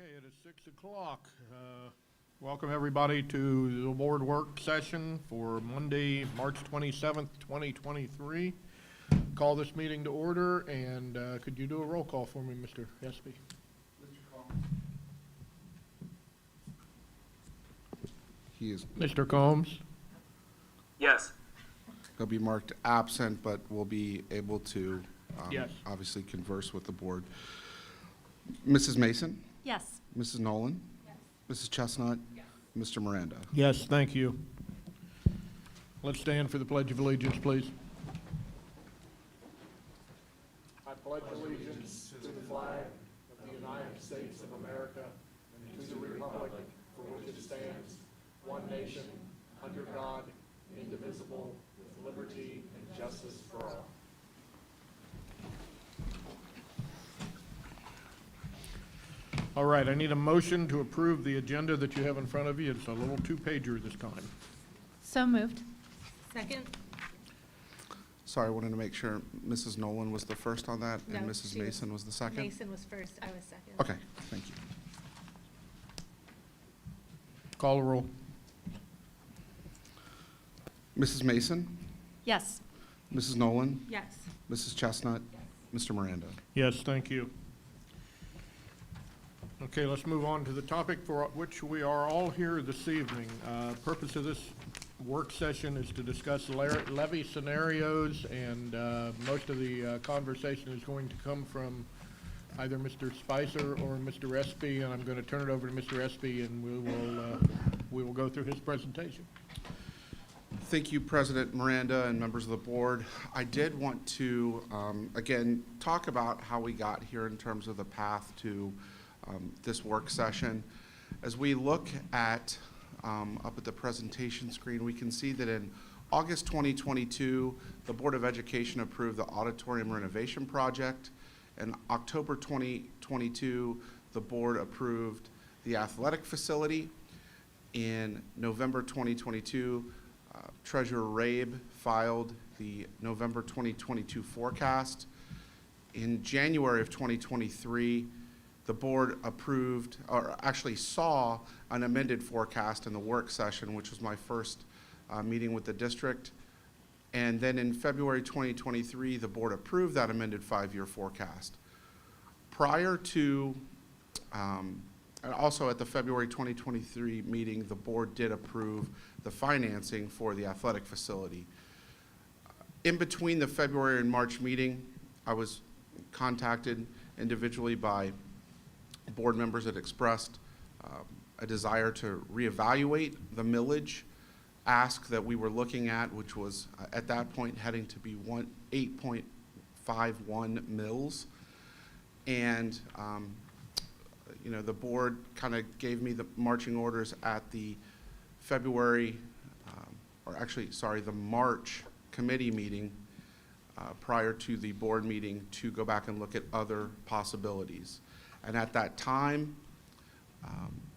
Okay, it is 6 o'clock. Welcome everybody to the board work session for Monday, March 27th, 2023. Call this meeting to order, and could you do a roll call for me, Mr. Espy? Mr. Combs. He is. Mr. Combs? Yes. He'll be marked absent, but will be able to Yes. obviously converse with the board. Mrs. Mason? Yes. Mrs. Nolan? Yes. Mrs. Chestnut? Yes. Mr. Miranda? Yes, thank you. Let's stand for the Pledge of Allegiance, please. I pledge allegiance to the flag of the United States of America and to the republic for which it stands, one nation, under God, indivisible, with liberty and justice for all. All right, I need a motion to approve the agenda that you have in front of you. It's a little two-pager this time. So moved. Second? Sorry, I wanted to make sure Mrs. Nolan was the first on that and No, Mrs. she was- Mason was the second? Mason was first, I was second. Okay, thank you. Call the roll. Mrs. Mason? Yes. Mrs. Nolan? Yes. Mrs. Chestnut? Mr. Miranda? Yes, thank you. Okay, let's move on to the topic for which we are all here this evening. Purpose of this work session is to discuss levy scenarios, and most of the conversation is going to come from either Mr. Spicer or Mr. Espy, and I'm going to turn it over to Mr. Espy, and we will go through his presentation. Thank you, President Miranda and members of the board. I did want to, again, talk about how we got here in terms of the path to this work session. As we look at, up at the presentation screen, we can see that in August 2022, the Board of Education approved the auditorium renovation project. In October 2022, the board approved the athletic facility. In November 2022, Treasurer Rabe filed the November 2022 forecast. In January of 2023, the board approved, or actually saw, an amended forecast in the work session, which was my first meeting with the district. And then in February 2023, the board approved that amended five-year forecast. Prior to, and also at the February 2023 meeting, the board did approve the financing for the athletic facility. In between the February and March meeting, I was contacted individually by board members that expressed a desire to reevaluate the millage ask that we were looking at, which was at that point heading to be 8.51 mils. And you know, the board kind of gave me the marching orders at the February, or actually, sorry, the March committee meeting prior to the board meeting to go back and look at other possibilities. And at that time,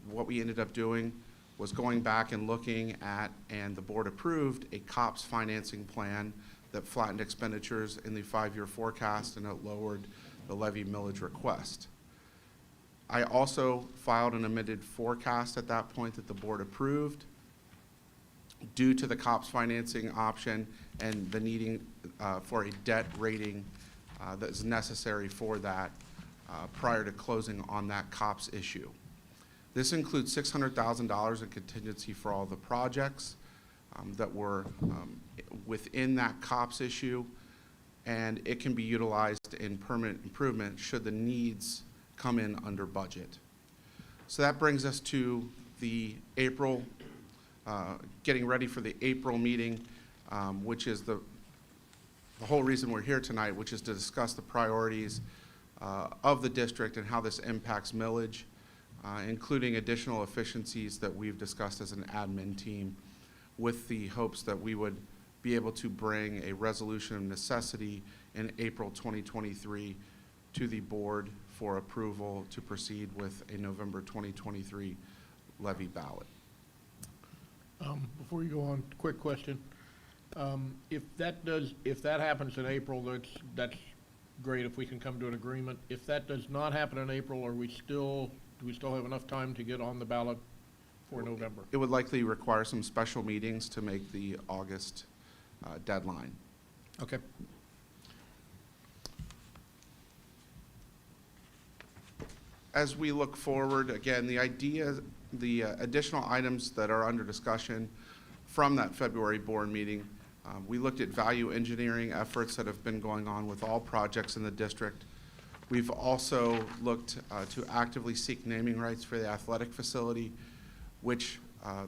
what we ended up doing was going back and looking at, and the board approved, a COPS financing plan that flattened expenditures in the five-year forecast, and it lowered the levy millage request. I also filed an amended forecast at that point that the board approved due to the COPS financing option and the needing for a debt rating that is necessary for that prior to closing on that COPS issue. This includes $600,000 in contingency for all the projects that were within that COPS issue, and it can be utilized in permanent improvement should the needs come in under budget. So that brings us to the April, getting ready for the April meeting, which is the whole reason we're here tonight, which is to discuss the priorities of the district and how this impacts millage, including additional efficiencies that we've discussed as an admin team, with the hopes that we would be able to bring a resolution of necessity in April 2023 to the board for approval to proceed with a November 2023 levy ballot. Before you go on, quick question. If that happens in April, that's great if we can come to an agreement. If that does not happen in April, do Do we still have enough time to get on the ballot for November? It would likely require some special meetings to make the August deadline. Okay. As we look forward, again, the additional items that are under discussion from that February board meeting, we looked at value engineering efforts that have been going on with all projects in the district. We've also looked to actively seek naming rights for the athletic facility, which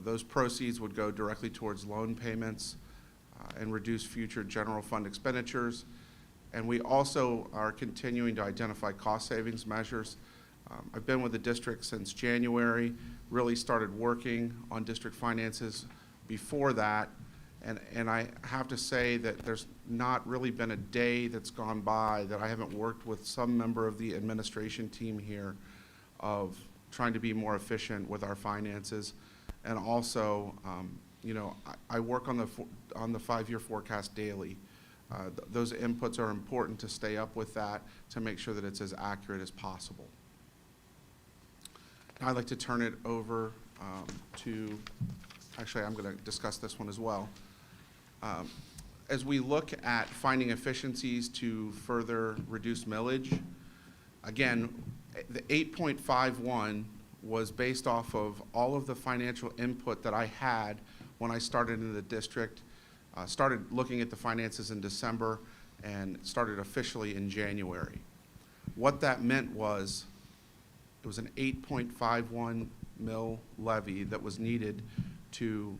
those proceeds would go directly towards loan payments and reduce future general fund expenditures. And we also are continuing to identify cost savings measures. I've been with the district since January, really started working on district finances before that, and I have to say that there's not really been a day that's gone by that I haven't worked with some member of the administration team here of trying to be more efficient with our finances. And also, I work on the 5-year forecast daily. Those inputs are important to stay up with that, to make sure that it's as accurate as possible. Now I'd like to turn it over to, actually I'm going to discuss this one as well. As we look at finding efficiencies to further reduce millage, again, the 8.51 was based off of all of the financial input that I had when I started in the district, started looking at the finances in December, and started officially in January. What that meant was it was an 8.51 mil levy that was needed to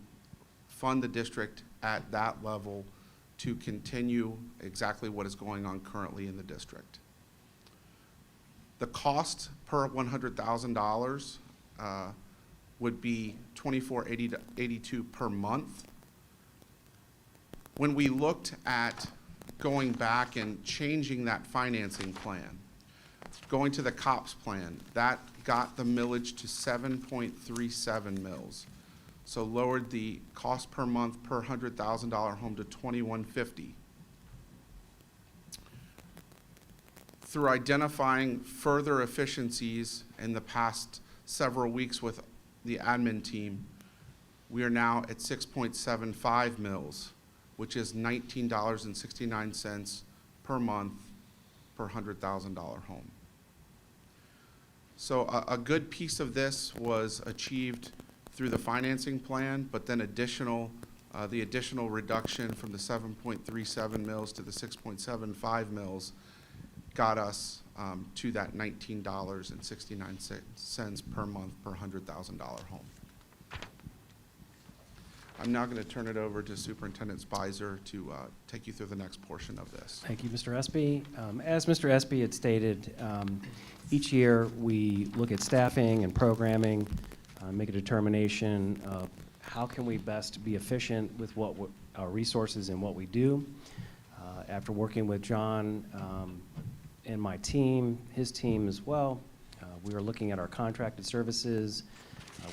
fund the district at that level to continue exactly what is going on currently in the district. The cost per $100,000 would be $24.82 per month. When we looked at going back and changing that financing plan, going to the COPS plan, that got the millage to 7.37 mils. So lowered the cost per month per $100,000 home to $21.50. Through identifying further efficiencies in the past several weeks with the admin team, we are now at 6.75 mils, which is $19.69 per month per $100,000 home. So a good piece of this was achieved through the financing plan, but then the additional reduction from the 7.37 mils to the 6.75 mils got us to that $19.69 per month per $100,000 home. I'm now going to turn it over to Superintendent Spicer to take you through the next portion of this. Thank you, Mr. Espy. As Mr. Espy had stated, each year we look at staffing and programming, make a determination of how can we best be efficient with our resources and what we do. After working with John and my team, his team as well, we are looking at our contracted services.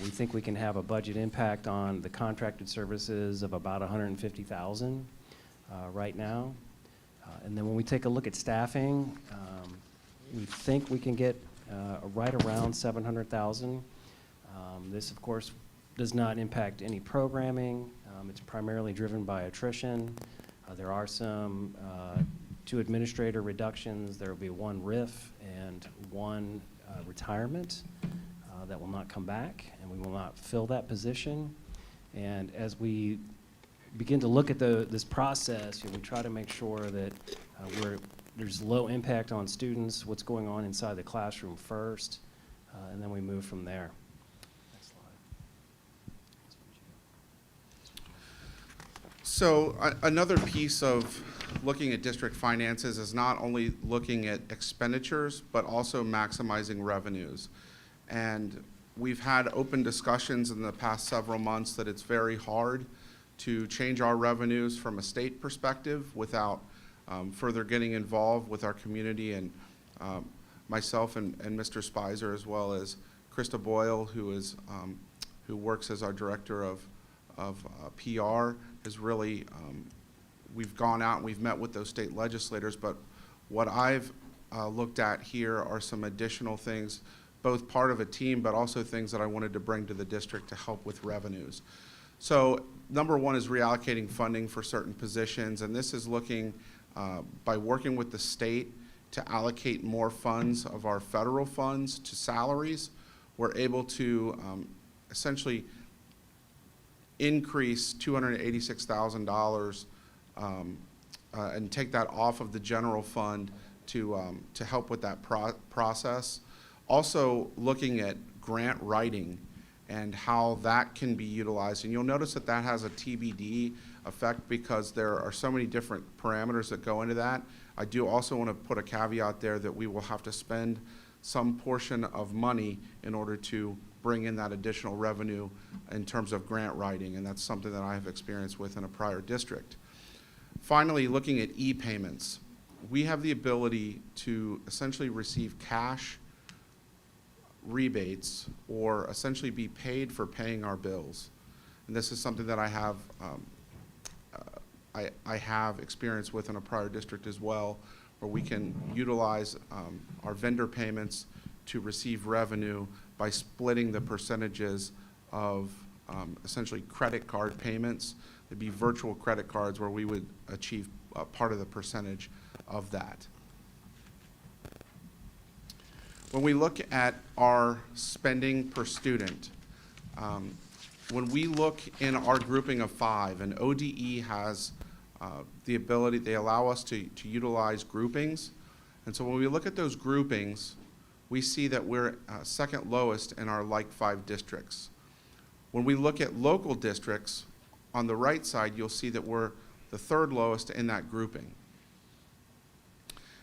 We think we can have a budget impact on the contracted services of about $150,000 right now. And then when we take a look at staffing, we think we can get right around $700,000. This, of course, does not impact any programming. It's primarily driven by attrition. There are some 2 administrator reductions. There will be 1 RIF and 1 retirement that will not come back, and we will not fill that position. And as we begin to look at this process, we try to make sure that there's low impact on students, what's going on inside the classroom first, and then we move from there. Next slide. So another piece of looking at district finances is not only looking at expenditures, but also maximizing revenues. And we've had open discussions in the past several months that it's very hard to change our revenues from a state perspective without further getting involved with our community, and myself and Mr. Spicer, as well as Krista Boyle, who works as our director of PR, is really, we've gone out and we've met with those state legislators, but what I've looked at here are some additional things both part of a team, but also things that I wanted to bring to the district to help with revenues. So number one is reallocating funding for certain positions, and this is looking, by working with the state to allocate more funds of our federal funds to salaries. We're able to essentially increase $286,000 and take that off of the general fund to help with that process. Also looking at grant writing and how that can be utilized. And you'll notice that that has a TBD effect because there are so many different parameters that go into that. I do also want to put a caveat there that we will have to spend some portion of money in order to bring in that additional revenue in terms of grant writing, and that's something that I have experience with in a prior district. Finally, looking at e-payments. We have the ability to essentially receive cash rebates or essentially be paid for paying our bills. And this is something that I have experience with in a prior district as well, where we can utilize our vendor payments to receive revenue by splitting the percentages of essentially credit card payments. There'd be virtual credit cards where we would achieve part of the percentage of that. When we look at our spending per student, when we look in our grouping of 5, and ODE has the ability, they allow us to utilize groupings. And so when we look at those groupings, we see that we're second lowest in our like 5 districts. When we look at local districts, on the right side, you'll see that we're the 3rd lowest in that grouping.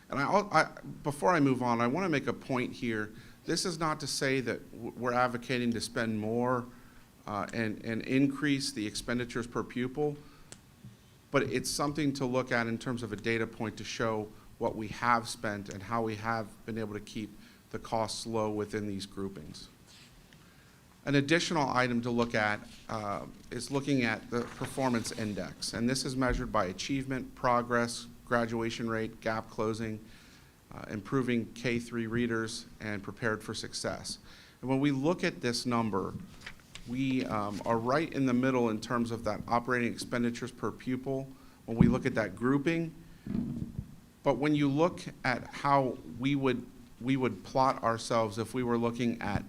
And before I move on, I want to make a point here. This is not to say that we're advocating to spend more and increase the expenditures per pupil, but it's something to look at in terms of a data point to show what we have spent and how we have been able to keep the costs low within these groupings. An additional item to look at is looking at the performance index, and this is measured by achievement, progress, graduation rate, gap closing, improving K-3 readers, and prepared for success. And when we look at this number, we are right in the middle in terms of that operating expenditures per pupil when we look at that grouping. But when you look at how we would plot ourselves if we were looking at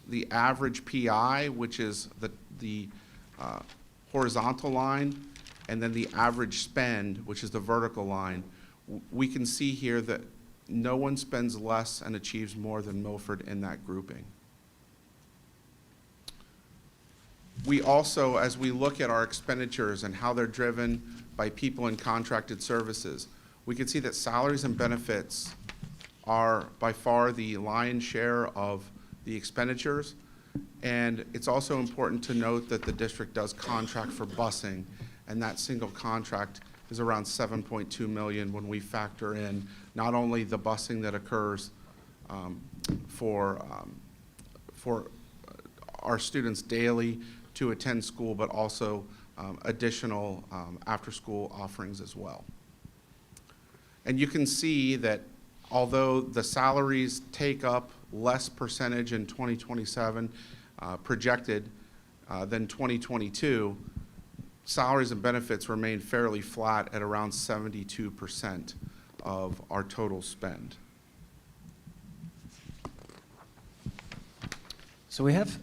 the average PI, which is the horizontal line, and then the average spend, which is the vertical line, we can see here that no one spends less and achieves more than Milford in that grouping. We also, as we look at our expenditures and how they're driven by people in contracted services, we can see that salaries and benefits are by far the lion's share of the expenditures. And it's also important to note that the district does contract for busing, and that single contract is around $7.2 million when we factor in not only the busing that occurs for our students daily to attend school, but also additional after-school offerings as well. And you can see that although the salaries take up less percentage in 2027 projected than 2022, salaries and benefits remain fairly flat at around 72% of our total spend. So we have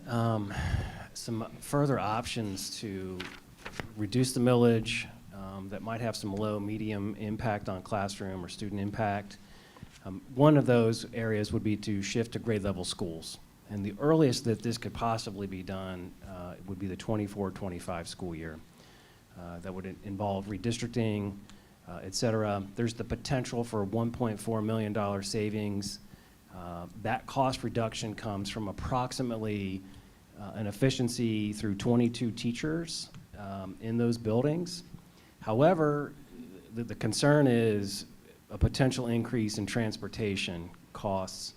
some further options to reduce the millage that might have some low, medium impact on classroom or student impact. One of those areas would be to shift to grade level schools. And the earliest that this could possibly be done would be the 24-25 school year. That would involve redistricting, et cetera. There's the potential for $1.4 million savings. That cost reduction comes from approximately an efficiency through 22 teachers in those buildings. However, the concern is a potential increase in transportation costs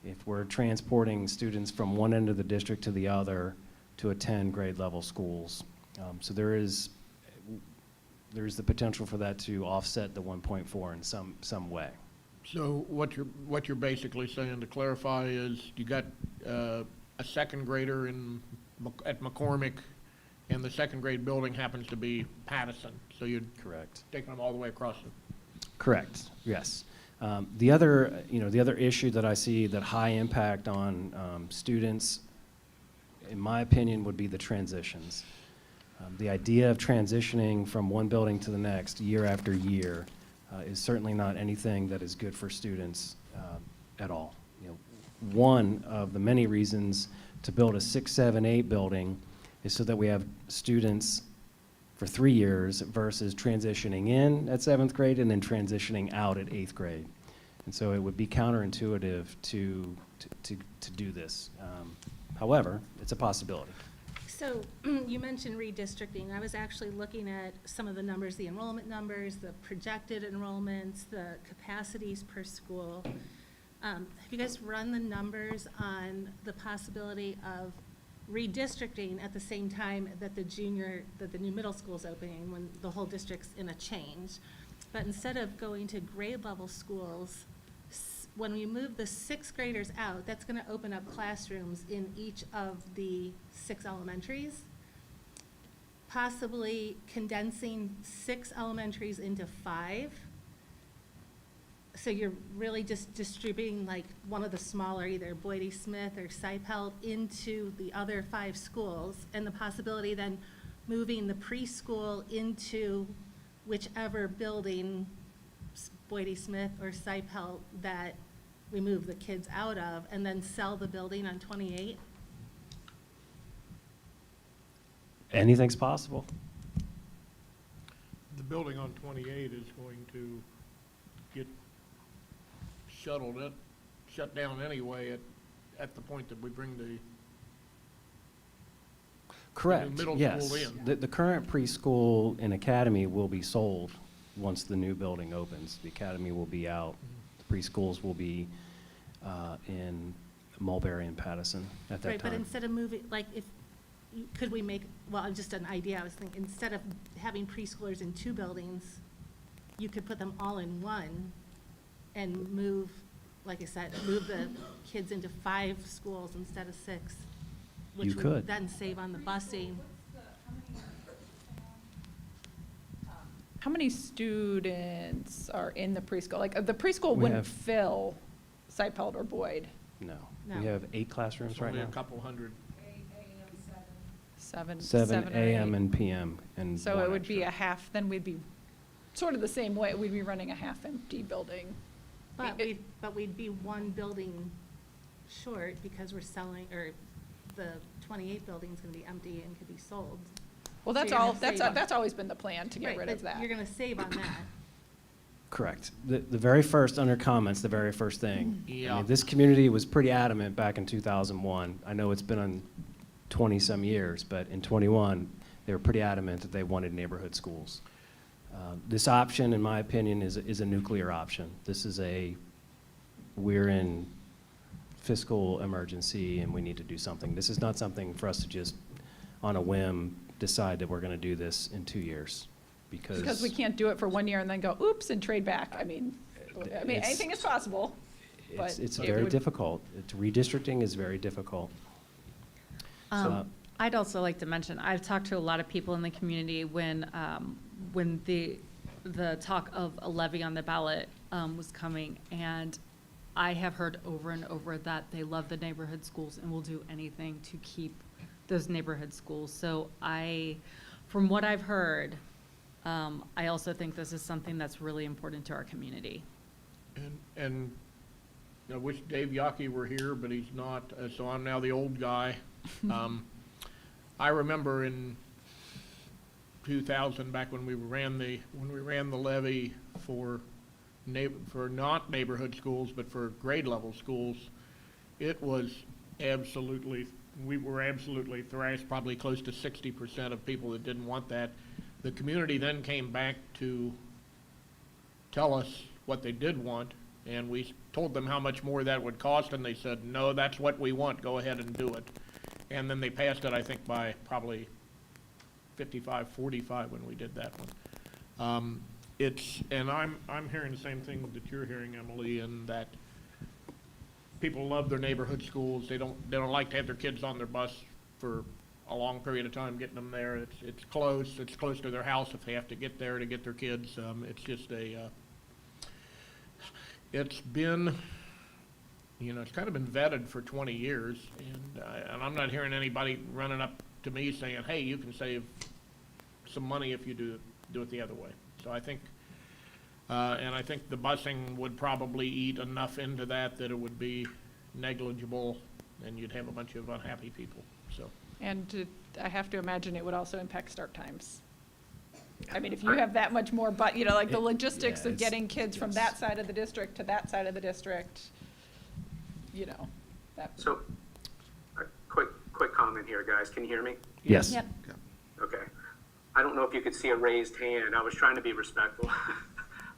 if we're transporting students from one end of the district to the other to attend grade level schools. So there is the potential for that to offset the 1.4 in some way. So what you're basically saying, to clarify, is you got a second grader at McCormick, and the second grade building happens to be Pattison, so you're Correct. taking them all the way across the... Correct, yes. The other issue that I see that high impact on students, in my opinion, would be the transitions. The idea of transitioning from one building to the next year after year is certainly not anything that is good for students at all. One of the many reasons to build a 6, 7, 8 building is so that we have students for 3 years versus transitioning in at 7th grade and then transitioning out at 8th grade. And so it would be counterintuitive to do this. However, it's a possibility. So you mentioned redistricting. I was actually looking at some of the numbers, the enrollment numbers, the projected enrollments, the capacities per school. Have you guys run the numbers on the possibility of redistricting at the same time that the new middle school is opening, when the whole district's in a change? But instead of going to grade level schools, when we move the 6th graders out, that's gonna open up classrooms in each of the 6 elementaries, possibly condensing 6 elementaries into 5. So you're really just distributing like one of the smaller, either Boydie Smith or Seipelt, into the other 5 schools, and the possibility then moving the preschool into whichever building, Boydie Smith or Seipelt, that we move the kids out of, and then sell the building on 28? Anything's possible. The building on 28 is going to get shut down anyway at the point that we bring the Correct, middle yes. school in. The current preschool and academy will be sold once the new building opens. The academy will be out. The preschools will be in Mulberry and Pattison at that Right, but time. instead of moving, like, could we make, well, just an idea, I was thinking, instead of having preschoolers in 2 buildings, you could put them all in one and move, like I said, move the kids into 5 schools instead of 6. You Which could. would then save on the busing. How many students are in the preschool? Like, the preschool We wouldn't have- fill Seipelt or Boyd. No. No. We have 8 classrooms It's right only a now. couple hundred. 7 7 to a.m. 8. and p.m. and So 1 it would be extra. a half, then we'd be sort of the same way, we'd be running a half-empty building. But we'd be 1 building short because we're selling, or the 28 building's gonna be empty and could be sold. Well, So that's you're gonna all, save on- that's always been the plan, to get Right, rid of but that. you're gonna save on that. Correct. The very first, under comments, the very first thing. Yeah. I mean, this community was pretty adamant back in 2001. I know it's been on 20-some years, but in 21, they were pretty adamant that they wanted neighborhood schools. This option, in my opinion, is a nuclear option. This is we're in fiscal emergency and we need to do something. This is not something for us to just, on a whim, decide that we're going to do this in 2 years, Because we can't do it for 1 year and then go, oops, and trade back. I mean, It's- anything is possible, but. It's it very would- difficult. Redistricting is very difficult. So- I'd also like to mention, I've talked to a lot of people in the community when the talk of a levy on the ballot was coming, and I have heard over and over that they love the neighborhood schools and will do anything to keep those neighborhood schools. So from what I've heard, I also think this is something that's really important to our community. And I wish Dave Yockey were here, but he's not, so I'm now the old guy. I remember in 2000, back when we ran the levy for not neighborhood schools, but for grade level schools, it was we were absolutely thrashed, probably close to 60% of people that didn't want that. The community then came back to tell us what they did want, and we told them how much more that would cost, and they said, no, that's what we want, go ahead and do it. And then they passed it, I think, by probably 55-45 when we did that one. and I'm hearing the same thing that you're hearing, Emily, in that people love their neighborhood schools. They don't like to have their kids on their bus for a long period of time getting them there. It's close to their house if they have to get there to get their kids. It's just it's been, it's kind of been vetted for 20 years, and I'm not hearing anybody running up to me saying, hey, you can save some money if you do it the other way. So I think, and I think the busing would probably eat enough into that it would be negligible, and you'd have a bunch of unhappy people, so. And I have to imagine it would also impact start times. I mean, if you have that much more, but, like the logistics of getting kids from that side of the district to that side of the district, that. So, a quick comment here, guys. Can you hear me? Yes. Yep. Okay. I don't know if you could see a raised hand. I was trying to be respectful,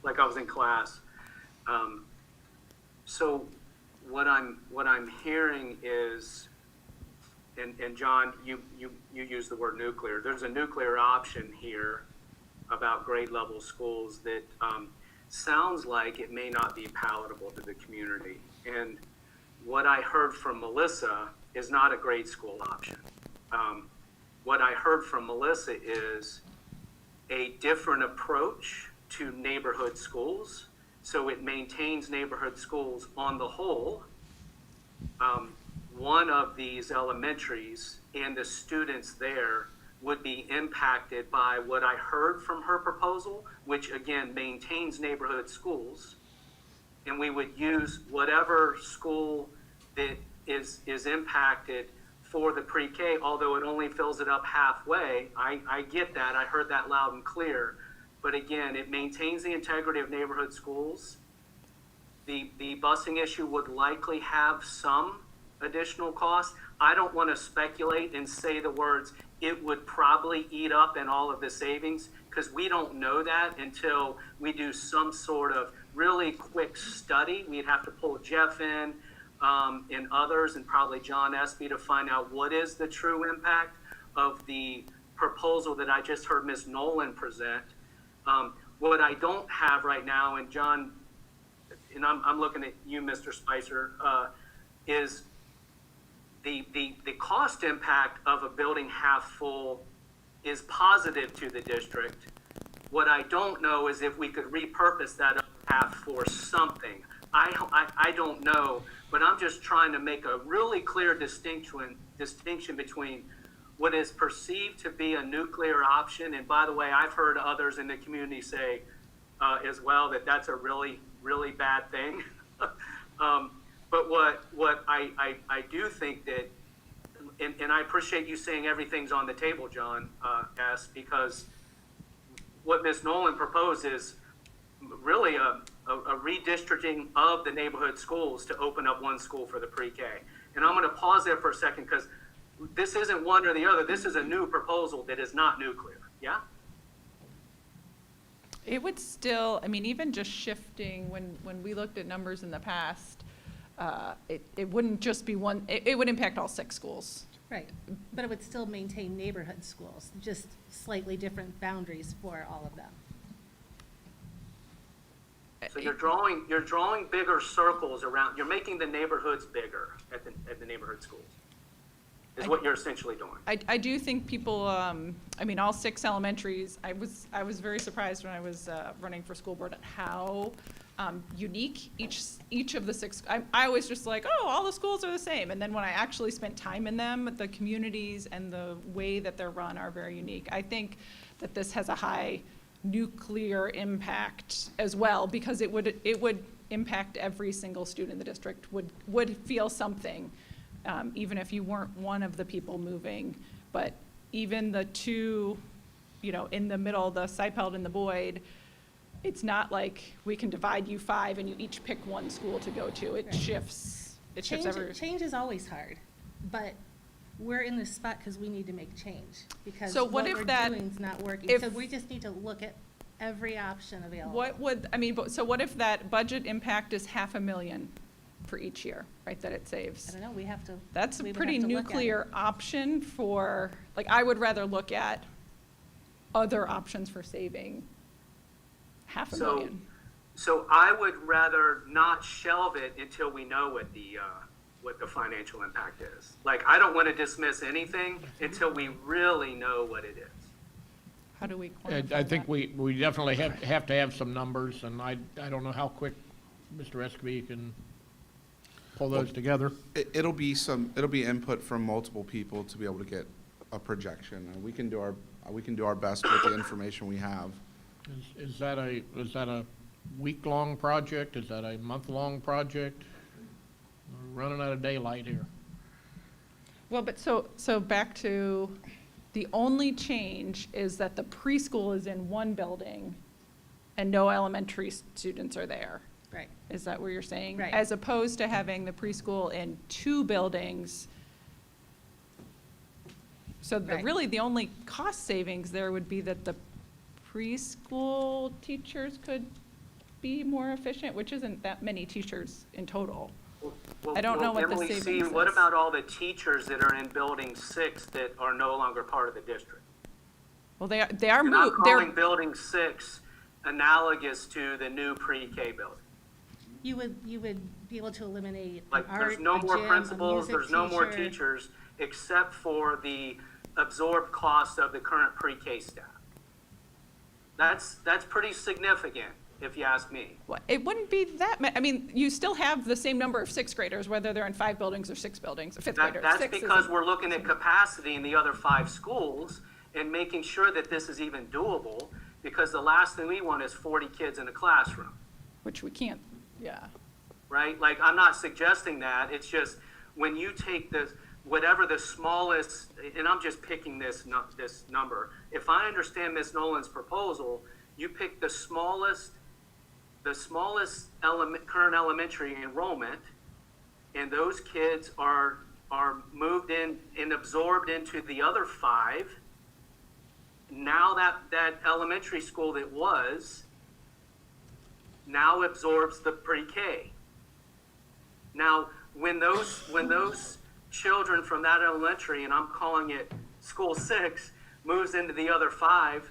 like I was in class. So what I'm hearing is, and John, you used the word nuclear. There's a nuclear option here about grade level schools that sounds like it may not be palatable to the community. And what I heard from Melissa is not a grade school option. What I heard from Melissa is a different approach to neighborhood schools, so it maintains neighborhood schools on the whole. One of these elementaries and the students there would be impacted by what I heard from her proposal, which again maintains neighborhood schools, and we would use whatever school that is impacted for the pre-K, although it only fills it up halfway. I get that, I heard that loud and clear, but again, it maintains the integrity of neighborhood schools. The busing issue would likely have some additional cost. I don't want to speculate and say the words, it would probably eat up in all of the savings, because we don't know that until we do some sort of really quick study. We'd have to pull Jeff in, and others, and probably John Espy, to find out what is the true impact of the proposal that I just heard Ms. Nolan present. What I don't have right now, and John, and I'm looking at you, Mr. Spicer, is the cost impact of a building half full is positive to the district. What I don't know is if we could repurpose that other half for something. I don't know, but I'm just trying to make a really clear distinction between what is perceived to be a nuclear option, and by the way, I've heard others in the community say as well that that's a really, really bad thing. But what I do think that, and I appreciate you saying everything's on the table, John S., because what Ms. Nolan proposed is really a redistricting of the neighborhood schools to open up one school for the pre-K. And I'm going to pause there for a second, because this isn't one or the other. This is a new proposal that is not nuclear. Yeah? It would still, I mean, even just shifting, when we looked at numbers in the past, it wouldn't just be one, it would impact all 6 schools. Right, but it would still maintain neighborhood schools, just slightly different boundaries for all of them. So you're drawing bigger circles around. You're making the neighborhoods bigger at the neighborhood schools. Is what you're essentially doing. I do think people, I mean, all 6 elementaries, I was very surprised when I was running for school board at how unique each of the 6, I was just like, oh, all the schools are the same. And then when I actually spent time in them, the communities and the way that they're run are very unique. I think that this has a high nuclear impact as well, because it would impact every single student in the district, would feel something. Even if you weren't one of the people moving, but even the 2, in the middle, the Seipeld and the Boyd, it's not like we can divide you 5 and you each pick one school to go to. It Right. shifts. It shifts every. Change is always hard, but we're in this spot because we need to make change, because So what what if we're that- doing is not working. if- So we just need to look at every option available. What would, I mean, so what if that budget impact is $500,000 for each year, right, that it I saves? don't know, we have to. That's we a would pretty have to look at it. nuclear option for, like, I would rather look at other options for saving Half a So- million. So I would rather not shelve it until we know what the financial impact is. Like, I don't want to dismiss anything until we really know what it is. How do we quantify I think that? we definitely have to have some numbers, and I don't know how quick Mr. Escabee can pull those together. It'll be input from multiple people to be able to get a projection, and we can do our best with the information we have. Is that a week-long project? Is that a month-long project? We're running out of daylight here. Well, but so back to, the only change is that the preschool is in one building and no elementary students are there. Right. Is that what you're saying? Right. As opposed to having the preschool in two buildings. So Right. really, the only cost savings there would be that the preschool teachers could be more efficient, which isn't that many teachers in total. Well, I don't know what the Emily, savings what is. about all the teachers that are in Building 6 that are no longer part of the district? Well, they are And I'm moved, calling they're, Building 6 analogous to the new pre-K building. You would be able to eliminate an Like, art, there's no a more gym, a principals, music there's no more teacher. teachers, except for the absorbed cost of the current pre-K staff. That's pretty significant, if you ask me. it wouldn't be that I mean, you still have the same number of sixth graders, whether they're in 5 buildings or 6 buildings, or fifth graders. That's Six because isn't- we're looking at capacity in the other 5 schools and making sure that this is even doable, because the last thing we want is 40 kids in a classroom, Which we can't, yeah. right? Like, I'm not suggesting that, it's just, when you take this, whatever the smallest, and I'm just picking this number, if I understand Ms. Nolan's proposal, you pick the smallest current elementary enrollment, and those kids are moved in and absorbed into the other 5. Now that elementary school that was now absorbs the pre-K. Now, when those children from that elementary, and I'm calling it school 6, moves into the other 5,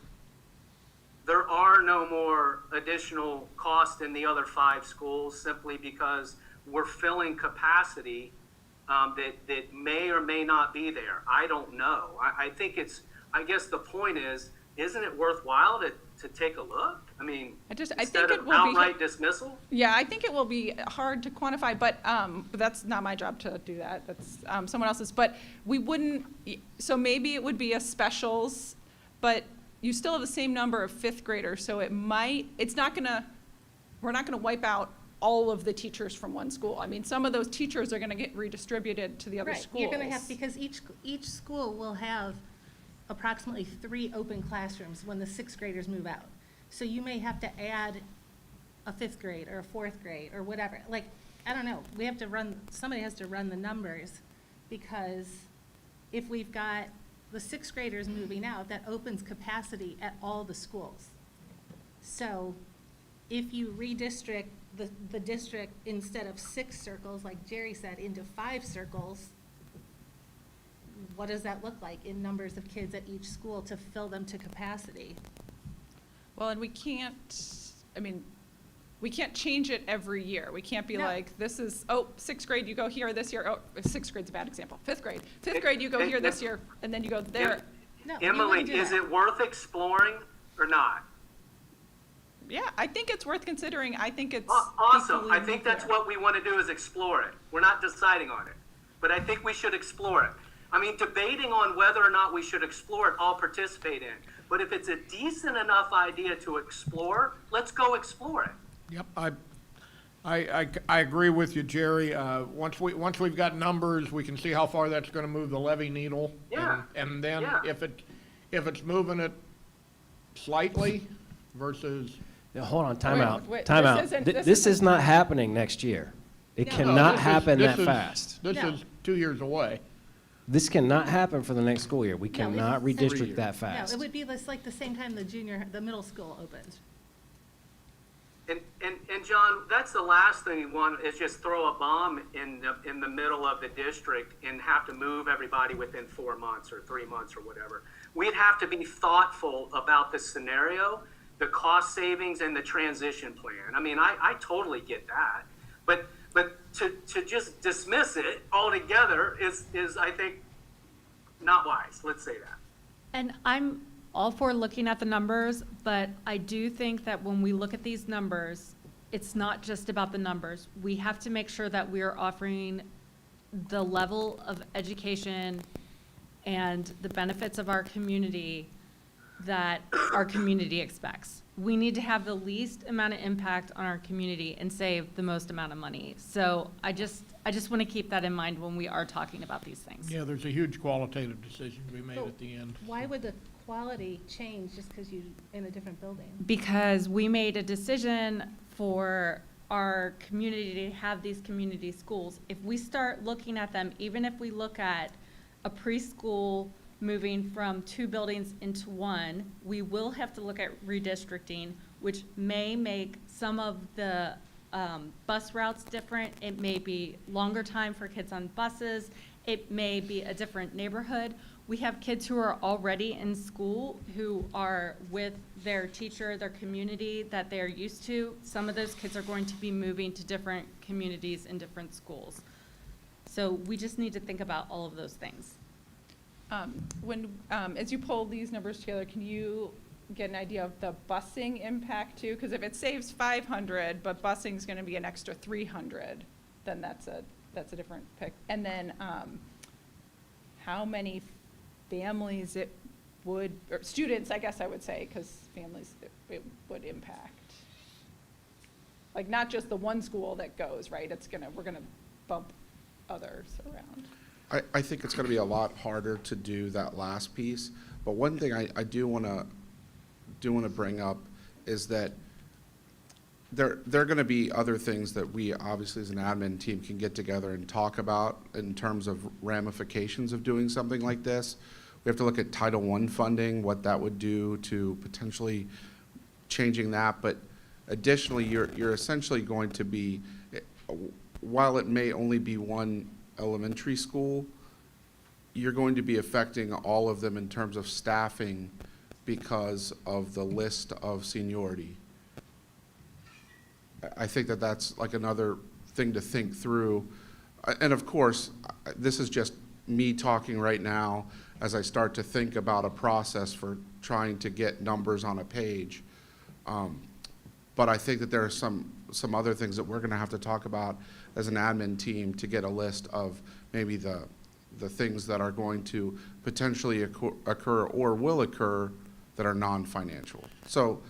there are no more additional costs in the other 5 schools, simply because we're filling capacity that may or may not be there. I don't know. I guess the point is, isn't it worthwhile to take a look? I mean, I think instead it of will be- outright dismissal? Yeah, I think it will be hard to quantify, but that's not my job to do that. That's someone else's. But we wouldn't, so maybe it would be a specials, but you still have the same number of 5th graders, so we're not gonna wipe out all of the teachers from one school. I mean, some of those teachers are gonna get redistributed to the other Right, schools. you're gonna have, because each school will have approximately 3 open classrooms when the 6th graders move out. So you may have to add a 5th grade or a 4th grade or whatever. Like, I don't know, somebody has to run the numbers, because if we've got the 6th graders moving out, that opens capacity at all the schools. So if you redistrict the district, instead of 6 circles, like Jerry said, into 5 circles, what does that look like in numbers of kids at each school to fill them to capacity? Well, and we can't change it every year. We can't be No. like, this is, 6th grade, you go here this year. 6th grade's a bad example. 5th grade. 5th grade, you go here this year, and then you go there. No, you Emily, wouldn't do is that. it worth exploring or not? Yeah, I think it's worth considering. I think it's Awesome. equally I think that's fair. what we want to do, is explore it. We're not deciding on it, but I think we should explore it. I mean, debating on whether or not we should explore it, I'll participate in. But if it's a decent enough idea to explore, let's go explore it. Yep, I agree with you, Jerry. Once we've got numbers, we can see how far that's gonna move the levy needle. Yeah, And then yeah. if it's moving it slightly versus, Now, hold on, time out, wait, time this out. isn't- Th- this This is isn't- not happening next year. It No. cannot this is- happen this that is- fast. This No. is 2 years away. This cannot happen for the next school year. We No, cannot it's- redistrict that No, fast. it would be like the same time the middle school opened. And John, that's the last thing we want, is just throw a bomb in the middle of the district and have to move everybody within 4 months or 3 months or whatever. We'd have to be thoughtful about the scenario the cost savings and the transition plan. I mean, I totally get that, but to just dismiss it altogether is I think not wise. Let's say that. And I'm all for looking at the numbers, but I do think that when we look at these numbers, it's not just about the numbers. We have to make sure that we are offering the level of education and the benefits of our community that our community expects. We need to have the least amount of impact on our community and save the most amount of money. So I just want to keep that in mind when we are talking about these things. Yeah, there's a huge qualitative decision to be made So at the end. Why would the quality change just because you in a different building? Because we made a decision for our community to have these community schools. If we start looking at them, even if we look at a preschool moving from 2 buildings into 1, we will have to look at redistricting, which may make some of the bus routes different. It may be longer time for kids on buses. It may be a different neighborhood. We have kids who are already in school who are with their teacher, their community that they're used to. Some of those kids are going to be moving to different communities and different schools. So we just need to think about all of those things. As you pull these numbers together, can you get an idea of the busing impact too? Because if it saves 500, but busing's going to be an extra 300, then that's a different pick. And then how many families it would, or students, I guess I would say, because families it would impact. Like not just the one school that goes, right? We're gonna bump others around. I think it's going to be a lot harder to do that last piece, but one thing I do want to bring up is that there are going to be other things that we obviously as an admin team can get together and talk about in terms of ramifications of doing something like this. We have to look at Title I funding, what that would do to potentially changing that, but additionally, you're essentially going to be, while it may only be one elementary school, you're going to be affecting all of them in terms of staffing because of the list of seniority. I think that that's like another thing to think through. And of course, this is just me talking right now as I start to think about a process for trying to get numbers on a page. But I think that there are some other things that we're going to have to talk about as an admin team to get a list of maybe the things that are going to potentially occur or will occur that are non-financial. So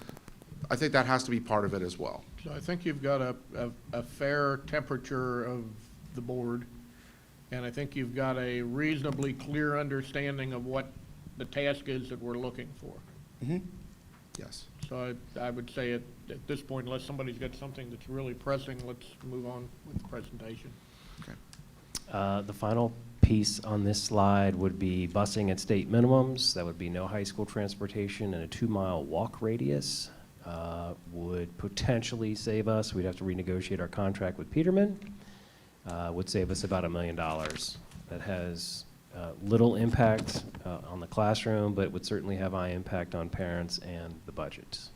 I think that has to be part of it as well. So I think you've got a fair temperature of the board, and I think you've got a reasonably clear understanding of what the task is that we're looking for. Mm-hmm. Yes. So I would say at this point, unless somebody's got something that's really pressing, let's move on with the presentation. Okay. The final piece on this slide would be busing at state minimums. That would be no high school transportation and a 2-mile walk radius. Would potentially save us, we'd have to renegotiate our contract with Peterman, would save us about $1 million. That has little impact on the classroom, but would certainly have high impact on parents and the budgets.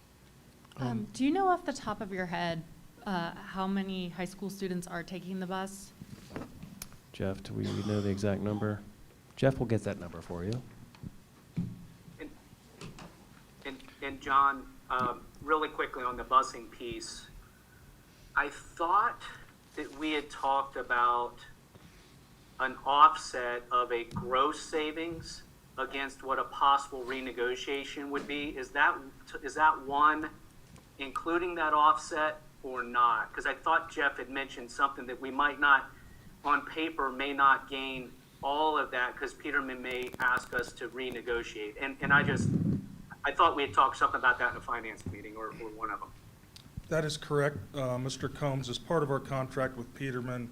Do you know off the top of your head how many high school students are taking the bus? Jeff, do we know the exact number? Jeff will get that number for you. And John, really quickly on the busing piece, I thought that we had talked about an offset of a gross savings against what a possible renegotiation would be. Is that one including that offset or not? Because I thought Jeff had mentioned something that we might not, on paper, may not gain all of that because Peterman may ask us to renegotiate. And I thought we had talked something about that in a finance meeting or one of them. That is correct, Mr. Combs. As part of our contract with Peterman,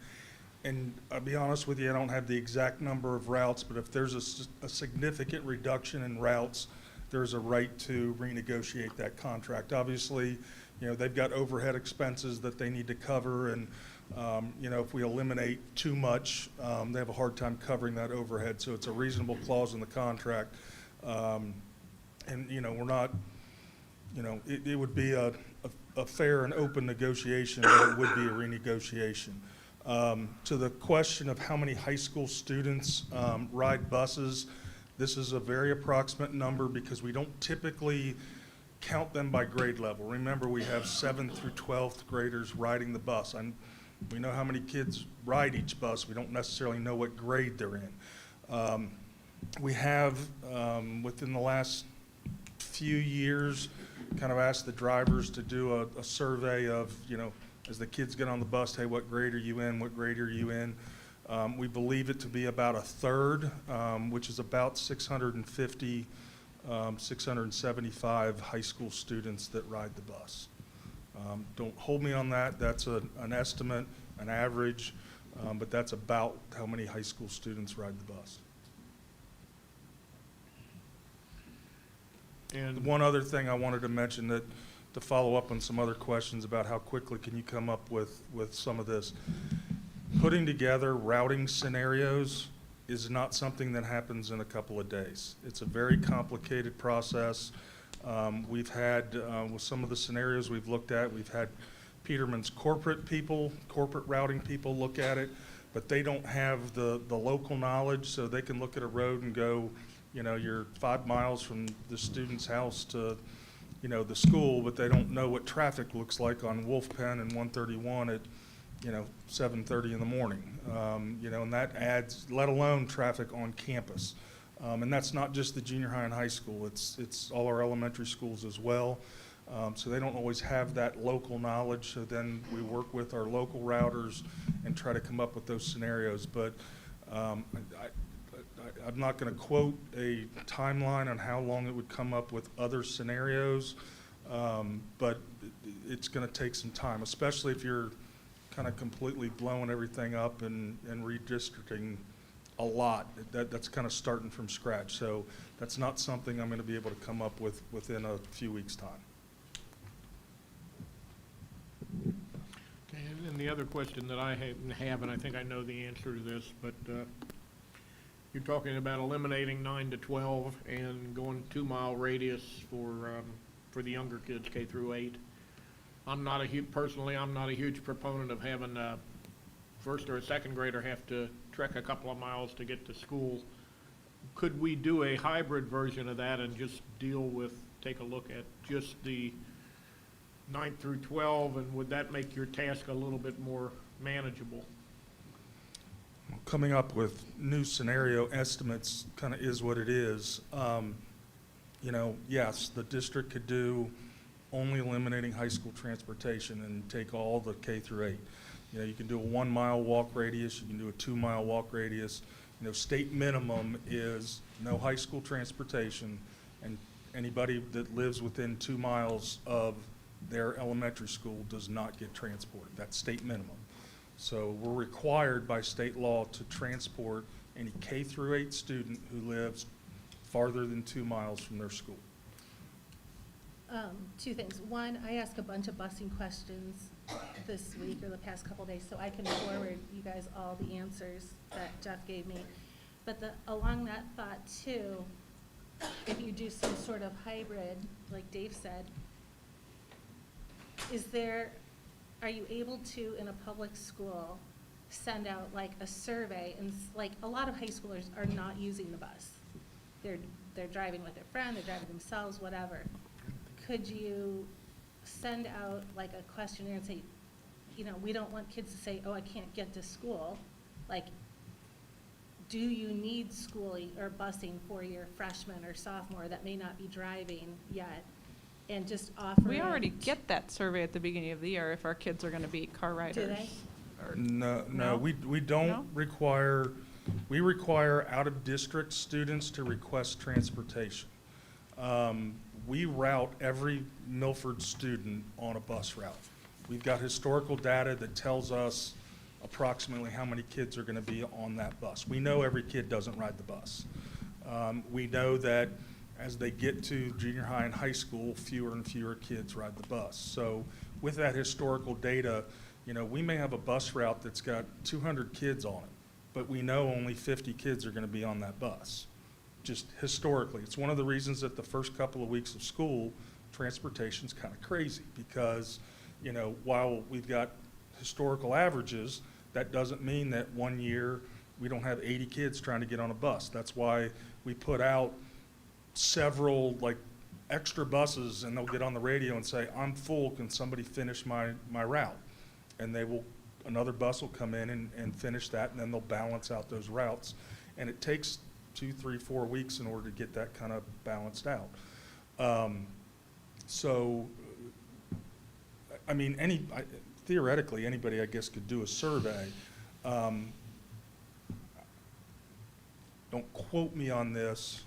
and I'll be honest with you, I don't have the exact number of routes, but if there's a significant reduction in routes, there's a right to renegotiate that contract. Obviously, they've got overhead expenses that they need to cover, and if we eliminate too much, they have a hard time covering that overhead. So it's a reasonable clause in the contract. And we're not you know, it would be a fair and open negotiation, but it would be a renegotiation. To the question of how many high school students ride buses, this is a very approximate number because we don't typically count them by grade level. Remember, we have 7th through 12th graders riding the bus. And we know how many kids ride each bus. We don't necessarily know what grade they're in. We have, within the last few years, kind of asked the drivers to do a survey of, you know, as the kids get on the bus, hey, what grade are you in? What grade are you in? We believe it to be about a third, which is about 650, 675 high school students that ride the bus. Don't hold me on that. That's an estimate, an average, but that's about how many high school students ride the bus. And One other thing I wanted to mention, that to follow up on some other questions about how quickly can you come up with some of this. Putting together routing scenarios is not something that happens in a couple of days. It's a very complicated process. We've had, with some of the scenarios we've looked at, we've had Peterman's corporate routing people look at it, but they don't have the local knowledge, so they can look at a road and go, you know, you're 5 miles from the student's house to, you know, the school, but they don't know what traffic looks like on Wolf Pen and 131 at, you know, 7:30 in the morning. You know, and that adds, let alone traffic on campus. And that's not just the junior high and high school, it's all our elementary schools as well. So they don't always have that local knowledge, so then we work with our local routers and try to come up with those scenarios. But I'm not going to quote a timeline on how long it would come up with other scenarios, but it's going to take some time, especially if you're kind of completely blowing everything up and redistricting a lot. That's kind of starting from scratch. So that's not something I'm going to be able to come up with within a few weeks' time. Okay, and the other question that I have, and I think I know the answer to this, but you're talking about eliminating 9 to 12 and going 2-mile radius for the younger kids, K through 8. Personally, I'm not a huge proponent of having a first or a second grader have to trek a couple of miles to get to school. Could we do a hybrid version of that and just take a look at just the 9 through 12, and would that make your task a little bit more manageable? Coming up with new scenario estimates kind of is what it is. You know, yes, the district could do only eliminating high school transportation and take all the K through 8. You know, you can do a 1-mile walk radius, you can do a 2-mile walk radius. You know, state minimum is no high school transportation, and anybody that lives within 2 miles of their elementary school does not get transported. That's state minimum. So we're required by state law to transport any K through 8 student who lives farther than 2 miles from their school. Two things. One, I asked a bunch of busing questions this week or the past couple days, so I can forward you guys all the answers that Jeff gave me. But along that thought too, if you do some sort of hybrid, like Dave said, are you able to, in a public school, send out like a survey? And like a lot of high schoolers are not using the bus. They're driving with their friend, they're driving themselves, whatever. Could you send out like a questionnaire and say, you know, we don't want kids to say, oh, I can't get to school. Like, do you need schooling or busing for your freshman or sophomore that may not be driving yet? And just offer We already it. get that survey at the beginning of the year if our kids are going to be car riders. Do they? Or- No, No? we No? don't require, we require out-of-district students to request transportation. We route every Milford student on a bus route. We've got historical data that tells us approximately how many kids are going to be on that bus. We know every kid doesn't ride the bus. We know that as they get to junior high and high school, fewer and fewer kids ride the bus. So with that historical data, you know, we may have a bus route that's got 200 kids on it, but we know only 50 kids are going to be on that bus. Just historically. It's one of the reasons that the first couple of weeks of school, transportation's kind of crazy because, you know, while we've got historical averages, that doesn't mean that one year we don't have 80 kids trying to get on a bus. That's why we put out several like extra buses, and they'll get on the radio and say, I'm full, can somebody finish my route? And another bus will come in and finish that, and then they'll balance out those routes. And it takes 2, 3, 4 weeks in order to get that kind of balanced out. So, I mean, theoretically, anybody, I guess, could do a survey. Don't quote me on this,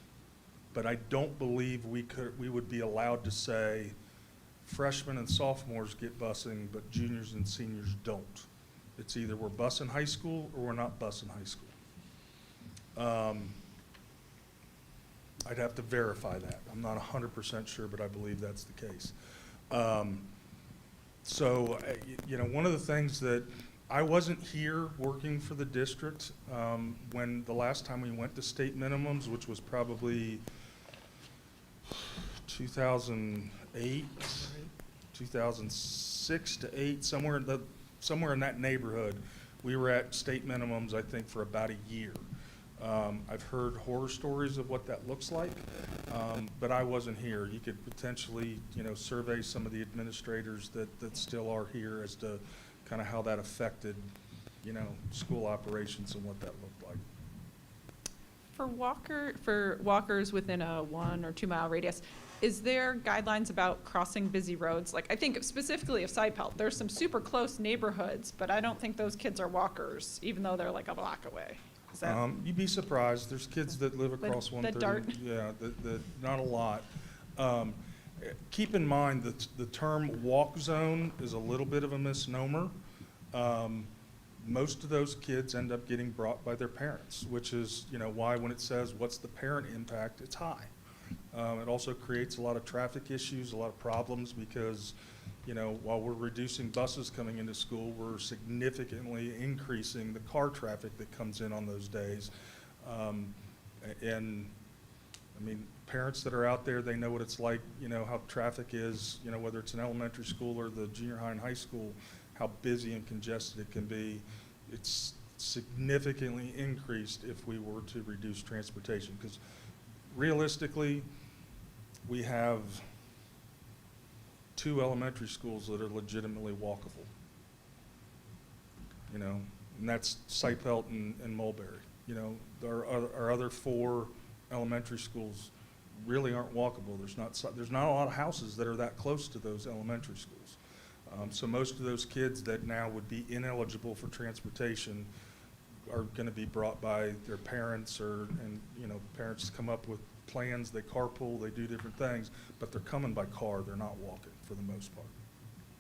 but I don't believe we would be allowed to say freshmen and sophomores get busing, but juniors and seniors don't. It's either we're busing high school or we're not busing high school. I'd have to verify that. I'm not 100% sure, but I believe that's the case. So, you know, one of the things that I wasn't here working for the district when the last time we went to state minimums, which was probably 2008, 2006 to 8, somewhere in that neighborhood. We were at state minimums, I think, for about a year. I've heard horror stories of what that looks like, but I wasn't here. You could potentially, you know, survey some of the administrators that still are here as to kind of how that affected, you know, school operations and what that looked like. For walkers within a 1 or 2 mile radius, is there guidelines about crossing busy roads? Like, I think specifically of Side-Pelt, there's some super close neighborhoods, but I don't think those kids are walkers, even though they're like a block away. Is that? You'd be surprised. There's kids that live across The 130. dart. Yeah, not a lot. Keep in mind that the term walk zone is a little bit of a misnomer. Most of those kids end up getting brought by their parents, which is, you know, why when it says what's the parent impact, it's high. It also creates a lot of traffic issues, a lot of problems because, you know, while we're reducing buses coming into school, we're significantly increasing the car traffic that comes in on those days. And I mean, parents that are out there, they know what it's like, you know, how traffic is, you know, whether it's an elementary school or the junior high and high school, how busy and congested it can be. It's significantly increased if we were to reduce transportation because realistically, we have 2 elementary schools that are legitimately walkable. You know, and that's Side-Pelt and Mulberry. You know, our other 4 elementary schools really aren't walkable. There's not a lot of houses that are that close to those elementary schools. So most of those kids that now would be ineligible for transportation are going to be brought by their parents and you know, parents come up with plans, they carpool, they do different things, but they're coming by car, they're not walking for the most part.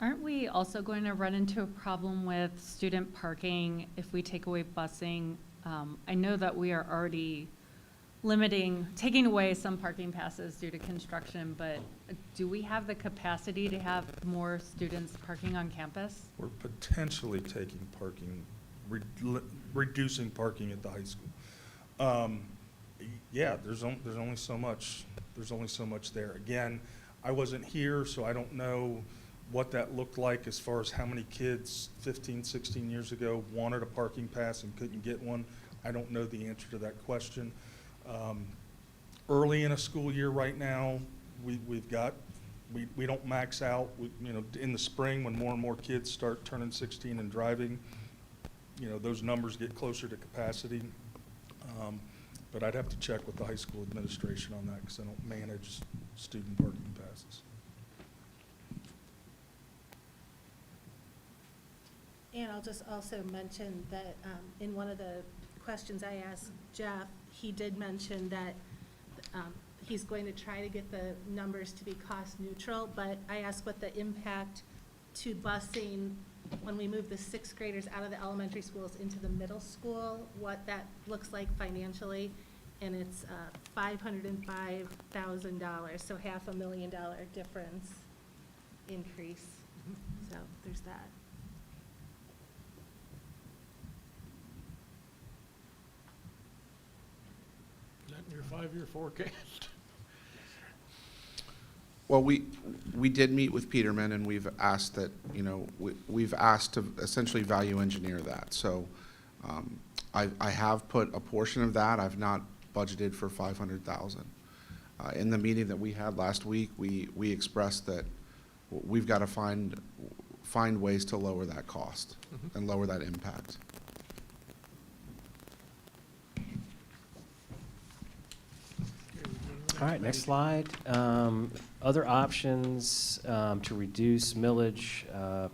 Aren't we also going to run into a problem with student parking if we take away busing? I know that we are already taking away some parking passes due to construction, but do we have the capacity to have more students parking on campus? We're potentially taking parking, reducing parking at the high school. Yeah, there's only so much there. Again, I wasn't here, so I don't know what that looked like as far as how many kids 15, 16 years ago wanted a parking pass and couldn't get one. I don't know the answer to that question. Early in a school year right now, we don't max out. You know, in the spring when more and more kids start turning 16 and driving, you know, those numbers get closer to capacity. But I'd have to check with the high school administration on that because I don't manage student parking passes. And I'll just also mention that in one of the questions I asked Jeff, he did mention that he's going to try to get the numbers to be cost neutral, but I asked what the impact to busing when we move the 6th graders out of the elementary schools into the middle school, what that looks like financially, and it's $505,000, so $500,000 difference increase. So there's that. Is that in your 5-year forecast? Well, we did meet with Peterman, and we've asked that, you know, we've asked to essentially value engineer that. So I have put a portion of that. I've not budgeted for 500,000. In the meeting that we had last week, we expressed that we've got to find ways to lower that cost and lower that impact. All right, next slide. Other options to reduce millage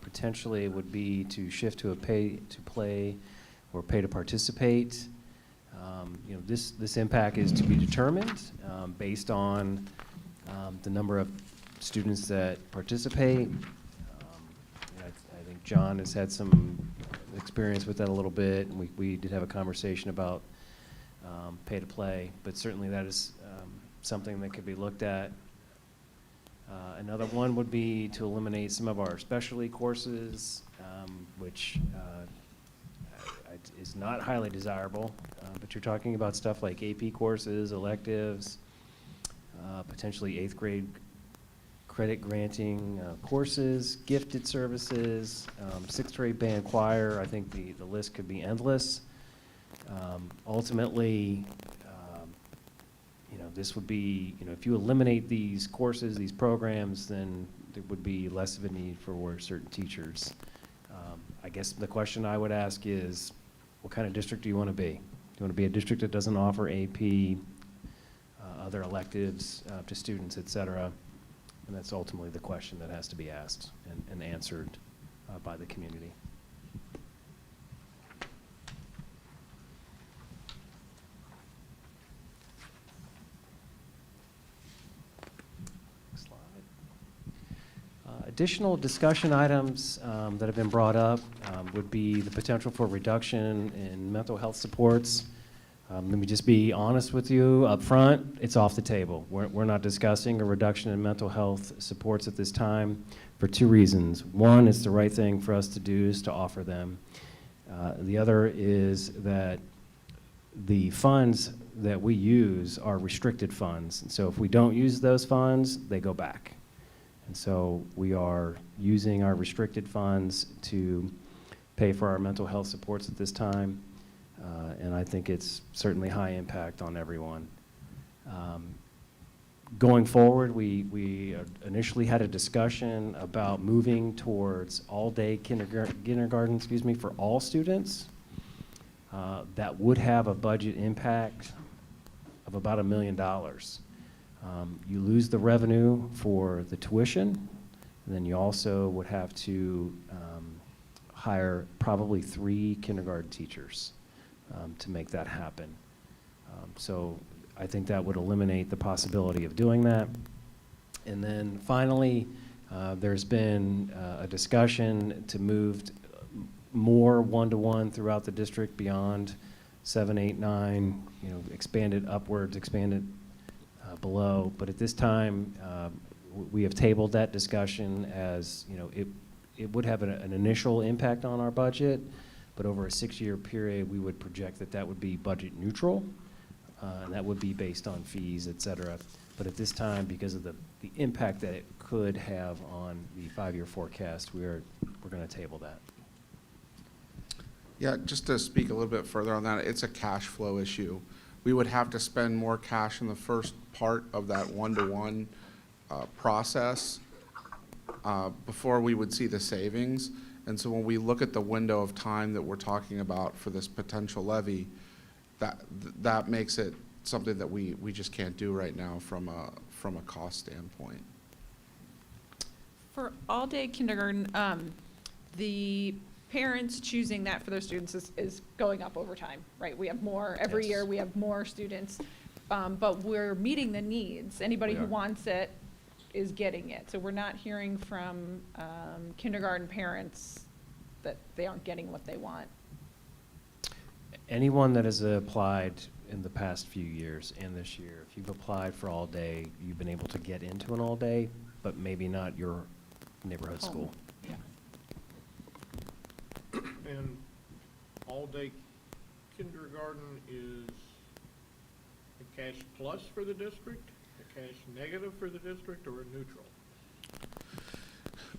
potentially would be to shift to a pay to play or pay to participate. You know, this impact is to be determined based on the number of students that participate. I think John has had some experience with that a little bit, and we did have a conversation about pay to play, but certainly that is something that could be looked at. Another one would be to eliminate some of our specialty courses, which is not highly desirable, but you're talking about stuff like AP courses, electives, potentially 8th grade credit granting courses, gifted services, 6th grade band choir. I think the list could be endless. Ultimately, you know, this would be, you know, if you eliminate these courses, these programs, then there would be less of a need for certain teachers. I guess the question I would ask is, what kind of district do you want to be? Do you want to be a district that doesn't offer AP, other electives to students, et cetera? And that's ultimately the question that has to be asked and answered by the community. Additional discussion items that have been brought up would be the potential for reduction in mental health supports. Let me just be honest with you up front, it's off the table. We're not discussing a reduction in mental health supports at this time for two reasons. One, it's the right thing for us to do is to offer them. The other is that the funds that we use are restricted funds. And so if we don't use those funds, they go back. And so we are using our restricted funds to pay for our mental health supports at this time. And I think it's certainly high impact on everyone. Going forward, we initially had a discussion about moving towards all-day kindergarten, for all students. That would have a budget impact of about $1 million. You lose the revenue for the tuition, and then you also would have to hire probably 3 kindergarten teachers to make that happen. So I think that would eliminate the possibility of doing that. And then finally, there's been a discussion to move more one-to-one throughout the district beyond 7, 8, 9, expanded upwards, expanded below. But at this time, we have tabled that discussion as, it would have an initial impact on our budget, but over a 6-year period, we would project that that would be budget neutral, and that would be based on fees, et cetera. But at this time, because of the impact that it could have on the 5-year forecast, we're going to table that. Yeah, just to speak a little bit further on that, it's a cash flow issue. We would have to spend more cash in the first part of that one-to-one process before we would see the savings. And so when we look at the window of time that we're talking about for this potential levy, that makes it something that we just can't do right now from a cost standpoint. For all-day kindergarten, the parents choosing that for their students is going up over time, right? We have more, every Yes. year we have more students, but we're meeting the needs. Anybody We who are. wants it is getting it. So we're not hearing from kindergarten parents that they aren't getting what they want. Anyone that has applied in the past few years and this year, if you've applied for all day, you've been able to get into an all day, but maybe not your neighborhood Home. school. Yeah. And all-day kindergarten is a cash plus for the district, a cash negative for the district or neutral?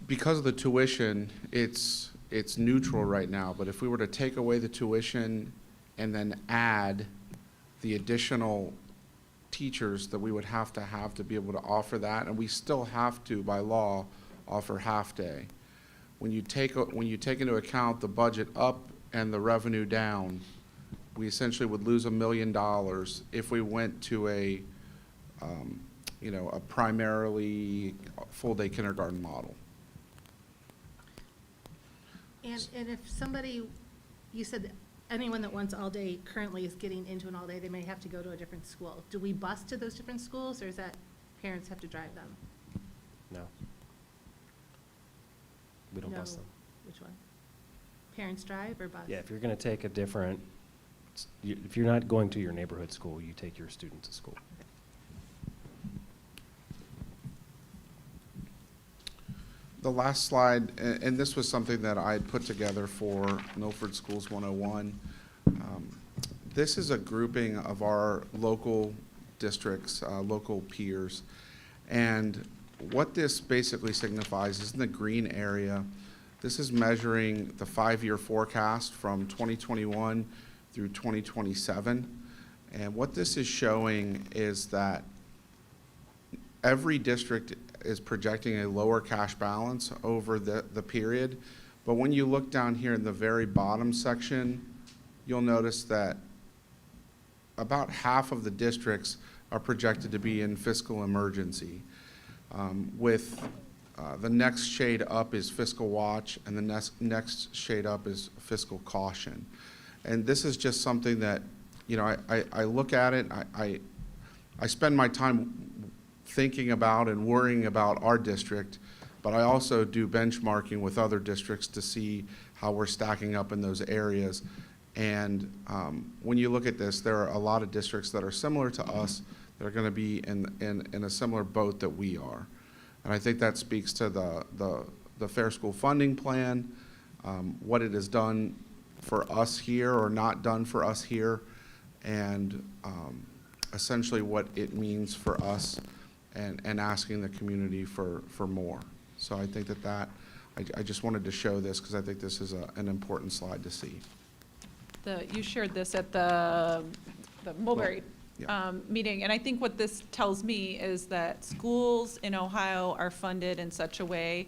Because of the tuition, it's neutral right now, but if we were to take away the tuition and then add the additional teachers that we would have to be able to offer that, and we still have to, by law, offer half-day. When you take into account the budget up and the revenue down, we essentially would lose $1 million if we went to a primarily full-day kindergarten model. And if somebody, you said that anyone that wants all-day currently is getting into an all-day, they may have to go to a different school. Do we bus to those different schools, or is that parents have to drive them? No. We don't bus No. them. Which one? Parents drive or bus? Yeah, if you're going to take a different, if you're not going to your neighborhood school, you take your student to school. The last slide, and this was something that I had put together for Milford Schools 101. This is a grouping of our local districts, local peers. And what this basically signifies is in the green area, this is measuring the 5-year forecast from 2021 through 2027. And what this is showing is that every district is projecting a lower cash balance over the period. But when you look down here in the very bottom section, you'll notice that about half of the districts are projected to be in fiscal emergency. With the next shade up is fiscal watch, and the next shade up is fiscal caution. And this is just something that, I look at it, I spend my time thinking about and worrying about our district, but I also do benchmarking with other districts to see how we're stacking up in those areas. And when you look at this, there are a lot of districts that are similar to us that are going to be in a similar boat that we are. And I think that speaks to the Fair School Funding Plan, what it has done for us here or not done for us here, and essentially what it means for us and asking the community for more. So I think I just wanted to show this because I think this is an important slide to see. You shared this at the Mulberry Yeah. meeting, and I think what this tells me is that schools in Ohio are funded in such a way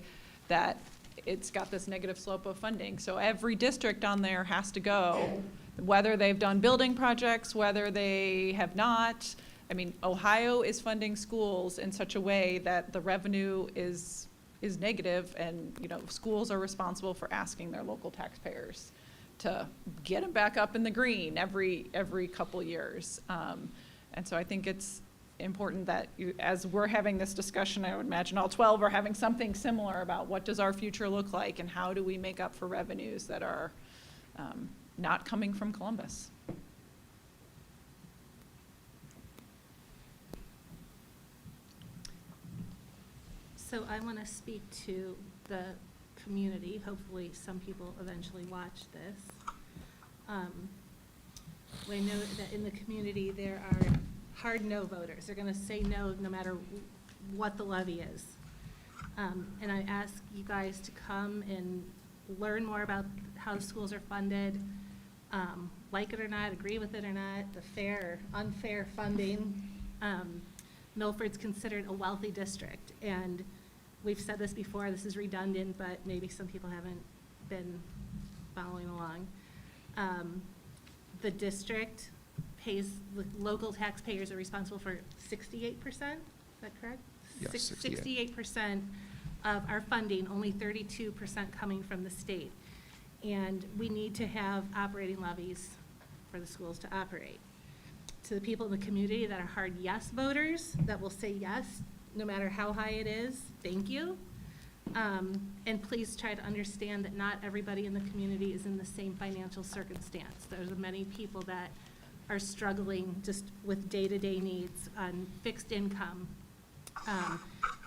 that it's got this negative slope of funding. So every district on there has to go, whether they've done building projects, whether they have not. I mean, Ohio is funding schools in such a way that the revenue is negative, and, schools are responsible for asking their local taxpayers to get them back up in the green every couple years. And so I think it's important that as we're having this discussion, I would imagine all 12 are having something similar about what does our future look like and how do we make up for revenues that are not coming from Columbus. So I want to speak to the community. Hopefully, some people eventually watch this. We know that in the community, there are hard no voters. They're going to say no matter what the levy is. And I ask you guys to come and learn more about how the schools are funded, like it or not, agree with it or not, the fair or unfair funding. Milford's considered a wealthy district, and we've said this before, this is redundant, but maybe some people haven't been following along. The district pays, the local taxpayers are responsible for 68%, is that correct? Yes, 68% of our funding, only 32% coming from the state. And we need to have operating levies for the schools to operate. To the people in the community that are hard yes voters, that will say yes, no matter how high it is, thank you. And please try to understand that not everybody in the community is in the same financial circumstance. There's many people that are struggling just with day-to-day needs on fixed income.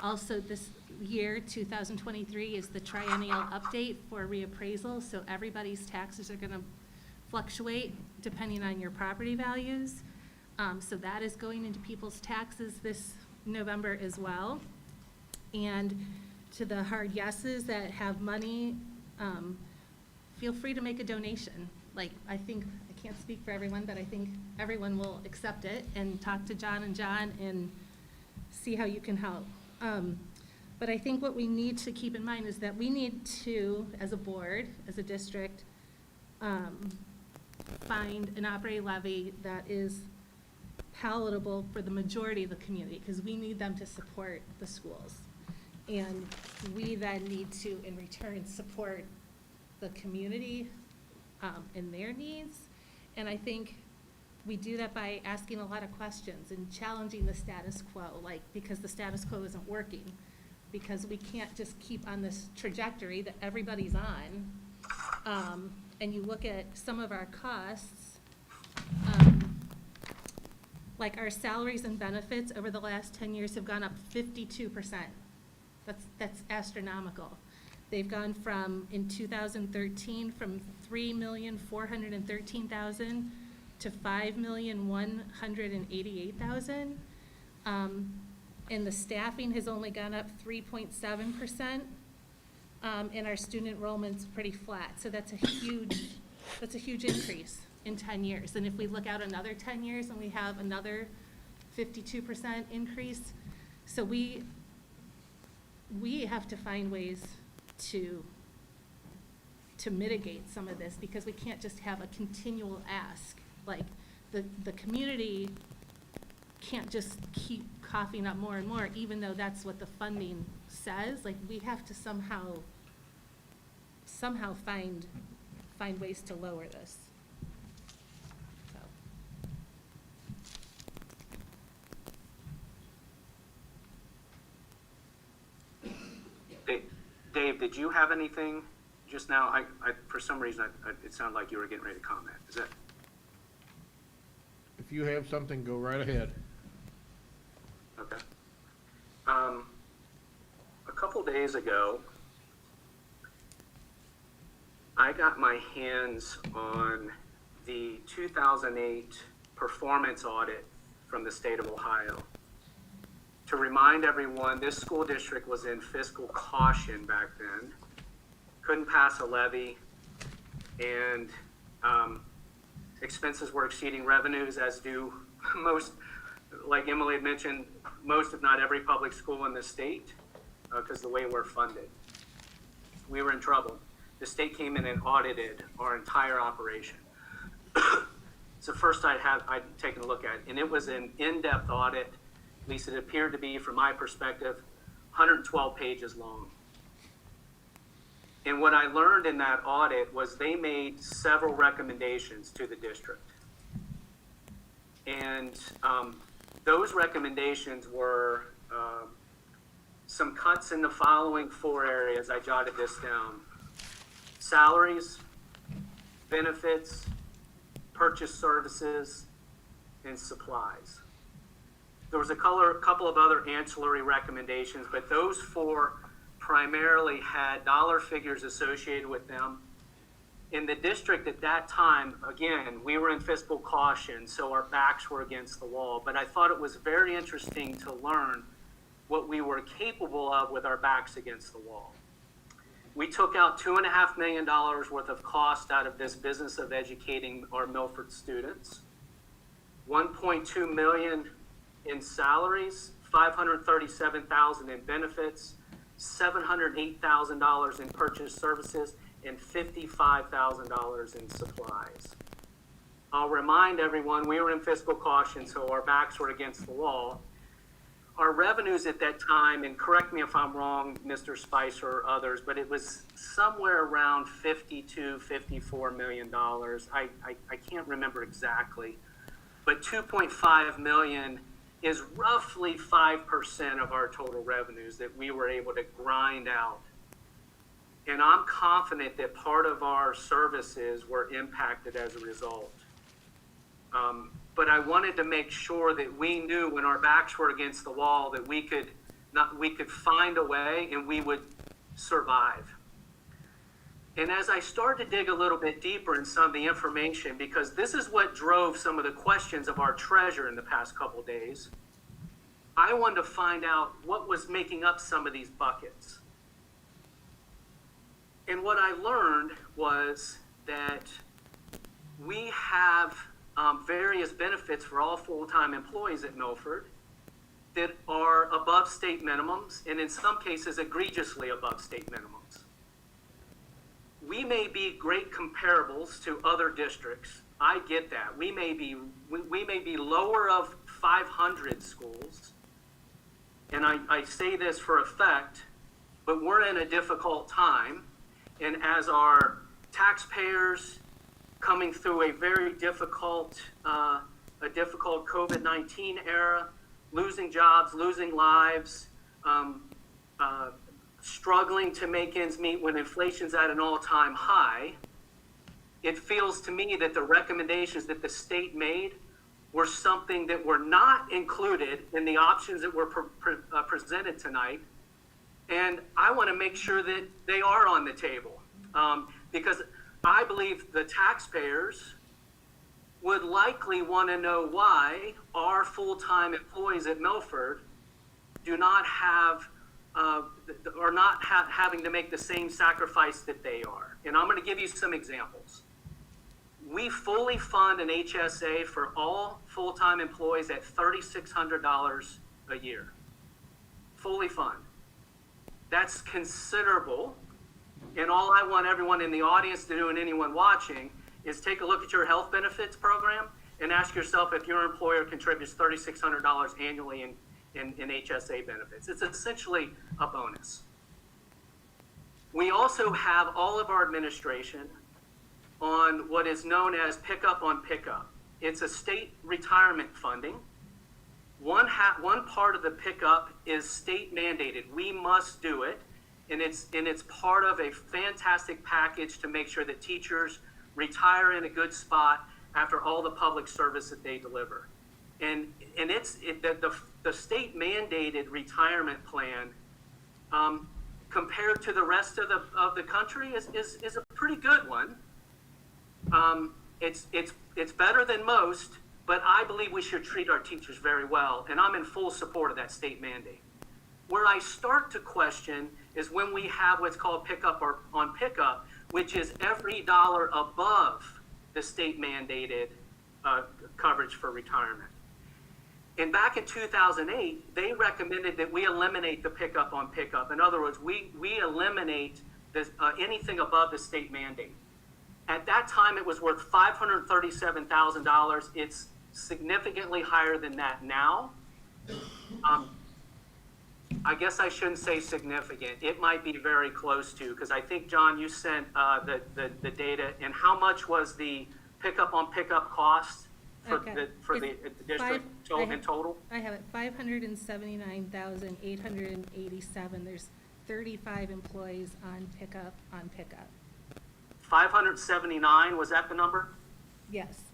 Also, this year, 2023, is the triennial update for reappraisal, so everybody's taxes are going to fluctuate depending on your property values. So that is going into people's taxes November as well. And to the hard yeses that have money, feel free to make a donation. Like, I think, I can't speak for everyone, but I think everyone will accept it and talk to John and see how you can help. But I think what we need to keep in mind is that we need to, as a board, as a district, find an operating levy that is palatable for the majority of the community, because we need them to support the schools. And we then need to, in return, support the community in their needs. And I think we do that by asking a lot of questions and challenging the status quo, like, because the status quo isn't working. Because we can't just keep on this trajectory that everybody's on. And you look at some of our costs, like our salaries and benefits over the last 10 years have gone up 52%. That's astronomical. They've gone from, in 2013, from $3,413,000 to $5,188,000. And the staffing has only gone up 3.7%. And our student enrollment's pretty flat. So that's a huge increase in 10 years. And if we look out another 10 years and we have another 52% increase, so we have to find ways to mitigate some of this, because we can't just have a continual ask. Like, the community can't just keep coughing up more and more, even though that's what the funding says. Like, we have to somehow find ways to lower this. So. Dave, did you have anything just now? I for some reason, it sounded like you were getting ready to comment. Is that? If you have something, go right ahead. Okay. A couple days ago, I got my hands on the 2008 performance audit from the state of Ohio. To remind everyone, this school district was in fiscal caution back then, couldn't pass a levy, and expenses were exceeding revenues, as do most, like Emily had mentioned, most if not every public school in the state, because the way we're funded. We were in trouble. The state came in and audited our entire operation. It's the first I'd taken a look at, and it was an in-depth audit. At least it appeared to be, from my perspective, 112 pages long. And what I learned in that audit was they made several recommendations to the district. And those recommendations were some cuts in the following 4 areas. I jotted this down: salaries, benefits, purchase services, and supplies. There was a couple of other ancillary recommendations, but those 4 primarily had dollar figures associated with them. In the district at that time, again, we were in fiscal caution, so our backs were against the wall. But I thought it was very interesting to learn what we were capable of with our backs against the wall. We took out $2.5 million worth of cost out of this business of educating our Milford students, $1.2 million in salaries, $537,000 in benefits, $708,000 in purchase services, and $55,000 in supplies. I'll remind everyone, we were in fiscal caution, so our backs were against the wall. Our revenues at that time, and correct me if I'm wrong, Mr. Spicer or others, but it was somewhere around $54 million. I can't remember exactly, but $2.5 million is roughly 5% of our total revenues that we were able to grind out. And I'm confident that part of our services were impacted as a result. But I wanted to make sure that we knew when our backs were against the wall that we could find a way and we would survive. And as I started to dig a little bit deeper in some of the information, because this is what drove some of the questions of our treasurer in the past couple days, I wanted to find out what was making up some of these buckets. And what I learned was that we have various benefits for all full-time employees at Milford that are above state minimums, and in some cases egregiously above state minimums. We may be great comparables to other districts. I get that. We may be lower of 500 schools, and I say this for effect, but we're in a difficult time, and as our taxpayers coming through a very difficult COVID-19 era, losing jobs, losing lives, struggling to make ends meet when inflation's at an all-time high, it feels to me that the recommendations that the state made were something that were not included in the options that were presented tonight. And I want to make sure that they are on the table, because I believe the taxpayers would likely want to know why our full-time employees at Milford do not have, are not having to make the same sacrifice that they are. And I'm going to give you some examples. We fully fund an HSA for all full-time employees at $3,600 a year. Fully fund. That's considerable. And all I want everyone in the audience to do and anyone watching is take a look at your health benefits program and ask yourself if your employer contributes $3,600 annually in HSA benefits. It's essentially a bonus. We also have all of our administration on what is known as pickup on pickup. It's a state retirement funding. One part of the pickup is state mandated. We must do it. And it's part of a fantastic package to make sure that teachers retire in a good spot after all the public service that they deliver. And the state mandated retirement plan compared to the rest of the country is a pretty good one. It's better than most, but I believe we should treat our teachers very well, and I'm in full support of that state mandate. Where I start to question is when we have what's called pickup or on pickup, which is every dollar above the state mandated coverage for retirement. And back in 2008, they recommended that we eliminate the pickup on pickup. In other words, we eliminate this, anything above the state mandate. At that time, it was worth $537,000. It's significantly higher than that now. I guess I shouldn't say significant. It might be very close to, because I think, John, you sent the data. And how much was the pickup on pickup cost for Okay. the district in total? I have it, $579,887. There's 35 employees on pickup. 579, was that the number? Yes.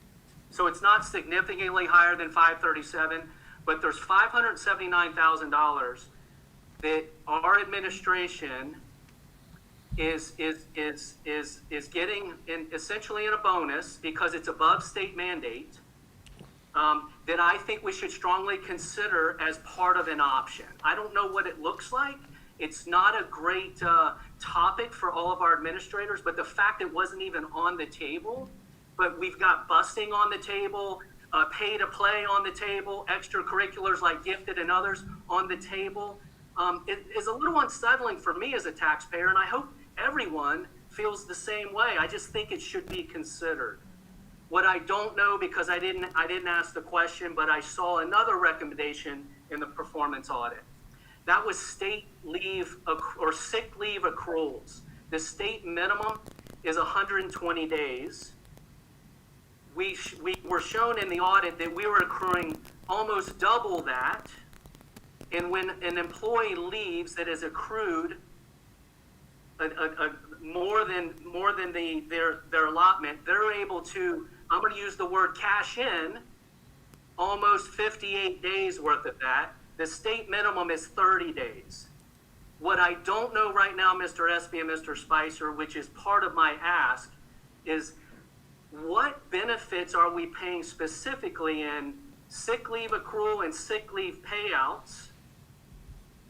So it's not significantly higher than 537, but there's $579,000 that our administration is getting essentially in a bonus because it's above state mandate, that I think we should strongly consider as part of an option. I don't know what it looks like. It's not a great topic for all of our administrators, but the fact it wasn't even on the table, but we've got busing on the table, pay to play on the table, extracurriculars like gifted and others on the table, it is a little unsettling for me as a taxpayer, and I hope everyone feels the same way. I just think it should be considered. What I don't know, because I didn't ask the question, but I saw another recommendation in the performance audit. That was state leave or sick leave accruals. The state minimum is 120 days. We were shown in the audit that we were accruing almost double that. And when an employee leaves that is accrued more than their allotment, they're able to, I'm going to use the word cash in, almost 58 days worth of that. The state minimum is 30 days. What I don't know right now, Mr. Espy and Mr. Spicer, which is part of my ask, is what benefits are we paying specifically in sick leave accrual and sick leave payouts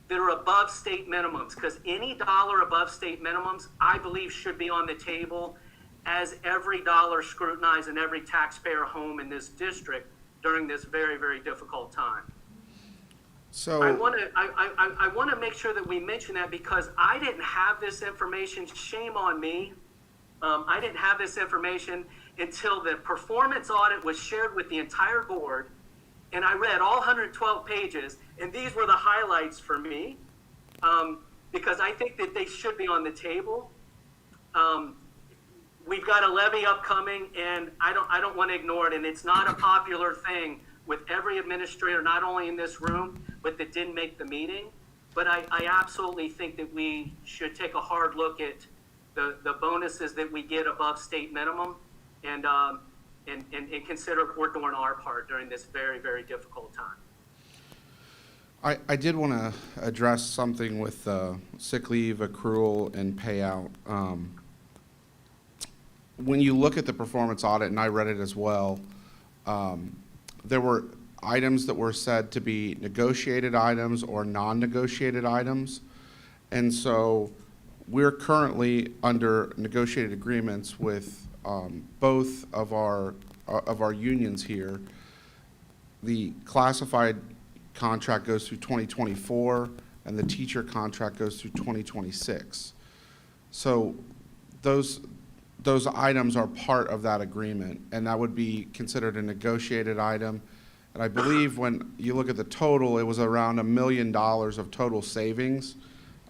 that are above state minimums, because any dollar above state minimums, I believe, should be on the table as every dollar scrutinized in every taxpayer home in this district during this very, very difficult time. So. I want to make sure that we mention that, because I didn't have this information. Shame on me. I didn't have this information until the performance audit was shared with the entire board, and I read all 112 pages, and these were the highlights for me, because I think that they should be on the table. We've got a levy upcoming, and I don't want to ignore it, and it's not a popular thing with every administrator, not only in this room, but that didn't make the meeting. But I absolutely think that we should take a hard look at the bonuses that we get above state minimum, and consider if we're doing our part during this very, very difficult time. I did want to address something with sick leave accrual and payout. When you look at the performance audit, and I read it as well, there were items that were said to be negotiated items or non-negotiated items. And so we're currently under negotiated agreements with both of our unions here. The classified contract goes through 2024, and the teacher contract goes through 2026. So those items are part of that agreement, and that would be considered a negotiated item. And I believe when you look at the total, it was around $1 million of total savings.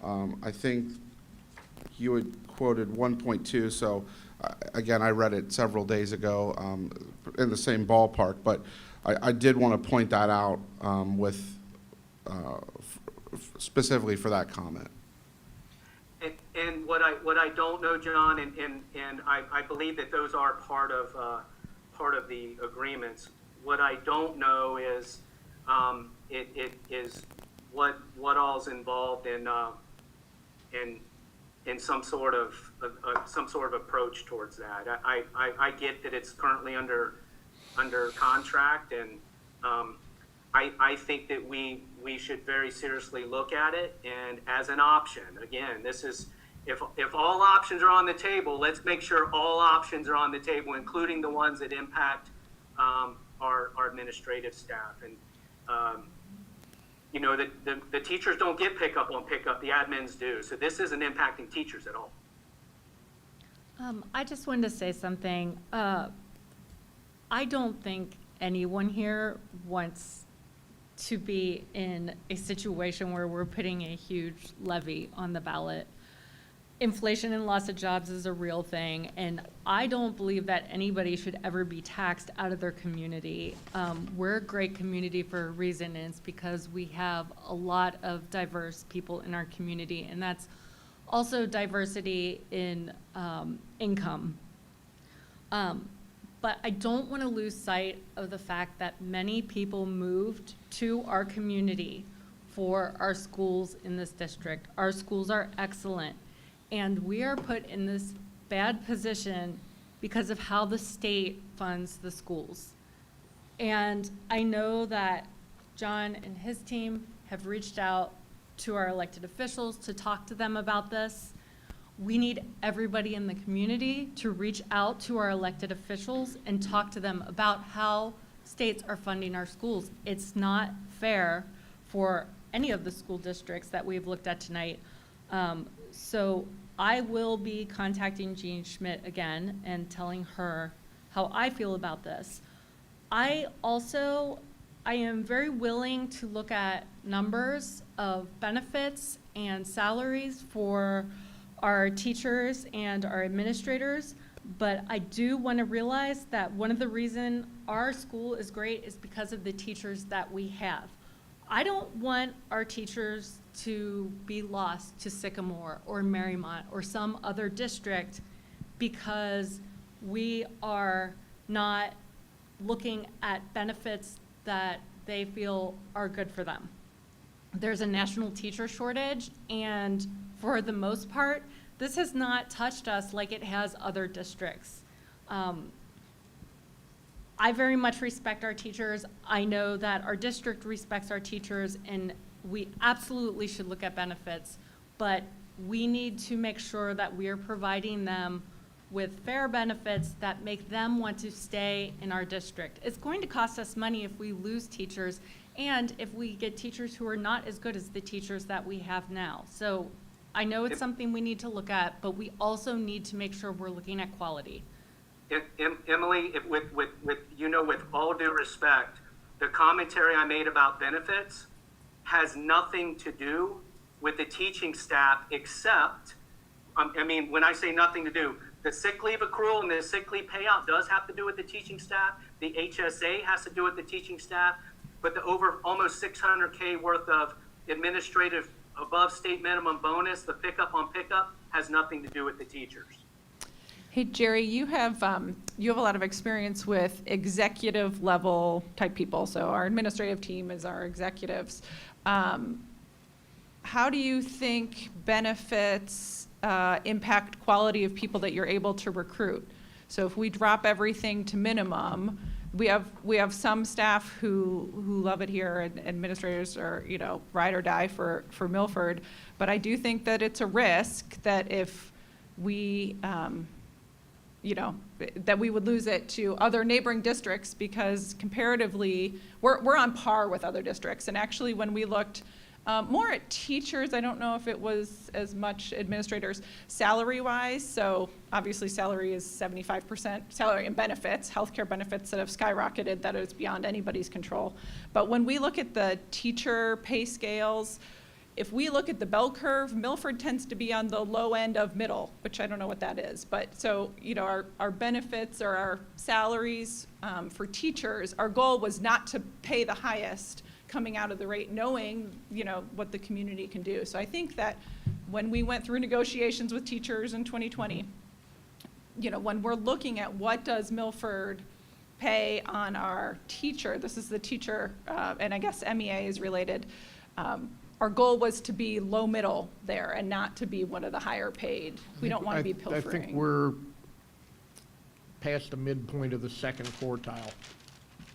I think you had quoted 1.2, so again, I read it several days ago in the same ballpark, but I did want to point that out specifically for that comment. And what I don't know, John, and I believe that those are part of the agreements. What I don't know is what all's involved in some sort of approach towards that. I get that it's currently under contract, and I think that we should very seriously look at it, and as an option. Again, this is, if all options are on the table, let's make sure all options are on the table, including the ones that impact our administrative staff. And you know, the teachers don't get pickup on pickup, the admins do. So this isn't impacting teachers at all. I just wanted to say something. I don't think anyone here wants to be in a situation where we're putting a huge levy on the ballot. Inflation and loss of jobs is a real thing, and I don't believe that anybody should ever be taxed out of their community. We're a great community for a reason, and it's because we have a lot of diverse people in our community, and that's also diversity in income. But I don't want to lose sight of the fact that many people moved to our community for our schools in this district. Our schools are excellent, and we are put in this bad position because of how the state funds the schools. And I know that John and his team have reached out to our elected officials to talk to them about this. We need everybody in the community to reach out to our elected officials and talk to them about how states are funding our schools. It's not fair for any of the school districts that we've looked at tonight. So I will be contacting Jean Schmidt again and telling her how I feel about this. I am very willing to look at numbers of benefits and salaries for our teachers and our administrators, but I do want to realize that one of the reasons our school is great is because of the teachers that we have. I don't want our teachers to be lost to Sycamore or Marymount or some other district because we are not looking at benefits that they feel are good for them. There's a national teacher shortage, and for the most part, this has not touched us like it has other districts. I very much respect our teachers. I know that our district respects our teachers, and we absolutely should look at benefits, but we need to make sure that we are providing them with fair benefits that make them want to stay in our district. It's going to cost us money if we lose teachers, and if we get teachers who are not as good as the teachers that we have now. So I know it's something we need to look at, but we also need to make sure we're looking at quality. Emily, with all due respect, the commentary I made about benefits has nothing to do with the teaching staff except, when I say nothing to do, the sick leave accrual and the sick leave payout does have to do with the teaching staff. The HSA has to do with the teaching staff, but the over almost $600K worth of administrative above state minimum bonus, the pickup on pickup, has nothing to do with the teachers. Hey, Jerry, you have a lot of experience with executive level type people. So our administrative team is our executives. How do you think benefits impact quality of people that you're able to recruit? So if we drop everything to minimum, we have some staff who love it here, and administrators are, ride or die for Milford. But I do think that it's a risk that if we that we would lose it to other neighboring districts, because comparatively, we're on par with other districts. And actually, when we looked more at teachers, I don't know if it was as much administrators, salary-wise. So obviously, salary is 75% salary and benefits, healthcare benefits that have skyrocketed, that is beyond anybody's control. But when we look at the teacher pay scales, if we look at the bell curve, Milford tends to be on the low end of middle, which I don't know what that is. But so, our benefits or our salaries for teachers, our goal was not to pay the highest coming out of the rate, knowing, what the community can do. So I think that when we went through negotiations with teachers in 2020, when we're looking at what does Milford pay on our teacher, this is the teacher, and I guess MEA is related, our goal was to be low middle there and not to be one of the higher paid. We don't want to be pilfering. I think we're past the midpoint of the second quartile.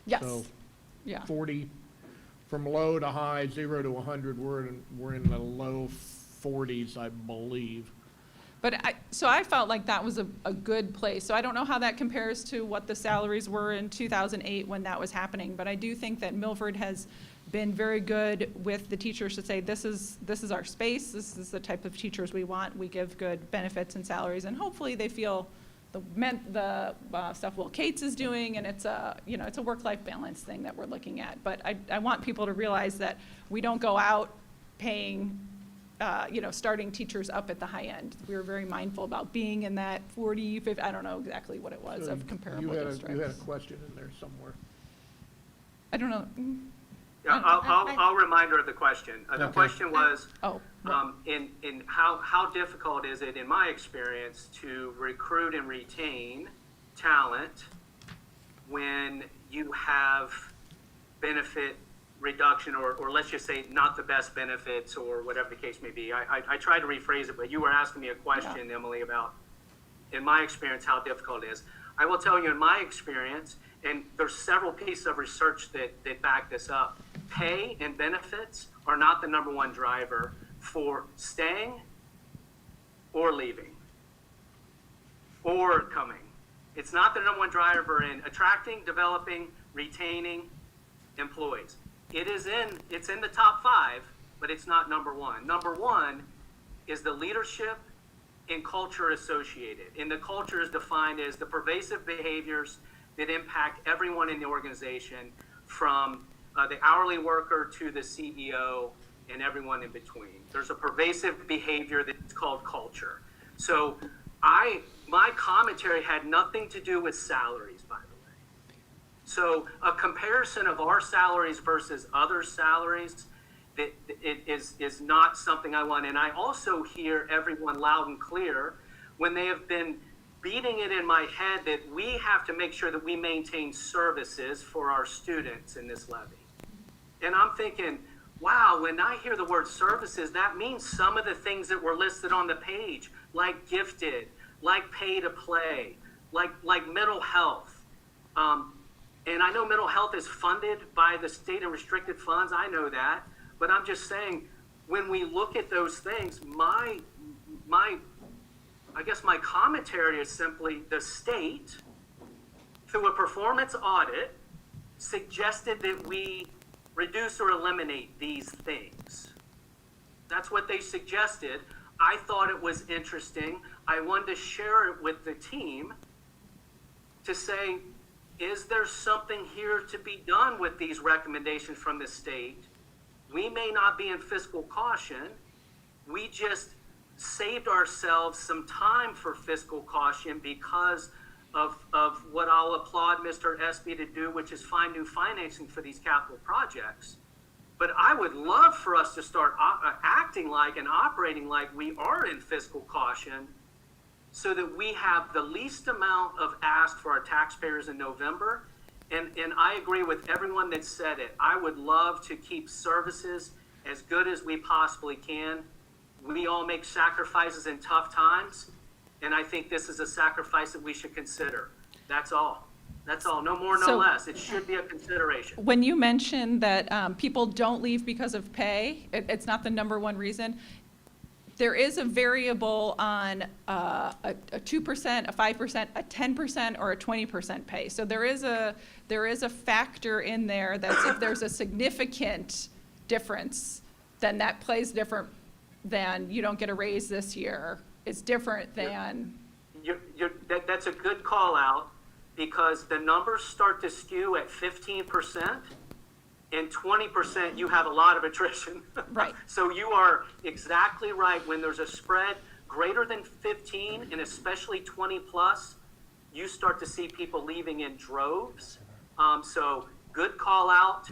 Yes. So Yeah. 40, from low to high, 0 to 100, we're in the low 40s, I believe. But I felt like that was a good place. So I don't know how that compares to what the salaries were in 2008 when that was happening. But I do think that Milford has been very good with the teachers to say, this is our space, this is the type of teachers we want, we give good benefits and salaries, and hopefully they feel the stuff Will Cates is doing, and it's a work-life balance thing that we're looking at. But I want people to realize that we don't go out paying starting teachers up at the high end. We were very mindful about being in that 40, 50, I don't know exactly what it was, So of comparable districts. You had a question in there somewhere. I don't know. Yeah, I'll remind her of the question. The Okay. question was, Oh, in how difficult is it, in my experience, to recruit and retain talent when you have benefit reduction, or let's just say not the best benefits, or whatever the case may be. I tried to rephrase it, but you were asking me a question, Yeah. Emily, about, in my experience, how difficult it is. I will tell you, in my experience, and there's several pieces of research that back this up, pay and benefits are not the number one driver for staying or leaving or coming. It's not the number one driver in attracting, developing, retaining employees. It's in the top 5, but it's not number one. Number one is the leadership and culture associated. And the culture is defined as the pervasive behaviors that impact everyone in the organization, from the hourly worker to the CEO and everyone in between. There's a pervasive behavior that's called culture. So my commentary had nothing to do with salaries, by the way. So a comparison of our salaries versus other salaries, that it is not something I want. And I also hear everyone loud and clear when they have been beating it in my head that we have to make sure that we maintain services for our students in this levy. And I'm thinking, wow, when I hear the word services, that means some of the things that were listed on the page, like gifted, like pay to play, like mental health. And I know mental health is funded by the state and restricted funds, I know that, but I'm just saying, when we look at those things, I guess my commentary is simply the state, through a performance audit, suggested that we reduce or eliminate these things. That's what they suggested. I thought it was interesting. I wanted to share it with the team to say, is there something here to be done with these recommendations from the state? We may not be in fiscal caution. We just saved ourselves some time for fiscal caution because of what I'll applaud Mr. Espy to do, which is find new financing for these capital projects. But I would love for us to start acting like and operating like we are in fiscal caution so that we have the least amount of ask for our taxpayers in November. And I agree with everyone that said it. I would love to keep services as good as we possibly can. We all make sacrifices in tough times, and I think this is a sacrifice that we should consider. That's all. That's all. No more, no So- less. It should be a consideration. When you mentioned that people don't leave because of pay, it's not the number one reason. There is a variable on a 2%, a 5%, a 10%, or a 20% pay. So there is a factor in there that if there's a significant difference, then that plays different than you don't get a raise this year. It's different than. That's a good call out, because the numbers start to skew at 15%, and 20%, you have a lot of attrition. Right. So you are exactly right. When there's a spread greater than 15, and especially 20 plus, you start to see people leaving in droves. So good call out.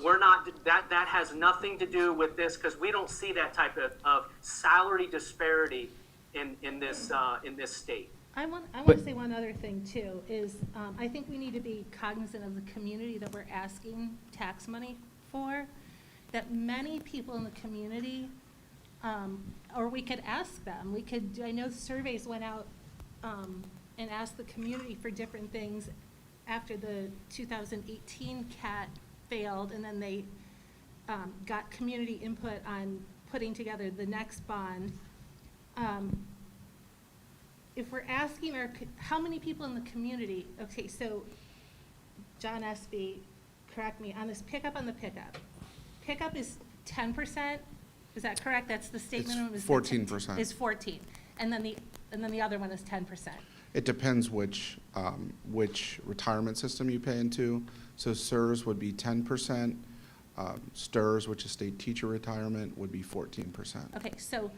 We're not, that has nothing to do with this, because we don't see that type of salary disparity in this state. I want to But- say one other thing too, is I think we need to be cognizant of the community that we're asking tax money for, that many people in the community, or we could ask them, I know surveys went out and asked the community for different things after the 2018 CAT failed, and then they got community input on putting together the next bond. If we're asking how many people in the community, okay, so John Espy, correct me, on this pickup on the pickup. Pickup is 10%, is that correct? That's the state It's minimum? is 14%. Is 14, and then the other one is 10%. It depends which retirement system you pay into. So SERS would be 10%. STRS, which is state teacher retirement, would be 14%. Okay, so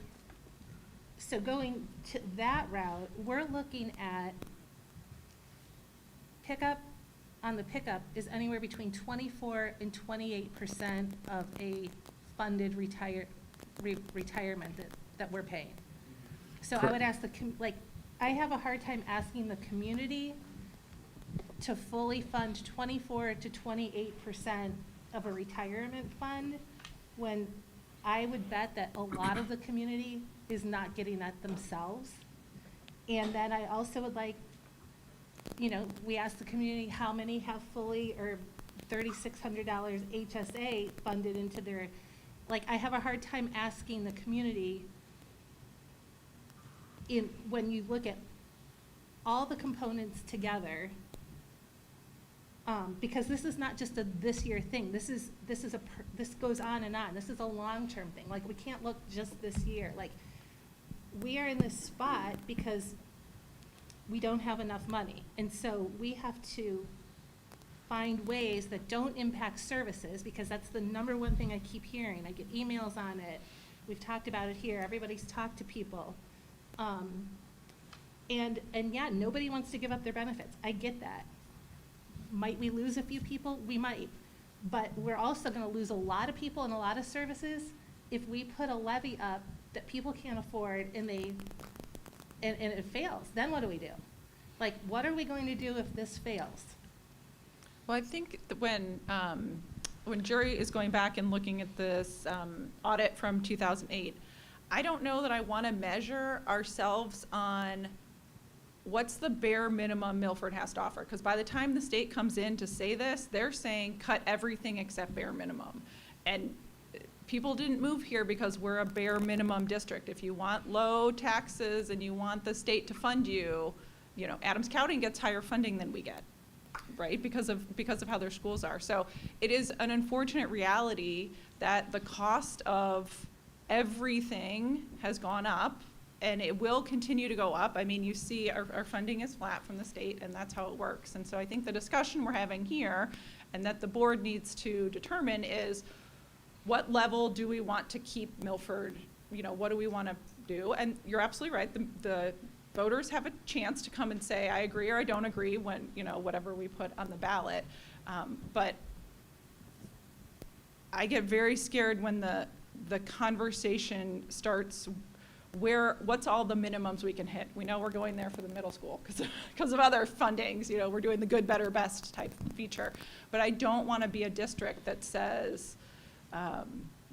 going to that route, we're looking at pickup, on the pickup is anywhere between 24 and 28% of a funded retirement that we're paying. So I would ask I have a hard time asking the community to fully fund 24 to 28% of a retirement fund, when I would bet that a lot of the community is not getting that themselves. And then I also would like, we asked the community how many have fully or $3,600 HSA funded into their, I have a hard time asking the community when you look at all the components together, because this is not just a this year thing. This goes on and on. This is a long-term thing. We can't look just this year. We are in this spot because we don't have enough money. And so we have to find ways that don't impact services, because that's the number one thing I keep hearing. I get emails on it. We've talked about it here. Everybody's talked to people. And yeah, nobody wants to give up their benefits. I get that. Might we lose a few people? We might. But we're also going to lose a lot of people and a lot of services if we put a levy up that people can't afford and it fails. Then what do we do? What are we going to do if this fails? Well, I think that when Jury is going back and looking at this audit from 2008, I don't know that I want to measure ourselves on what's the bare minimum Milford has to offer? Because by the time the state comes in to say this, they're saying cut everything except bare minimum. And people didn't move here because we're a bare minimum district. If you want low taxes and you want the state to fund you, you know, Adams County gets higher funding than we get, right? Because of how their schools are. So it is an unfortunate reality that the cost of everything has gone up, and it will continue to go up. I mean, you see our funding is flat from the state, and that's how it works. And so I think the discussion we're having here, and that the board needs to determine, is what level do we want to keep Milford, you know, what do we want to do? And you're absolutely right, the voters have a chance to come and say, I agree or I don't agree, when, you know, whatever we put on the ballot. But I get very scared when the conversation starts what's all the minimums we can hit? We know we're going there for the middle school because of other fundings, you know, we're doing the good, better, best type feature. But I don't want to be a district that says,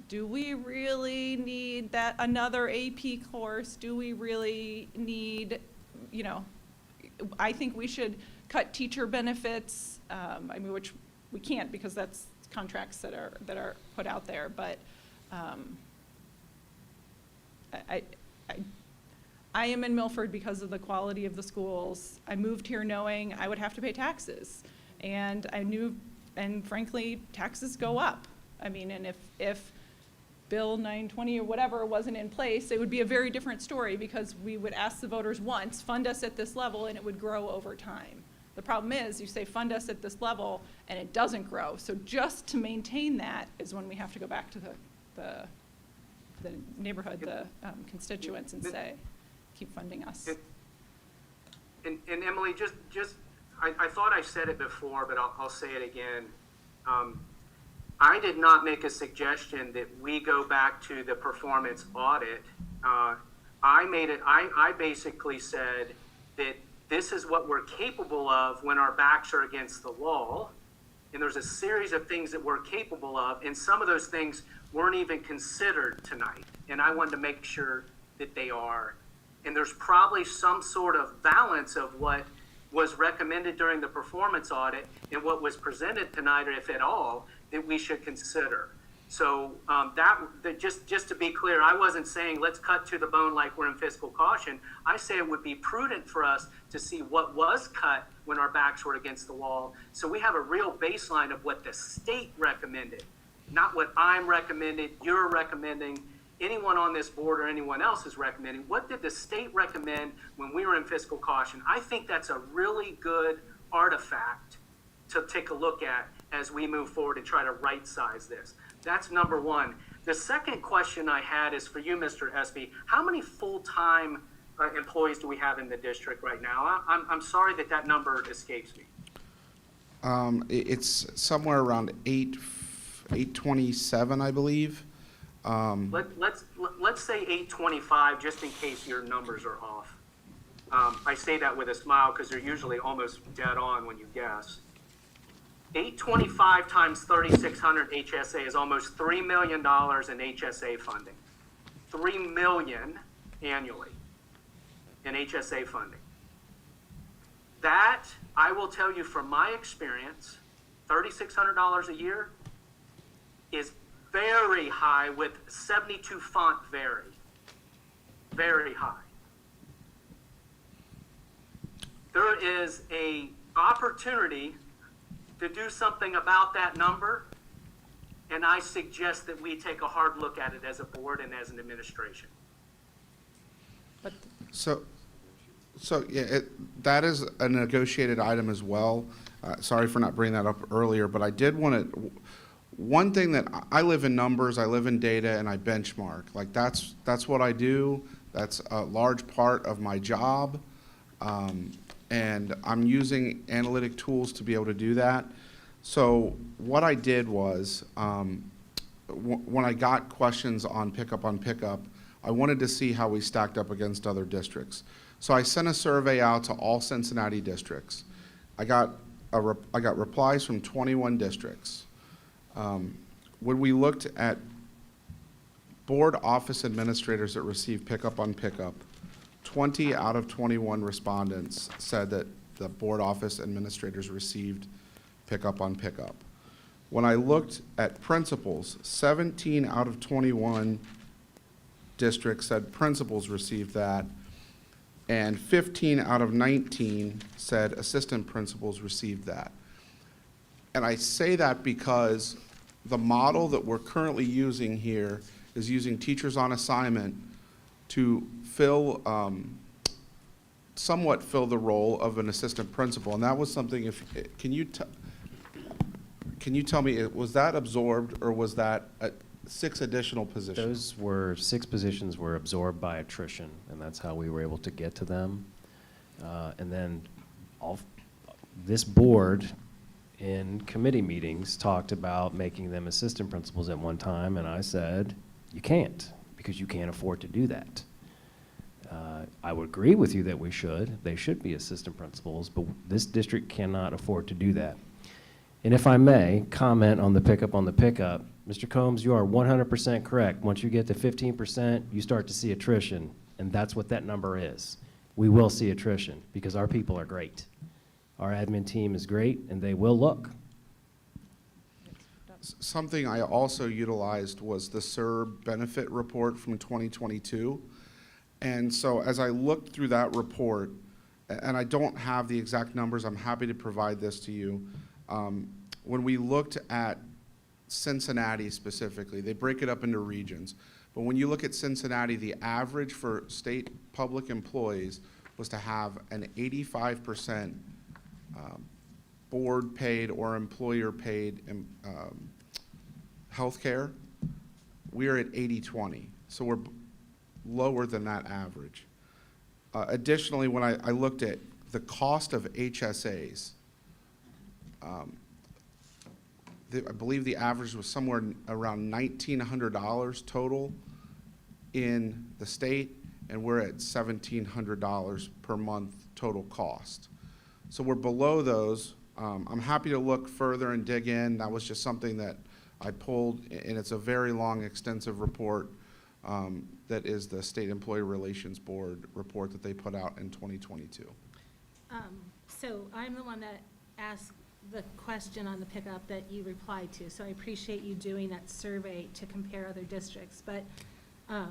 do we really need that another AP course? Do we really need, you know, I think we should cut teacher benefits, I mean, which we can't because that's contracts that are put out there, but I am in Milford because of the quality of the schools. I moved here knowing I would have to pay taxes, and I knew, and frankly, taxes go up. I mean, and if Bill 920 or whatever wasn't in place, it would be a very different story, because we would ask the voters once, fund us at this level, and it would grow over time. The problem is, you say fund us at this level, and it doesn't grow. So just to maintain that is when we have to go back to the neighborhood, the constituents, and say, keep funding us. And Emily, I thought I said it before, but I'll say it again. I did not make a suggestion that we go back to the performance audit. I basically said that this is what we're capable of when our backs are against the wall. And there's a series of things that we're capable of, and some of those things weren't even considered tonight. And I wanted to make sure that they are. And there's probably some sort of balance of what was recommended during the performance audit and what was presented tonight, or if at all, that we should consider. So just to be clear, I wasn't saying let's cut to the bone like we're in fiscal caution. I say it would be prudent for us to see what was cut when our backs were against the wall, so we have a real baseline of what the state recommended, not what I'm recommending, you're recommending, anyone on this board or anyone else is recommending. What did the state recommend when we were in fiscal caution? I think that's a really good artifact to take a look at as we move forward and try to right-size this. That's number one. The second question I had is for you, Mr. Espy. How many full-time employees do we have in the district right now? I'm sorry that number escapes me. It's somewhere around 827, I believe. Let's say 825, just in case your numbers are off. I say that with a smile because they're usually almost dead on when you guess. 825 times 3,600 HSA is almost $3 million in HSA funding. $3 million annually in HSA funding. That, I will tell you from my experience, $3,600 a year is very high, with 72 font very, very high. There is a opportunity to do something about that number, and I suggest that we take a hard look at it as a board and as an administration. But So yeah, that is a negotiated item as well. Sorry for not bringing that up earlier, but I did want to, one thing that I live in numbers, I live in data, and I benchmark. Like that's what I do. That's a large part of my job. And I'm using analytic tools to be able to do that. So what I did was, when I got questions on pickup, I wanted to see how we stacked up against other districts. So I sent a survey out to all Cincinnati districts. I got replies from 21 districts. When we looked at board office administrators that receive pickup, 20 out of 21 respondents said that the board office administrators received pickup on pickup. When I looked at principals, 17 out of 21 districts said principals received that, and 15 out of 19 said assistant principals received that. And I say that because the model that we're currently using here is using teachers on assignment to somewhat fill the role of an assistant principal. And that was something, can you tell me, was that absorbed, or was that 6 additional positions? Those were 6 positions were absorbed by attrition, and that's how we were able to get to them. And then this board in committee meetings talked about making them assistant principals at one time, and I said, you can't, because you can't afford to do that. I would agree with you that they should be assistant principals, but this district cannot afford to do that. And if I may comment on the pickup, Mr. Combs, you are 100% correct. Once you get to 15%, you start to see attrition, and that's what that number is. We will see attrition because our people are great. Our admin team is great, and they will look. Something I also utilized was the CERB benefit report from 2022. And so as I looked through that report, and I don't have the exact numbers, I'm happy to provide this to you. When we looked at Cincinnati specifically, they break it up into regions. But when you look at Cincinnati, the average for state public employees was to have an 85% board paid or employer paid health care. We're at 80-20, so we're lower than that average. Additionally, when I looked at the cost of HSAs, I believe the average was somewhere around $1,900 total in the state, and we're at $1,700 per month total cost. So we're below those. I'm happy to look further and dig in. That was just something that I pulled, and it's a very long, extensive report that is the State Employee Relations Board report that they put out in 2022. So I'm the one that asked the question on the pickup that you replied to, so I appreciate you doing that survey to compare other districts, but I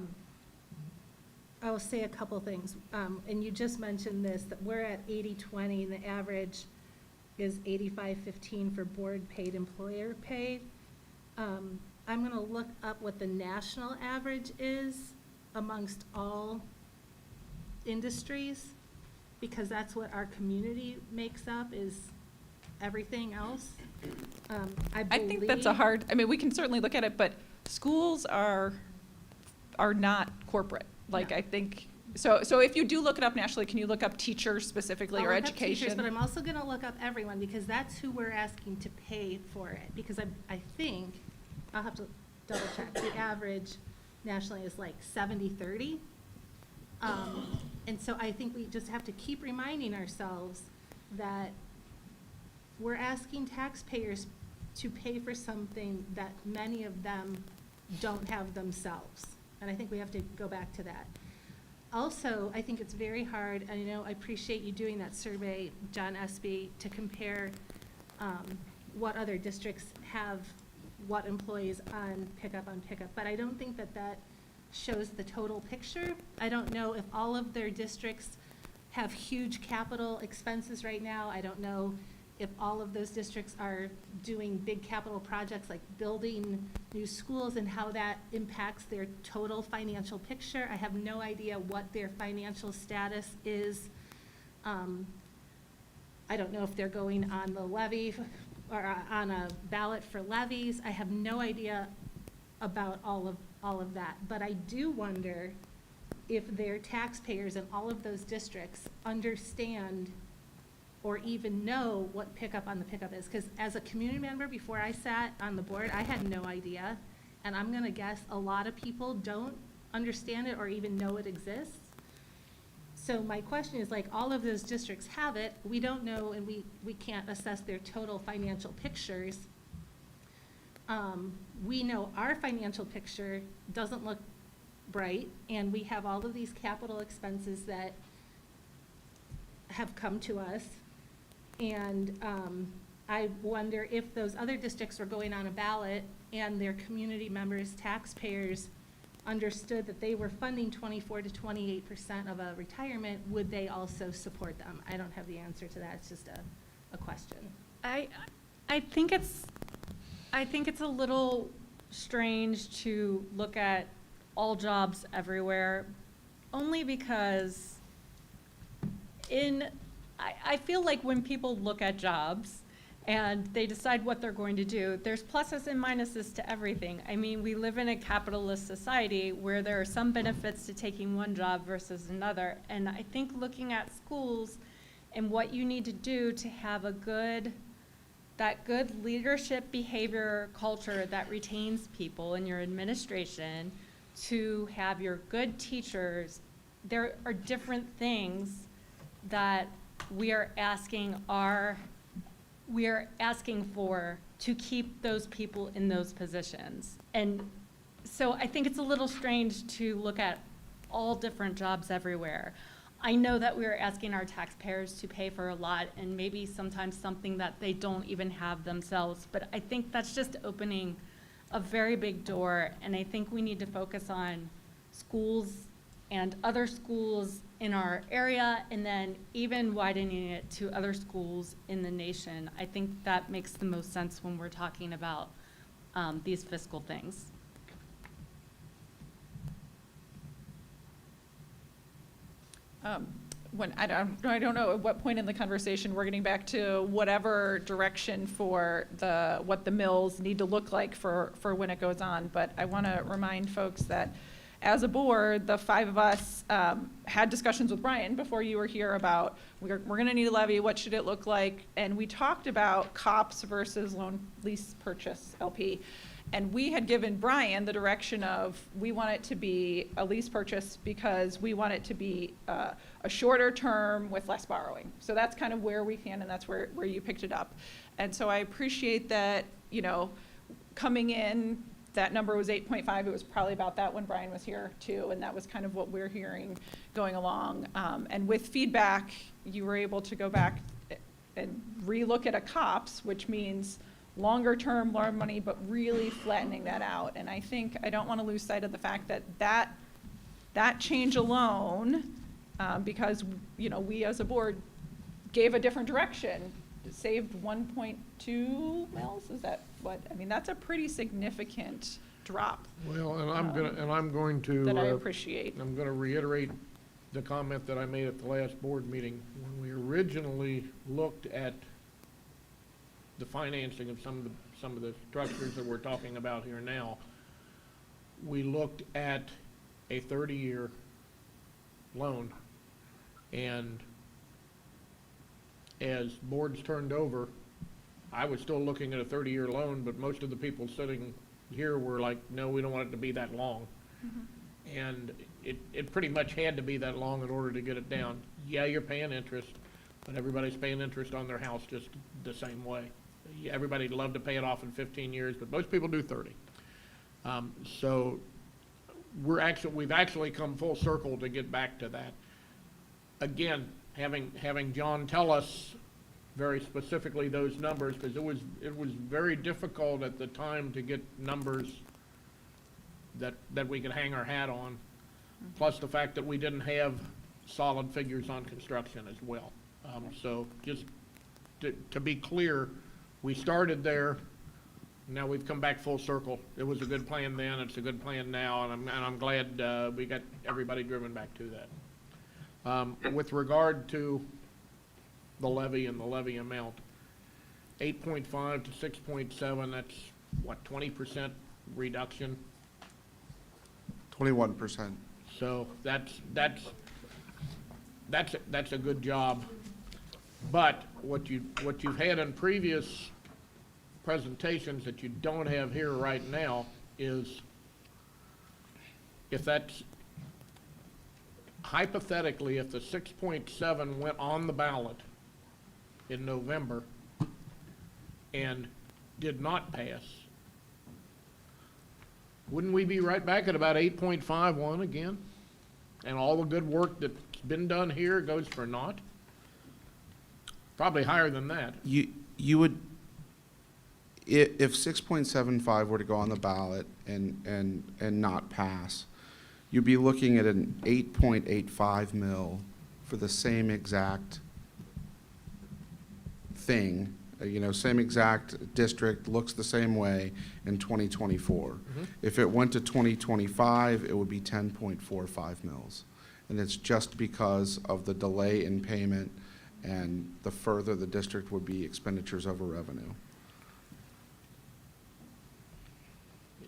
will say a couple things. And you just mentioned this, that we're at 80-20 and the average is 85-15 for board paid, employer paid. I'm going to look up what the national average is amongst all industries, because that's what our community makes up, is everything else. I think that's a hard, I mean, we can certainly look at it, but schools are not corporate. Like, No. I think, so if you do look it up nationally, can you look up teachers specifically, or I'll look up teachers, education? but I'm also going to look up everyone, because that's who we're asking to pay for it. Because I think, I'll have to double check, the average nationally is like 70-30. And so I think we just have to keep reminding ourselves that we're asking taxpayers to pay for something that many of them don't have themselves. And I think we have to go back to that. Also, I think it's very hard, and I appreciate you doing that survey, John Espy, to compare what other districts have, what employees on pickup, but I don't think that shows the total picture. I don't know if all of their districts have huge capital expenses right now. I don't know if all of those districts are doing big capital projects like building new schools and how that impacts their total financial picture. I have no idea what their financial status is. I don't know if they're going on the levy or on a ballot for levies. I have no idea about all of that. But I do wonder if their taxpayers in all of those districts understand or even know what pickup on the pickup is. Because as a community member, before I sat on the board, I had no idea. And I'm gonna guess a lot of people don't understand it or even know it exists. So my question is, like, all of those districts have it. We don't know, and we can't assess their total financial pictures. We know our financial picture doesn't look bright, and we have all of these capital expenses that have come to us. And I wonder if those other districts were going on a ballot and their community members, taxpayers, understood that they were funding 24 to 28% of a retirement, would they also support them? I don't have the answer to that. It's just a question. I think it's a little strange to look at all jobs everywhere, only because I feel like when people look at jobs and they decide what they're going to do, there's pluses and minuses to everything. I mean, we live in a capitalist society where there are some benefits to taking one job versus another. And I think looking at schools and what you need to do to have that good leadership behavior culture that retains people in your administration, to have your good teachers, there are different things that we are asking for to keep those people in those positions. And so I think it's a little strange to look at all different jobs everywhere. I know that we're asking our taxpayers to pay for a lot, and maybe sometimes something that they don't even have themselves, but I think that's just opening a very big door, and I think we need to focus on schools and other schools in our area, and then even widening it to other schools in the nation. I think that makes the most sense when we're talking about these fiscal things. When I don't know at what point in the conversation we're getting back to whatever direction for what the mills need to look like for when it goes on. But I want to remind folks that as a board, the 5 of us had discussions with Brian before you were here about we're going to need a levy. What should it look like? And we talked about COPS versus loan lease purchase LP. And we had given Brian the direction of, we want it to be a lease purchase because we want it to be a shorter term with less borrowing. So that's kind of where we can, and that's where you picked it up. And so I appreciate that, coming in, that number was 8.5. It was probably about that when Brian was here too, and that was kind of what we're hearing going along. And with feedback, you were able to go back and relook at a COPS, which means longer term, more money, but really flattening that out. And I think I don't want to lose sight of the fact that change alone, because we as a board gave a different direction, saved 1.2 mils. Is that what? I mean, that's a pretty significant drop. Well, and I'm going to that I appreciate. I'm going to reiterate the comment that I made at the last board meeting. When we originally looked at the financing of some of the structures that we're talking about here now, we looked at a 30-year loan, and as boards turned over, I was still looking at a 30-year loan, but most of the people sitting here were like, no, we don't want it to be that long. Mm-hmm. And it pretty much had to be that long in order to get it down. Yeah, you're paying interest, but everybody's paying interest on their house just the same way. Everybody'd love to pay it off in 15 years, but most people do 30. So we've actually come full circle to get back to that. Again, having John tell us very specifically those numbers, because it was very difficult at the time to get numbers that we could hang our hat on, plus the fact that we didn't have solid figures on construction as well. So just to be clear, we started there, now we've come back full circle. It was a good plan then, it's a good plan now, and I'm glad we got everybody driven back to that. With regard to the levy and the levy amount, 8.5 to 6.7, that's what, 20% reduction? 21%. So that's a good job. But what you've had in previous presentations that you don't have here right now is, if that's hypothetically, if the 6.7 went on the ballot in November and did not pass, wouldn't we be right back at about 8.51 again? And all the good work that's been done here goes for naught? Probably higher than that. You would, if 6.75 were to go on the ballot and not pass, you'd be looking at an 8.85 mil for the same exact thing, same exact district, looks the same way in 2024. If it went to 2025, it would be 10.45 mils. And it's just because of the delay in payment and the further the district would be expenditures over revenue.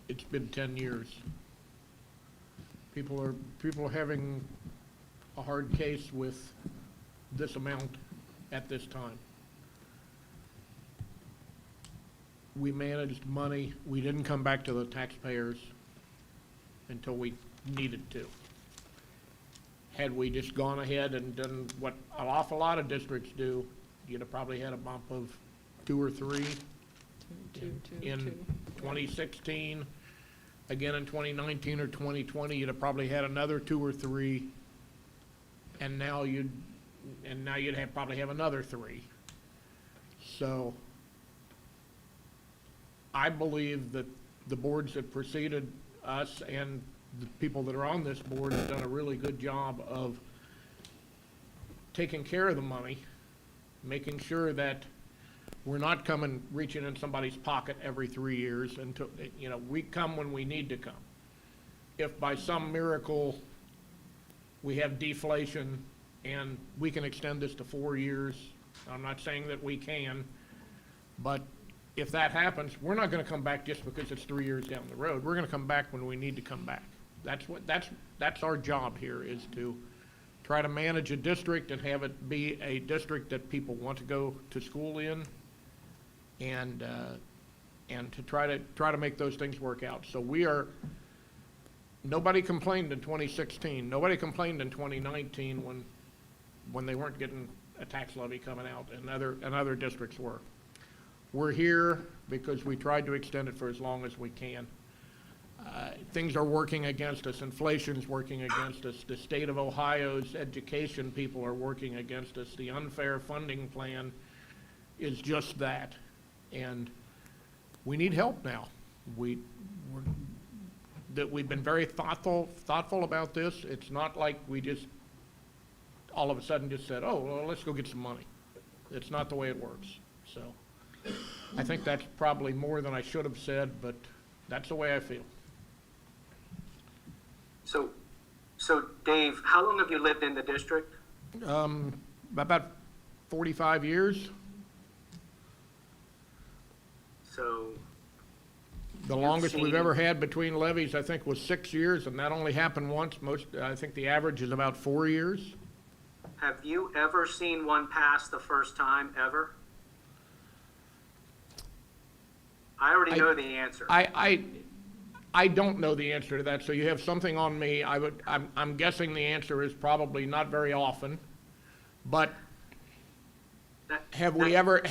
It's been 10 years. People are having a hard case with this amount at this time. We managed money. We didn't come back to the taxpayers until we needed to. Had we just gone ahead and done what an awful lot of districts do, you'd have probably had a bump of 2 or 3 in 2016. Again, in 2019 or 2020, you'd have probably had another 2 or 3, and now you'd probably have another 3. So I believe that the boards that preceded us and the people that are on this board have done a really good job of taking care of the money, making sure that we're not reaching in somebody's pocket every 3 years until, we come when we need to come. If by some miracle we have deflation and we can extend this to 4 years, I'm not saying that we can, but if that happens, we're not gonna come back just because it's 3 years down the road. We're gonna come back when we need to come back. That's our job here, is to try to manage a district and have it be a district that people want to go to school in, and to try to make those things work out. So nobody complained in 2016. Nobody complained in 2019 when they weren't getting a tax levy coming out, and other districts were. We're here because we tried to extend it for as long as we can. Things are working against us. Inflation's working against us. The state of Ohio's education people are working against us. The unfair funding plan is just that. And we need help now. We've been very thoughtful about this. It's not like we just all of a sudden just said, oh, well, let's go get some money. It's not the way it works. So I think that's probably more than I should have said, but that's the way I feel. So Dave, how long have you lived in the district? About 45 years. So The longest we've ever had between levies, I think, was 6 years, and that only happened once. I think the average is about 4 years. have you ever seen one pass the first time, ever? I already know the answer. I don't know the answer to that, so you have something on me. I'm guessing the answer is probably not very often, but have we ever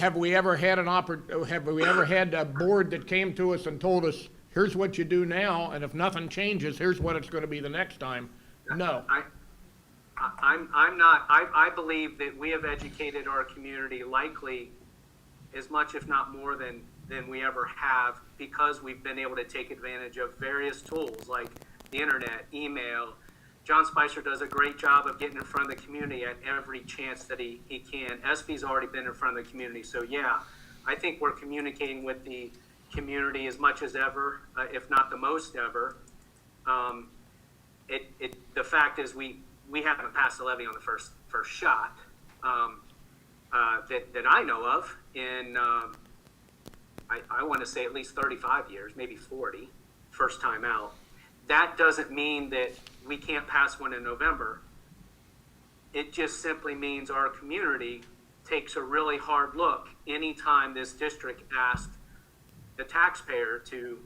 had a board that came to us and told us, here's what you do now, and if nothing changes, here's what it's going to be the next time? No. I believe that we have educated our community likely as much, if not more than we ever have, because we've been able to take advantage of various tools like the internet, email. John Spicer does a great job of getting in front of the community at every chance that he can. SB's already been in front of the community. So yeah, I think we're communicating with the community as much as ever, if not the most ever. The fact is we haven't passed the levy on the first shot that I know of in, I want to say at least 35 years, maybe 40, first time out. That doesn't mean that we can't pass one in November. It just simply means our community takes a really hard look anytime this district asks the taxpayer to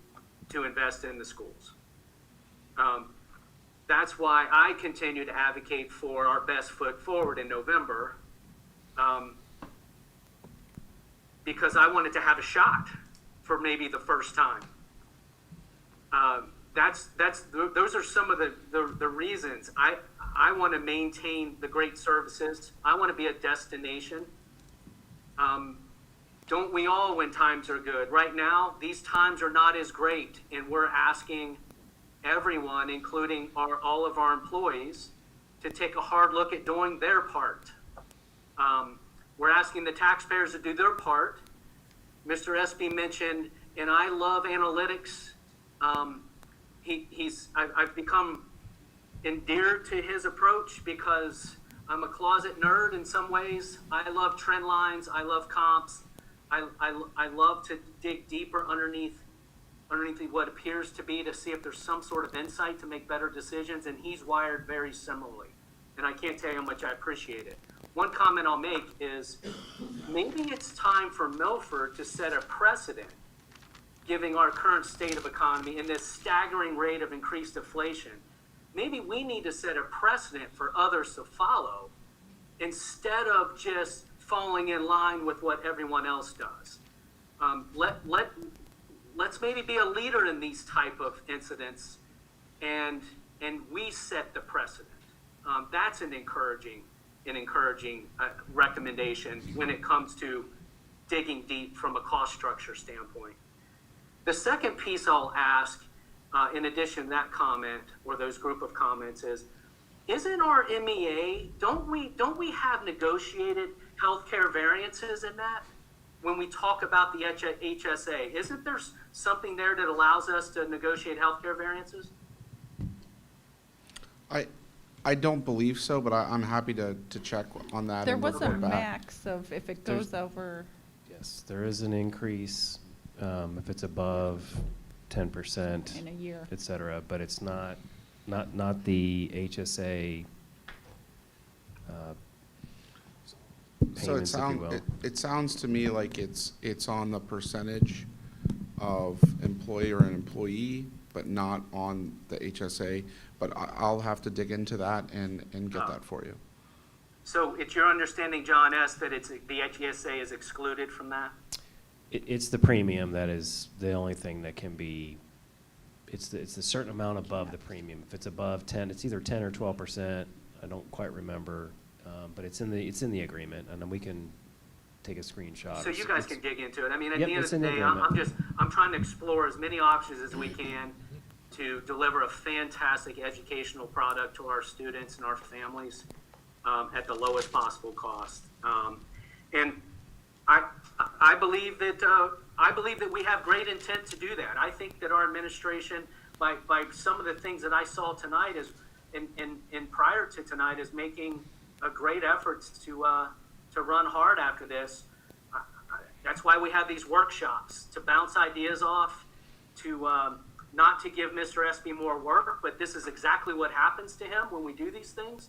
invest in the schools. That's why I continue to advocate for our best foot forward in November, because I wanted to have a shot for maybe the first time. those are some of the reasons. I want to maintain the great services. I want to be a destination. Don't we all when times are good? Right now, these times are not as great, and we're asking everyone, including all of our employees, to take a hard look at doing their part. We're asking the taxpayers to do their part. Mr. Espy mentioned, and I love analytics. I've become endeared to his approach because I'm a closet nerd in some ways. I love trend lines. I love comps. I love to dig deeper underneath what appears to be, to see if there's some sort of insight to make better decisions, and he's wired very similarly. And I can't tell you how much I appreciate it. One comment I'll make is maybe it's time for Milford to set a precedent, given our current state of economy and this staggering rate of increased inflation. Maybe we need to set a precedent for others to follow instead of just falling in line with what everyone else does. Let's maybe be a leader in these type of incidents, and we set the precedent. That's an encouraging recommendation when it comes to digging deep from a cost structure standpoint. The second piece I'll ask, in addition to that comment or those group of comments, is, isn't our MEA, don't we have negotiated healthcare variances in that? When we talk about the HSA, isn't there something there that allows us to negotiate healthcare variances? I don't believe so, but I'm happy to check on that There and was a report back. max of if it goes over, Yes, there is an increase if it's above 10%. in a year. Et cetera, but it's not the HSA So payments, if you will. it sounds to me like it's on the percentage of employer and employee, but not on the HSA. But I'll have to dig into that and get that for you. So it's your understanding, John S., that the HSA is excluded from that? It's the premium that is the only thing that can be, it's a certain amount above the premium. If it's above 10, it's either 10 or 12%. I don't quite remember, but it's in the agreement, and then we can take a screenshot. So you guys can dig into it. I mean, at Yep, the end it's of the in the day, agreement. I'm trying to explore as many options as we can to deliver a fantastic educational product to our students and our families at the lowest possible cost. And I believe that we have great intent to do that. I think that our administration, by some of the things that I saw tonight, and prior to tonight, is making a great efforts to run hard after this. That's why we have these workshops, to bounce ideas off, to not to give Mr. Espy more work, but this is exactly what happens to him when we do these things.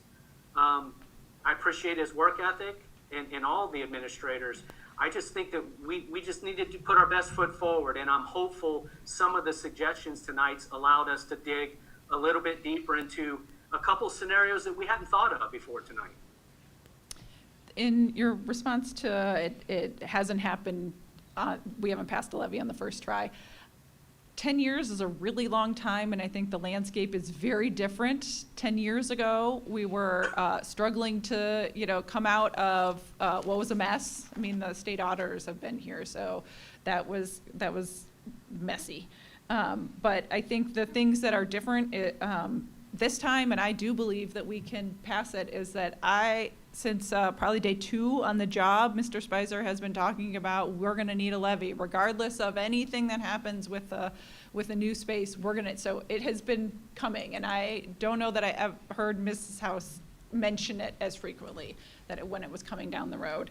I appreciate his work ethic and all the administrators. I just think that we just needed to put our best foot forward, and I'm hopeful some of the suggestions tonight allowed us to dig a little bit deeper into a couple scenarios that we hadn't thought of before tonight. In your response to it hasn't happened, we haven't passed a levy on the first try. 10 years is a really long time, and I think the landscape is very different. 10 years ago, we were struggling to, come out of what was a mess. I mean, the state auditors have been here, so that was messy. But I think the things that are different this time, and I do believe that we can pass it, is that since probably day 2 on the job, Mr. Spicer has been talking about we're going to need a levy, regardless of anything that happens with a new space. So it has been coming, and I don't know that I have heard Mrs. House mention it as frequently when it was coming down the road.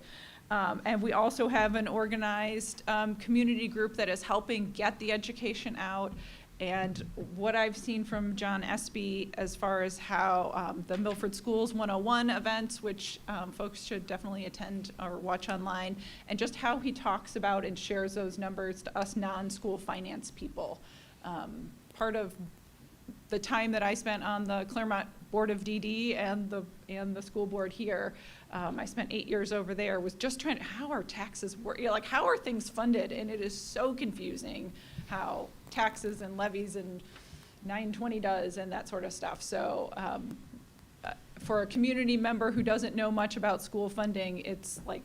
And we also have an organized community group that is helping get the education out. And what I've seen from John Espy as far as how the Milford Schools 101 events, which folks should definitely attend or watch online, and just how he talks about and shares those numbers to us non-school finance people. Part of the time that I spent on the Claremont Board of DD and the school board here, I spent 8 years over there, was just trying to, how are taxes work? How are things funded? And it is so confusing how taxes and levies and 920 does and that sort of stuff. So for a community member who doesn't know much about school funding, it's like,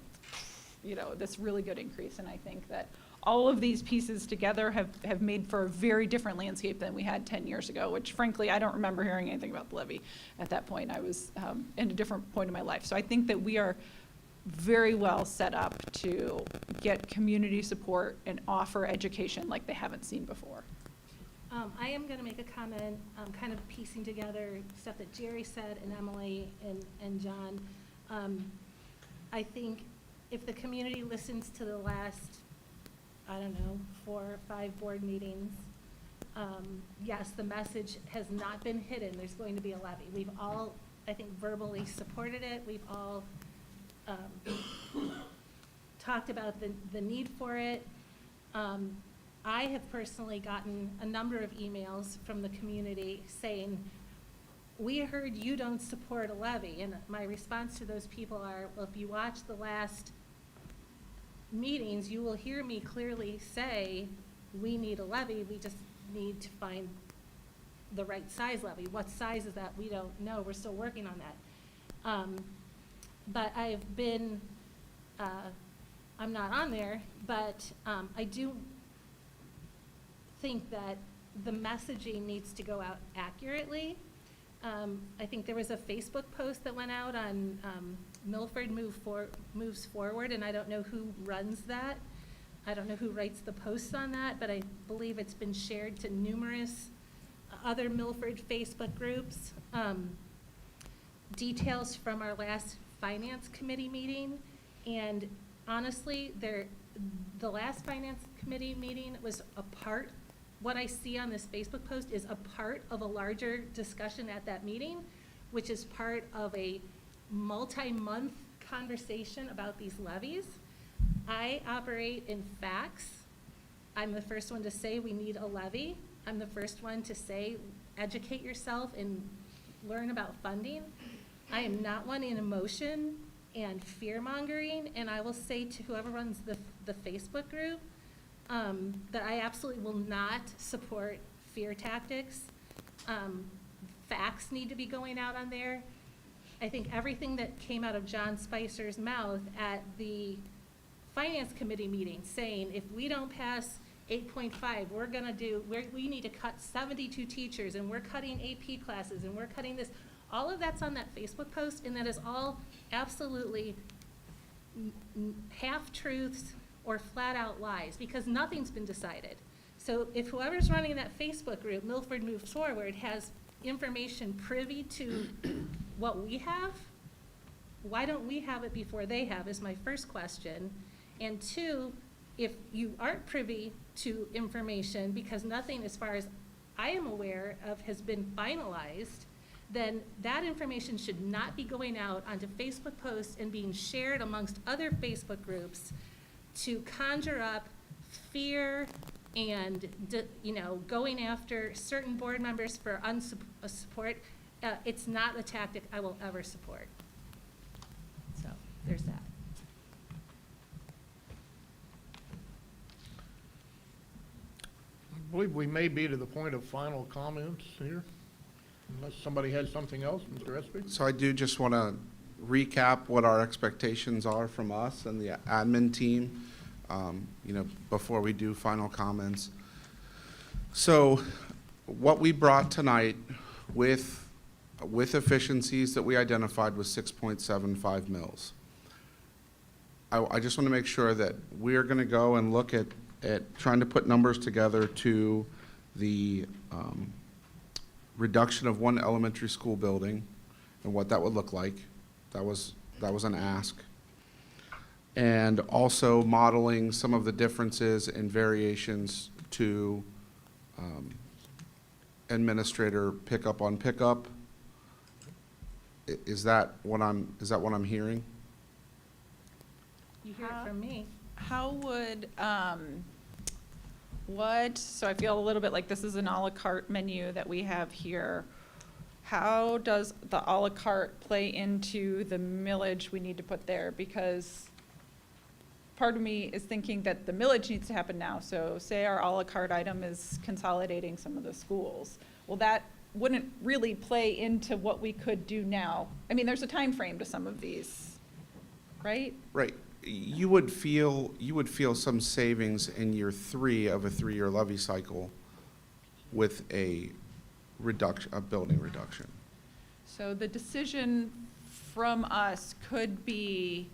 this really good increase. And I think that all of these pieces together have made for a very different landscape than we had 10 years ago, which frankly, I don't remember hearing anything about the levy at that point. I was in a different point in my life. So I think that we are very well set up to get community support and offer education like they haven't seen before. I am going to make a comment, kind of piecing together stuff that Jerry said and Emily and John. I think if the community listens to the last, 4 or 5 board meetings, yes, the message has not been hidden. There's going to be a levy. We've all, I think, verbally supported it. We've all talked about the need for it. I have personally gotten a number of emails from the community saying, we heard you don't support a levy. And my response to those people are, well, if you watch the last meetings, you will hear me clearly say, we need a levy. We just need to find the right size levy. What size is that? We don't know. We're still working on that. But I've been, I'm not on there, but I do think that the messaging needs to go out accurately. I think there was a Facebook post that went out on Milford Moves Forward, and I don't know who runs that. I don't know who writes the posts on that, but I believe it's been shared to numerous other Milford Facebook groups. Details from our last Finance Committee meeting, and honestly, the last Finance Committee meeting was a part, what I see on this Facebook post is a part of a larger discussion at that meeting, which is part of a multi-month conversation about these levies. I operate in facts. I'm the first one to say we need a levy. I'm the first one to say educate yourself and learn about funding. I am not one in emotion and fear-mongering, and I will say to whoever runs the Facebook group that I absolutely will not support fear tactics. Facts need to be going out on there. I think everything that came out of John Spicer's mouth at the Finance Committee meeting saying if we don't pass 8.5, we need to cut 72 teachers, and we're cutting AP classes, and we're cutting this. All of that's on that Facebook post, and that is all absolutely half-truths or flat-out lies, because nothing's been decided. So if whoever's running that Facebook group, Milford Moves Forward, has information privy to what we have, why don't we have it before they have, is my first question. And 2, if you aren't privy to information, because nothing, as far as I am aware of, has been finalized, then that information should not be going out onto Facebook posts and being shared amongst other Facebook groups to conjure up fear and, going after certain board members for support. It's not a tactic I will ever support. So there's that. I believe we may be to the point of final comments here, unless somebody has something else. Mr. Espy? So I do just want to recap what our expectations are from us and the admin team, before we do final comments. So what we brought tonight with efficiencies that we identified was 6.75 mils. I just want to make sure that we're going to go and look at trying to put numbers together to the reduction of one elementary school building and what that would look like. That was an ask. And also modeling some of the differences and variations to administrator pickup on pickup. Is that what I'm hearing? You hear it from me. How would, so I feel a little bit like this is an à la carte menu that we have here. How does the à la carte play into the millage we need to put there? Because part of me is thinking that the millage needs to happen now. So say our à la carte item is consolidating some of the schools. Well, that wouldn't really play into what we could do now. I mean, there's a time frame to some of these, right? Right. You would feel some savings in year 3 of a 3-year levy cycle with a building reduction. So the decision from us could be,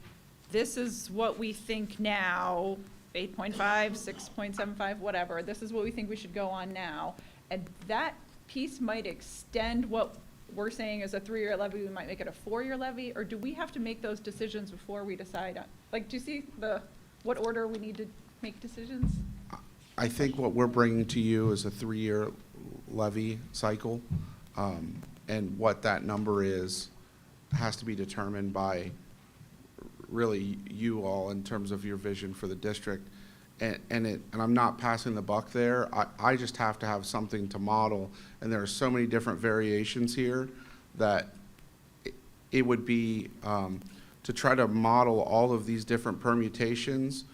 this is what we think now, 8.5, 6.75, whatever, this is what we think we should go on now. And that piece might extend what we're saying is a 3-year levy, we might make it a 4-year levy, or do we have to make those decisions before we decide on, like, do you see what order we need to make decisions? I think what we're bringing to you is a 3-year levy cycle, and what that number is has to be determined by really you all in terms of your vision for the district. And I'm not passing the buck there. I just have to have something to model, and there are so many different variations here that it would be to try to model all of these different permutations.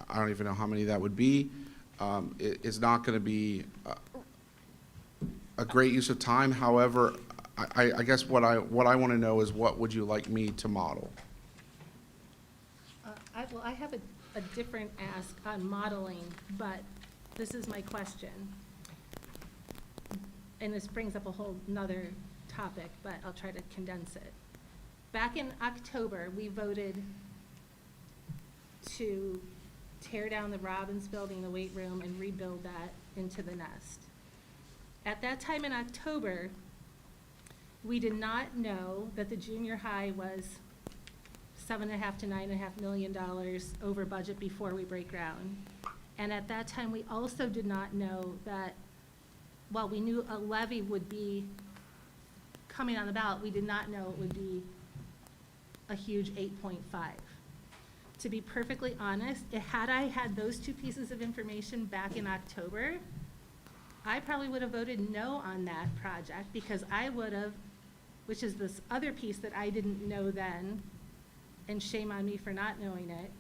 I don't even know how many that would be. It is not going to be a great use of time. However, I guess what I want to know is, what would you like me to model? I have a different ask on modeling, but this is my question. And this brings up a whole nother topic, but I'll try to condense it. Back in October, we voted to tear down the Robbins building, the weight room, and rebuild that into the Nest. At that time in October, we did not know that the junior high was $7.5 to $9.5 million over budget before we break ground. And at that time, we also did not know that, while we knew a levy would be coming on the ballot, we did not know it would be a huge 8.5. To be perfectly honest, had I had those two pieces of information back in October, I probably would have voted no on that project, because I would have, which is this other piece that I didn't know then, and shame on me for not knowing it,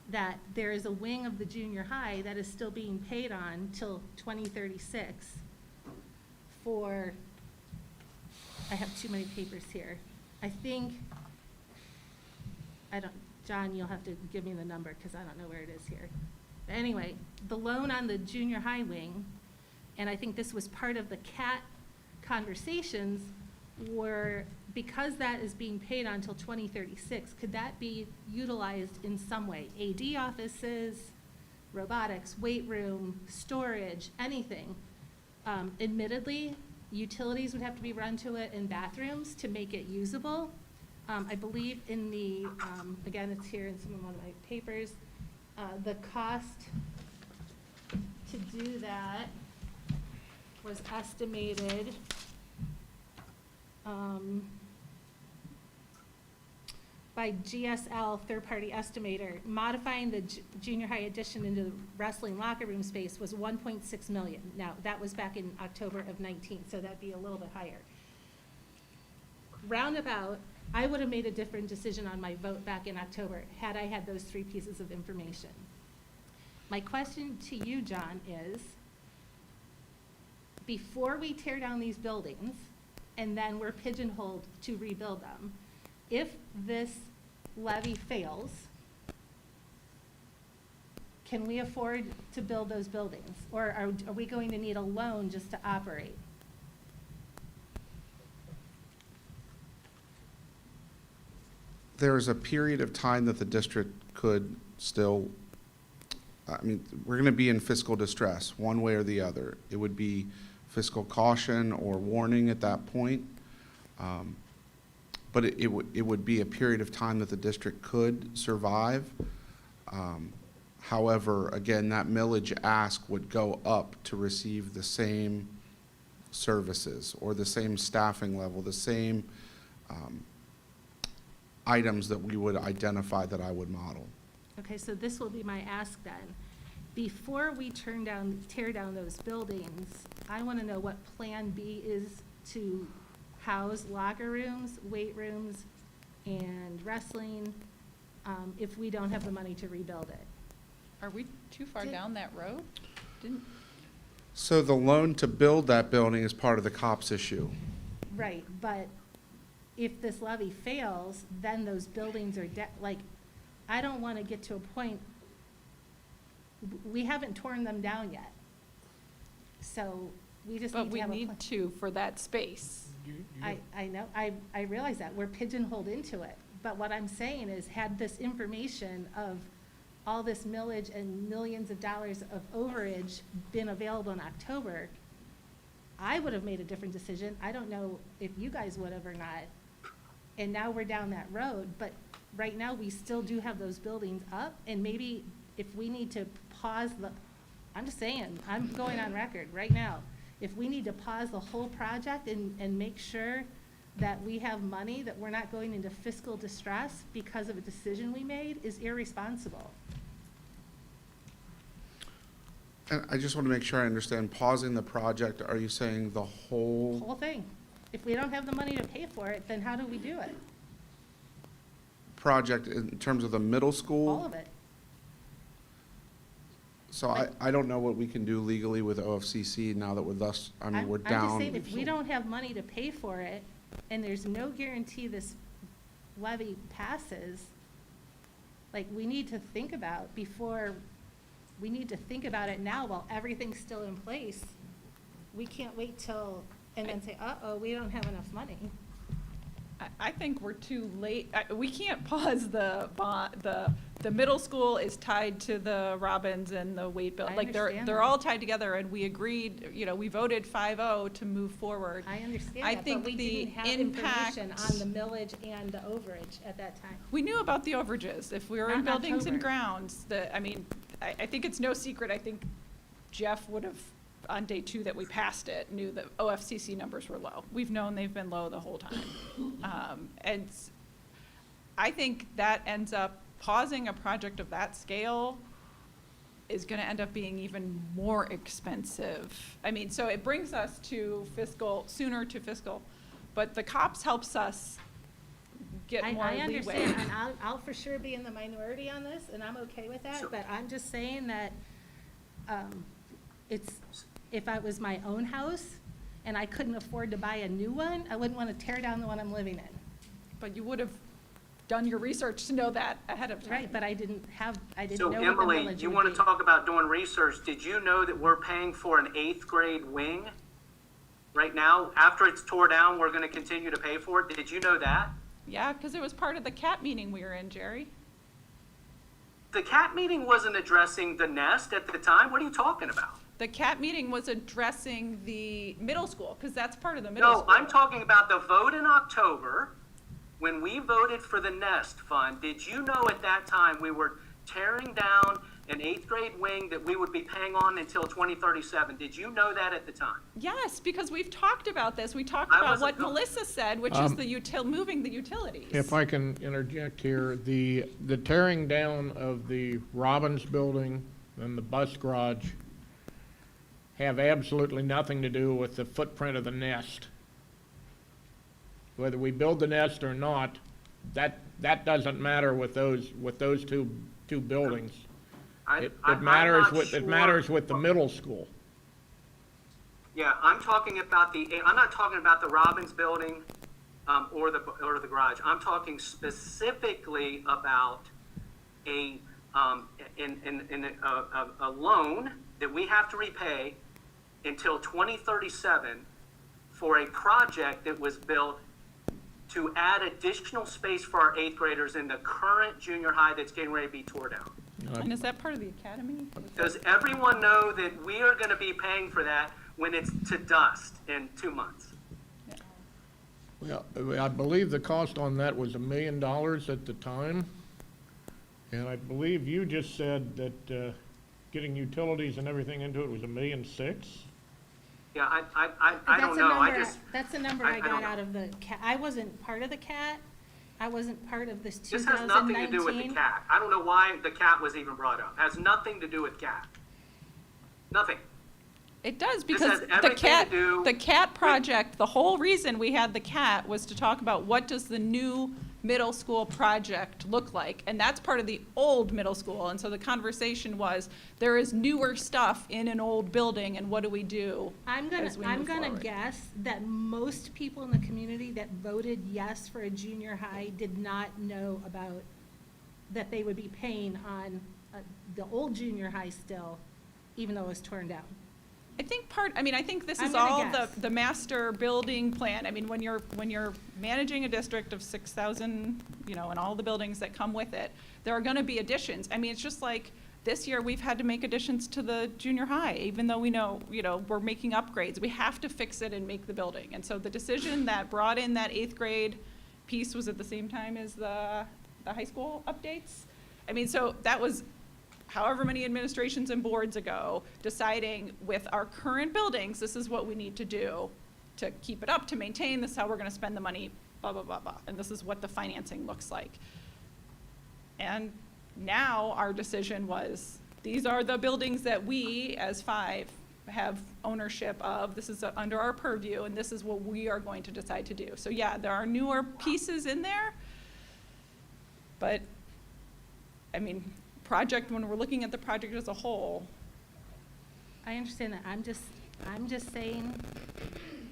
that there is a wing of the junior high that is still being paid on till 2036 for, I have too many papers here. I think, John, you'll have to give me the number because I don't know where it is here. But anyway, the loan on the junior high wing, and I think this was part of the CAT conversations, were, because that is being paid on until 2036, could that be utilized in some way? AD offices, robotics, weight room, storage, anything. Admittedly, utilities would have to be run to it, and bathrooms to make it usable. I believe in the, again, it's here in one of my papers, the cost to do that was estimated by GSL, third-party estimator. Modifying the junior high addition into the wrestling locker room space was $1.6 million. Now, that was back in October of 19, so that'd be a little bit higher. Roundabout, I would have made a different decision on my vote back in October had I had those three pieces of information. My question to you, John, is, before we tear down these buildings, and then we're pigeonholed to rebuild them, if this levy fails, can we afford to build those buildings? Or are we going to need a loan just to operate? There's a period of time that the district could still, I mean, we're going to be in fiscal distress, one way or the other. It would be fiscal caution or warning at that point. But it would be a period of time that the district could survive. However, again, that millage ask would go up to receive the same services or the same staffing level, the same items that we would identify that I would model. Okay, so this will be my ask then. Before we tear down those buildings, I want to know what Plan B is to house locker rooms, weight rooms, and wrestling, if we don't have the money to rebuild it. Are we too far Did- down that road? Didn't, So the loan to build that building is part of the COPS issue. Right, but if this levy fails, then those buildings are like, I don't want to get to a point, we haven't torn them down yet. So we just but need to we have a plan. need to for that space. I know, I realize that, we're pigeonholed into it. But what I'm saying is, had this information of all this millage and millions of dollars of overage been available in October, I would have made a different decision. I don't know if you guys would have or not. And now we're down that road, but right now, we still do have those buildings up, and maybe if we need to pause I'm just saying, I'm going on record right now. If we need to pause the whole project and make sure that we have money, that we're not going into fiscal distress because of a decision we made, is irresponsible. And I just want to make sure I understand, pausing the project, are you saying the whole? Whole thing. If we don't have the money to pay for it, then how do we do it? Project in terms of the middle school? All of it. So I don't know what we can do legally with OFCC now that we're thus, I mean, we're I'm just down. saying, if we don't have money to pay for it, and there's no guarantee this levy passes, like, we need to think about we need to think about it now while everything's still in place. We can't wait till, and then say, uh-oh, we don't have enough money. I think we're too late. We can't pause the middle school is tied to the Robbins and the Wade building. I Like, understand they're that. all tied together, and we agreed, we voted 5-0 to move forward. I understand I that, think but we the didn't have information impact- on the millage and the overage at that time. We knew about the overages. If we were Not in in buildings and October. grounds, I think it's no secret. I think Jeff would have, on day 2 that we passed it, knew that OFCC numbers were low. We've known they've been low the whole time. And I think that ends up pausing a project of that scale is going to end up being even more expensive. I mean, so it brings us to sooner to fiscal, but the COPS helps us get more I leeway. understand, and I'll for sure be in the minority on this, and I'm okay with that, So- but I'm just saying that, if it was my own house and I couldn't afford to buy a new one, I wouldn't want to tear down the one I'm living in. But you would have done your research to know that ahead of time. Right, but I didn't So know what the Emily, millage you would want be. to talk about doing research, did you know that we're paying for an 8th grade wing? Right now, after it's tore down, we're gonna continue to pay for it, did you know that? Yeah, because it was part of the CAT meeting we were in, Jerry. The CAT meeting wasn't addressing the nest at the time, what are you talking about? The CAT meeting was addressing the middle school, because that's part of the middle No, school. I'm talking about the vote in October, when we voted for the nest fund, did you know at that time we were tearing down an 8th grade wing that we would be paying on until 2037? Did you know that at the time? Yes, because we've talked about this. We talked I about wasn't what go- Melissa said, which is moving the utilities. If I can interject here, the tearing down of the Robbins building and the bus garage have absolutely nothing to do with the footprint of the nest. Whether we build the nest or not, that doesn't matter with those two buildings. It I'm matters not with, it sure- matters with the middle school. Yeah, I'm not talking about the Robbins building, or the garage. I'm talking specifically about a loan that we have to repay until 2037 for a project that was built to add additional space for our 8th graders in the current junior high that's getting ready to be tore down. And is that part of the academy? Does everyone know that we are going to be paying for that when it's to dust in 2 months? Well, I believe the cost on that was $1 million at the time. And I believe you just said that getting utilities and everything into it was $1.6 million. Yeah, I That's don't a know. number- That's the number I I don't got know. out of the CAT. I wasn't part of the CAT. I wasn't part of this This 2019. has nothing to do with the CAT. I don't know why the CAT was even brought up. Has nothing to do with CAT. Nothing. It does, This because has the everything CAT, to do the CAT project, the whole reason we had the CAT was to talk about what does the new middle school project look like? And that's part of the old middle school. And so the conversation was, there is newer stuff in an old building, and what do we do I'm as we move gonna forward? guess that most people in the community that voted yes for a junior high did not know about, that they would be paying on the old junior high still, even though it was torn down. I think I think this I'm is gonna all guess. the master building plan. I mean, when you're managing a district of 6,000, and all the buildings that come with it, there are gonna be additions. I mean, it's just like, this year, we've had to make additions to the junior high, even though we know, we're making upgrades. We have to fix it and make the building. And so the decision that brought in that 8th grade piece was at the same time as the high school updates. I mean, so that was however many administrations and boards ago, deciding with our current buildings, this is what we need to do to keep it up, to maintain, this is how we're gonna spend the money, blah, blah, blah, blah. And this is what the financing looks like. And now our decision was, these are the buildings that we, as 5, have ownership of. This is under our purview, and this is what we are going to decide to do. So yeah, there are newer pieces in there, but, I mean, when we're looking at the project as a whole. I understand that. I'm just saying,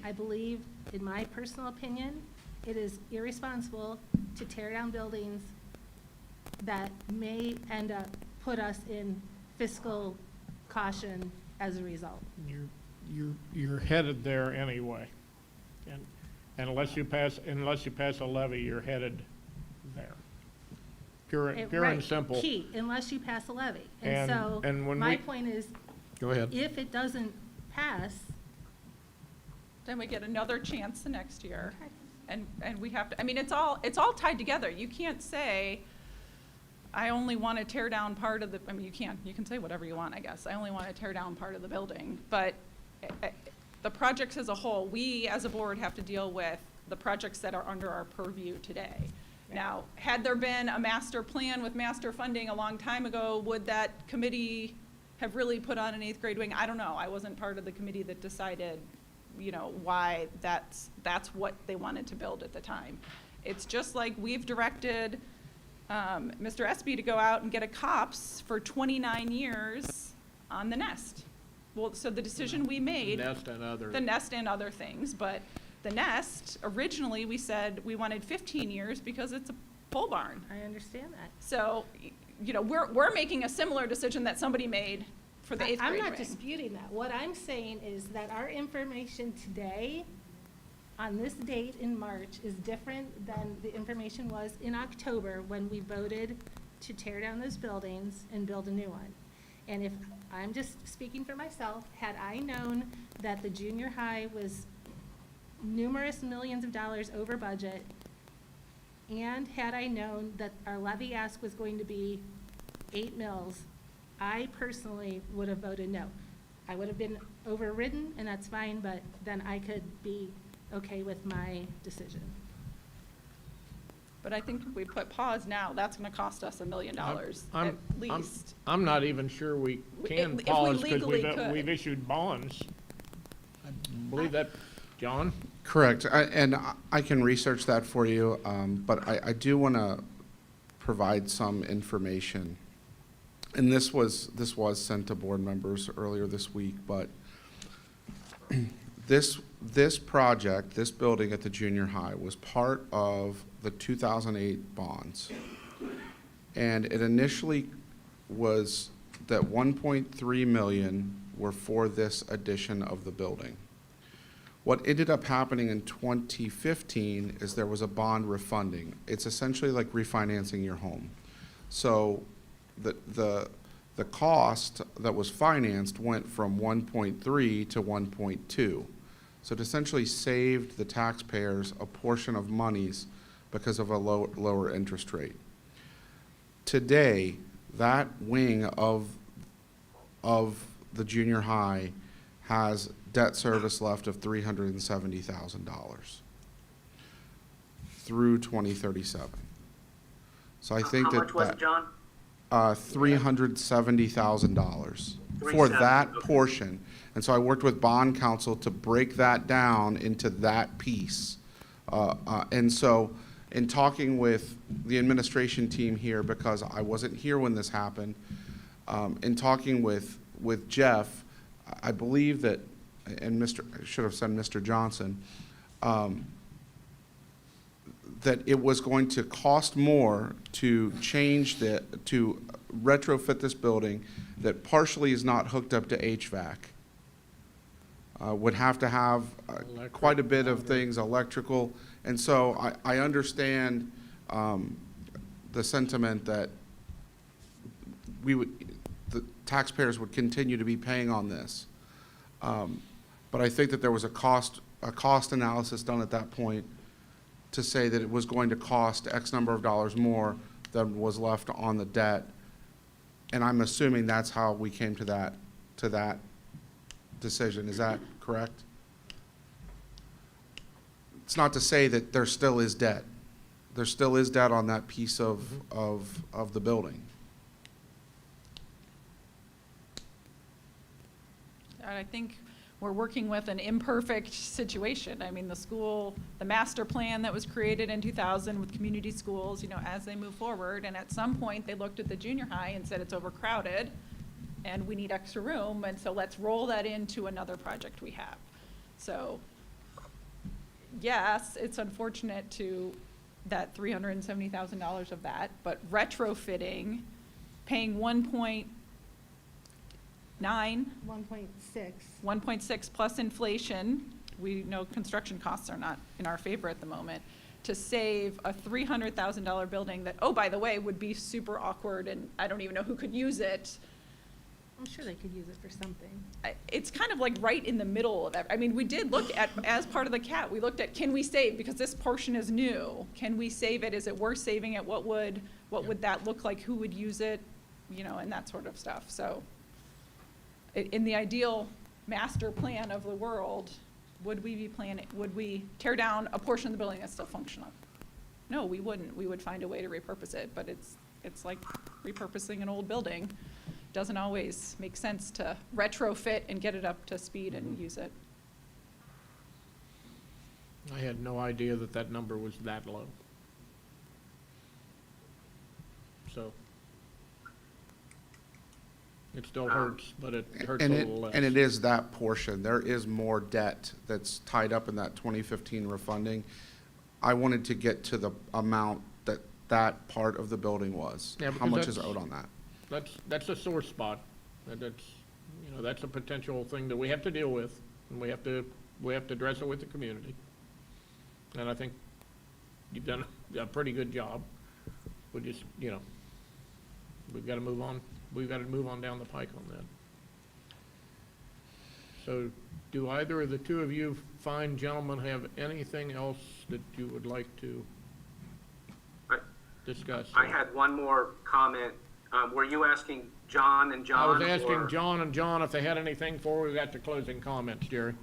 I believe, in my personal opinion, it is irresponsible to tear down buildings that may end up put us in fiscal caution as a result. You're headed there anyway. And unless you pass a levy, you're headed there. Pure and Right, simple. Key, unless you pass a levy. And And so, when my we- point is, Go ahead. if it doesn't pass, Then we get another chance the next year. okay. And we have to, I mean, it's all tied together. You can't say, I only want to tear down part of the, I mean, you can say whatever you want, I guess. I only want to tear down part of the building. But the projects as a whole, we as a board have to deal with the projects that are under our purview today. Now, had there been a master plan with master funding a long time ago, would that committee have really put on an 8th grade wing? I don't know. I wasn't part of the committee that decided, why that's what they wanted to build at the time. It's just like we've directed Mr. Espy to go out and get a COPS for 29 years on the Nest. Well, so the decision we made. Nest and other. The Nest and other things, but the Nest, originally, we said we wanted 15 years because it's a pole barn. I understand that. So, we're making a similar decision that somebody made for the 8th grade I'm not wing. disputing that. What I'm saying is that our information today, on this date in March, is different than the information was in October when we voted to tear down those buildings and build a new one. And if, I'm just speaking for myself, had I known that the junior high was numerous millions of dollars over budget, and had I known that our levy ask was going to be 8 mills, I personally would have voted no. I would have been overridden, and that's fine, but then I could be okay with my decision. But I think if we put pause now, that's gonna cost us $1 million at least. I'm not even sure we can If we pause because legally could. we've issued bonds. I believe that, John? Correct, and I can research that for you, but I do want to provide some information. And this was sent to board members earlier this week, but this project, this building at the junior high, was part of the 2008 bonds. And it initially was that 1.3 million were for this addition of the building. What ended up happening in 2015 is there was a bond refunding. It's essentially like refinancing your home. So the cost that was financed went from 1.3 to 1.2. So it essentially saved the taxpayers a portion of monies because of a lower interest rate. Today, that wing of the junior high has debt service left of $370,000 through 2037. So I think How much was it, John? $370,000 for that okay. portion. And so I worked with bond counsel to break that down into that piece. And so in talking with the administration team here, because I wasn't here when this happened, in talking with Jeff, I believe that, and I should have said Mr. Johnson, that it was going to cost more to to retrofit this building that partially is not hooked up to HVAC. Would have to have quite a bit of things, electrical, and so I understand the sentiment that the taxpayers would continue to be paying on this. But I think that there was a cost analysis done at that point to say that it was going to cost X number of dollars more than was left on the debt. And I'm assuming that's how we came to that decision. Is that correct? It's not to say that there still is debt. There still is debt on that piece of the building. And I think we're working with an imperfect situation. I mean, the master plan that was created in 2000 with community schools, as they move forward, and at some point, they looked at the junior high and said it's overcrowded, and we need extra room, and so let's roll that into another project we have. So, yes, it's unfortunate to that $370,000 of that, but retrofitting, paying 1.9, 1.6. 1.6 plus inflation, we know construction costs are not in our favor at the moment, to save a $300,000 building that, oh, by the way, would be super awkward and I don't even know who could use it. I'm sure they could use it for something. It's kind of like right in the middle of that. I mean, we did look at, as part of the CAT, we looked at, can we save, because this portion is new, can we save it? Is it worth saving it? What would that look like? Who would use it? And that sort of stuff. So in the ideal master plan of the world, would we tear down a portion of the building that's still functional? No, we wouldn't. We would find a way to repurpose it, but it's like repurposing an old building. Doesn't always make sense to retrofit and get it up to speed and use it. I had no idea that number was that low. So, it still hurts, but it hurts a little less. And it is that portion. There is more debt that's tied up in that 2015 refunding. I wanted to get to the amount that part of the building was. Yeah, how much is owed on that? That's a sore spot. That's a potential thing that we have to deal with, and we have to address it with the community. And I think you've done a pretty good job. We just, we've got to move on. We've got to move on down the pike on that. So, do either of the two of you fine gentlemen have anything else that you would like to discuss? I had one more comment. Were you asking John and John? I was asking or- John and John if they had anything before we got to closing comments, Jerry.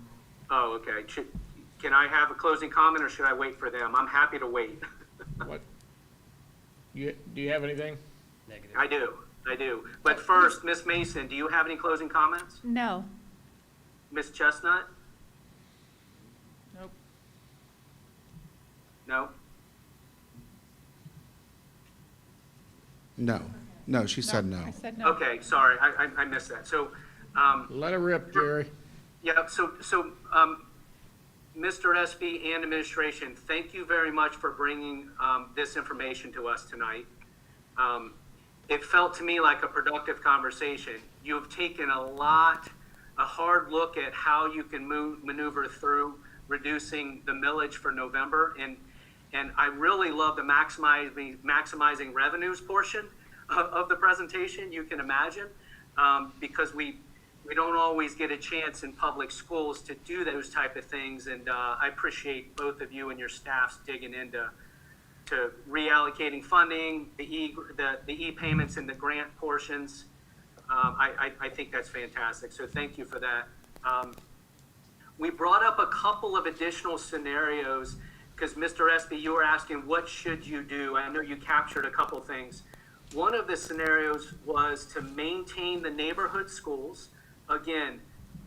Oh, okay. Can I have a closing comment, or should I wait for them? I'm happy to wait. What? Do you have anything? Negative. I do. But first, Miss Mason, do you have any closing comments? No. Miss Chestnut? Nope. No? No, she said no. I said no. Okay, sorry, I missed that. So, Let it rip, Jerry. yeah, so, Mr. Espy and administration, thank you very much for bringing this information to us tonight. It felt to me like a productive conversation. You have taken a hard look at how you can maneuver through reducing the millage for November, and I really love the maximizing revenues portion of the presentation, you can imagine, because we don't always get a chance in public schools to do those type of things, and I appreciate both of you and your staffs digging into reallocating funding, the e-payments and the grant portions. I think that's fantastic, so thank you for that. We brought up a couple of additional scenarios because Mr. Espy, you were asking what should you do. I know you captured a couple things. One of the scenarios was to maintain the neighborhood schools. Again,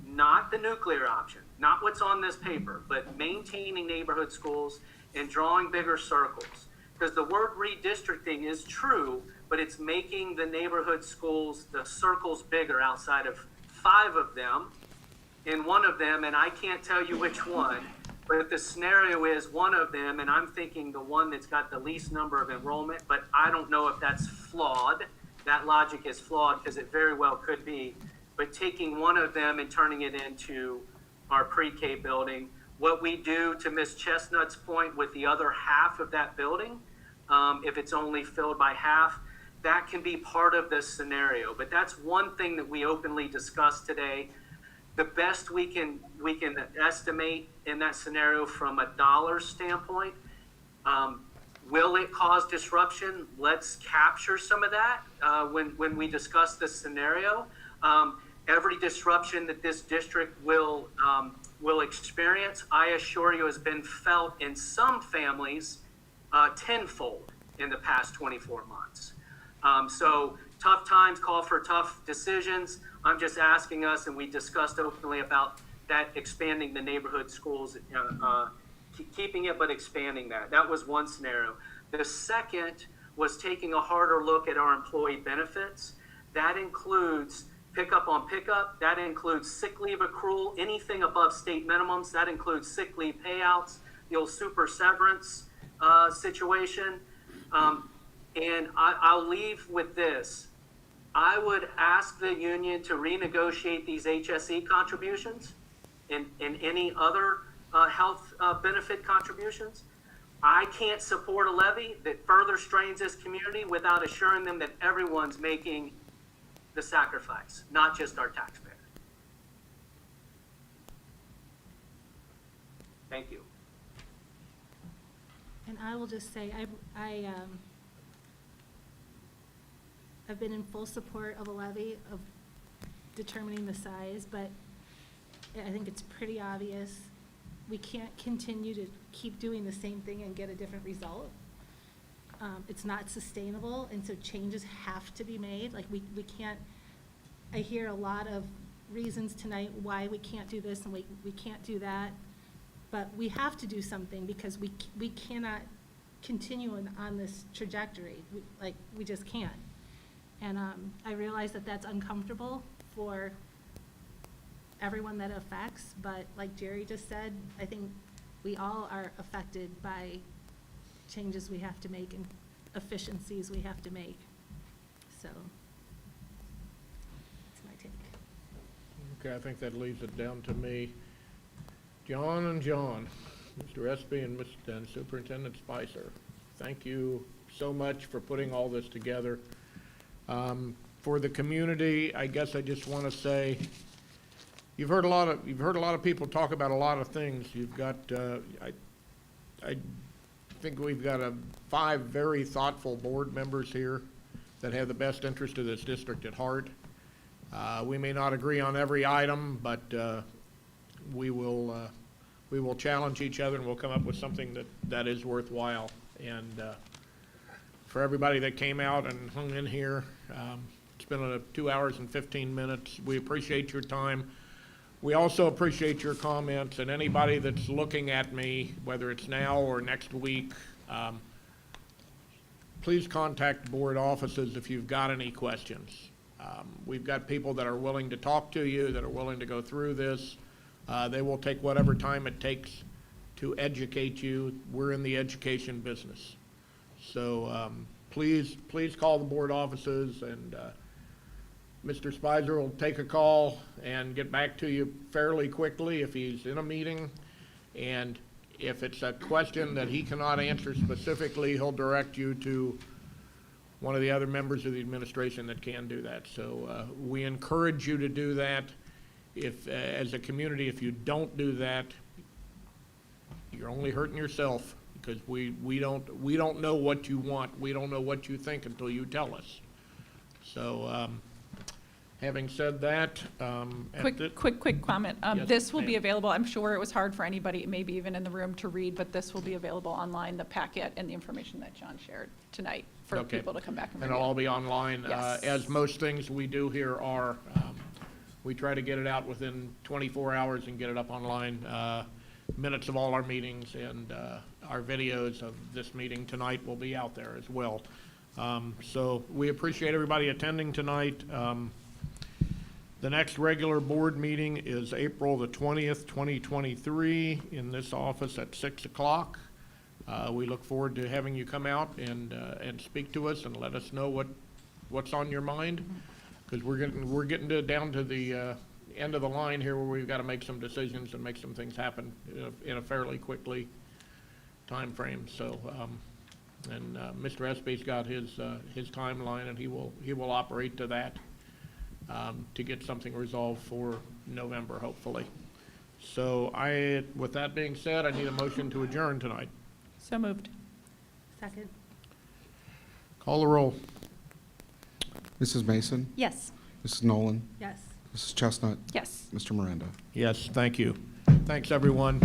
not the nuclear option, not what's on this paper, but maintaining neighborhood schools and drawing bigger circles. because the word redistricting is true, but it's making the neighborhood schools, the circles bigger outside of 5 of them. In one of them, and I can't tell you which one, but if the scenario is one of them, and I'm thinking the one that's got the least number of enrollment, but I don't know if that's flawed. That logic is flawed because it very well could be. But taking one of them and turning it into our pre-K building, what we do, to Ms. Chestnut's point, with the other half of that building, if it's only filled by half, that can be part of this scenario. But that's one thing that we openly discussed today. The best we can estimate in that scenario from a dollar standpoint, will it cause disruption? Let's capture some of that when we discuss this scenario. Every disruption that this district will experience, I assure you, has been felt in some families tenfold in the past 24 months. So tough times call for tough decisions. I'm just asking us, and we discussed openly about that, expanding the neighborhood schools, keeping it but expanding that. That was one scenario. The second was taking a harder look at our employee benefits. That includes pickup on pickup. That includes sick leave accrual, anything above state minimums. That includes sick leave payouts, the old super severance situation. And I'll leave with this. I would ask the union to renegotiate these HSE contributions and any other health benefit contributions. I can't support a levy that further strains this community without assuring them that everyone's making the sacrifice, not just our taxpayer. Thank you. And I will just say, I've been in full support of a levy, of determining the size, but I think it's pretty obvious we can't continue to keep doing the same thing and get a different result. It's not sustainable, and so changes have to be made. Like, we can't, I hear a lot of reasons tonight why we can't do this and we can't do that, but we have to do something because we cannot continue on this trajectory. We just can't. And I realize that that's uncomfortable for everyone that it affects, but like Jerry just said, I think we all are affected by changes we have to make and efficiencies we have to make. So that's my take. Okay, I think that leaves it down to me. John and John, Mr. Espy and Superintendent Spicer, thank you so much for putting all this together. For the community, I guess I just want to say, you've heard a lot of people talk about a lot of things. You've got, I think we've got 5 very thoughtful board members here that have the best interest of this district at heart. We may not agree on every item, but we will challenge each other and we'll come up with something that is worthwhile. And for everybody that came out and hung in here, it's been 2 hours and 15 minutes. We appreciate your time. We also appreciate your comments, and anybody that's looking at me, whether it's now or next week, please contact board offices if you've got any questions. We've got people that are willing to talk to you, that are willing to go through this. They will take whatever time it takes to educate you. We're in the education business. So please call the board offices, and Mr. Spicer will take a call and get back to you fairly quickly if he's in a meeting. And if it's a question that he cannot answer specifically, he'll direct you to one of the other members of the administration that can do that. So we encourage you to do that. If, as a community, if you don't do that, you're only hurting yourself, because we don't know what you want. We don't know what you think until you tell us. So having said that, Quick comment. Yes, This will be ma'am. available, I'm sure it was hard for anybody, maybe even in the room, to read, but this will be available online, the packet and the information that John shared tonight for Okay. people to come back and read. and it'll all be online. Yes. As most things we do here are, we try to get it out within 24 hours and get it up online. minutes of all our meetings, and our videos of this meeting tonight will be out there as well. So we appreciate everybody attending tonight. The next regular board meeting is April the 20th, 2023, in this office at 6 o'clock. We look forward to having you come out and speak to us and let us know what's on your mind, because we're getting down to the end of the line here where we've got to make some decisions and make some things happen in a fairly quickly time frame. So, and Mr. Espy's got his timeline, and he will operate to that to get something resolved for November, hopefully. So with that being said, I need a motion to adjourn tonight. So moved. Second. Call the roll. Mrs. Mason, Yes. Mrs. Nolan, Yes. Mrs. Chestnut, Yes. Mr. Miranda. Yes, thank you. Thanks, everyone.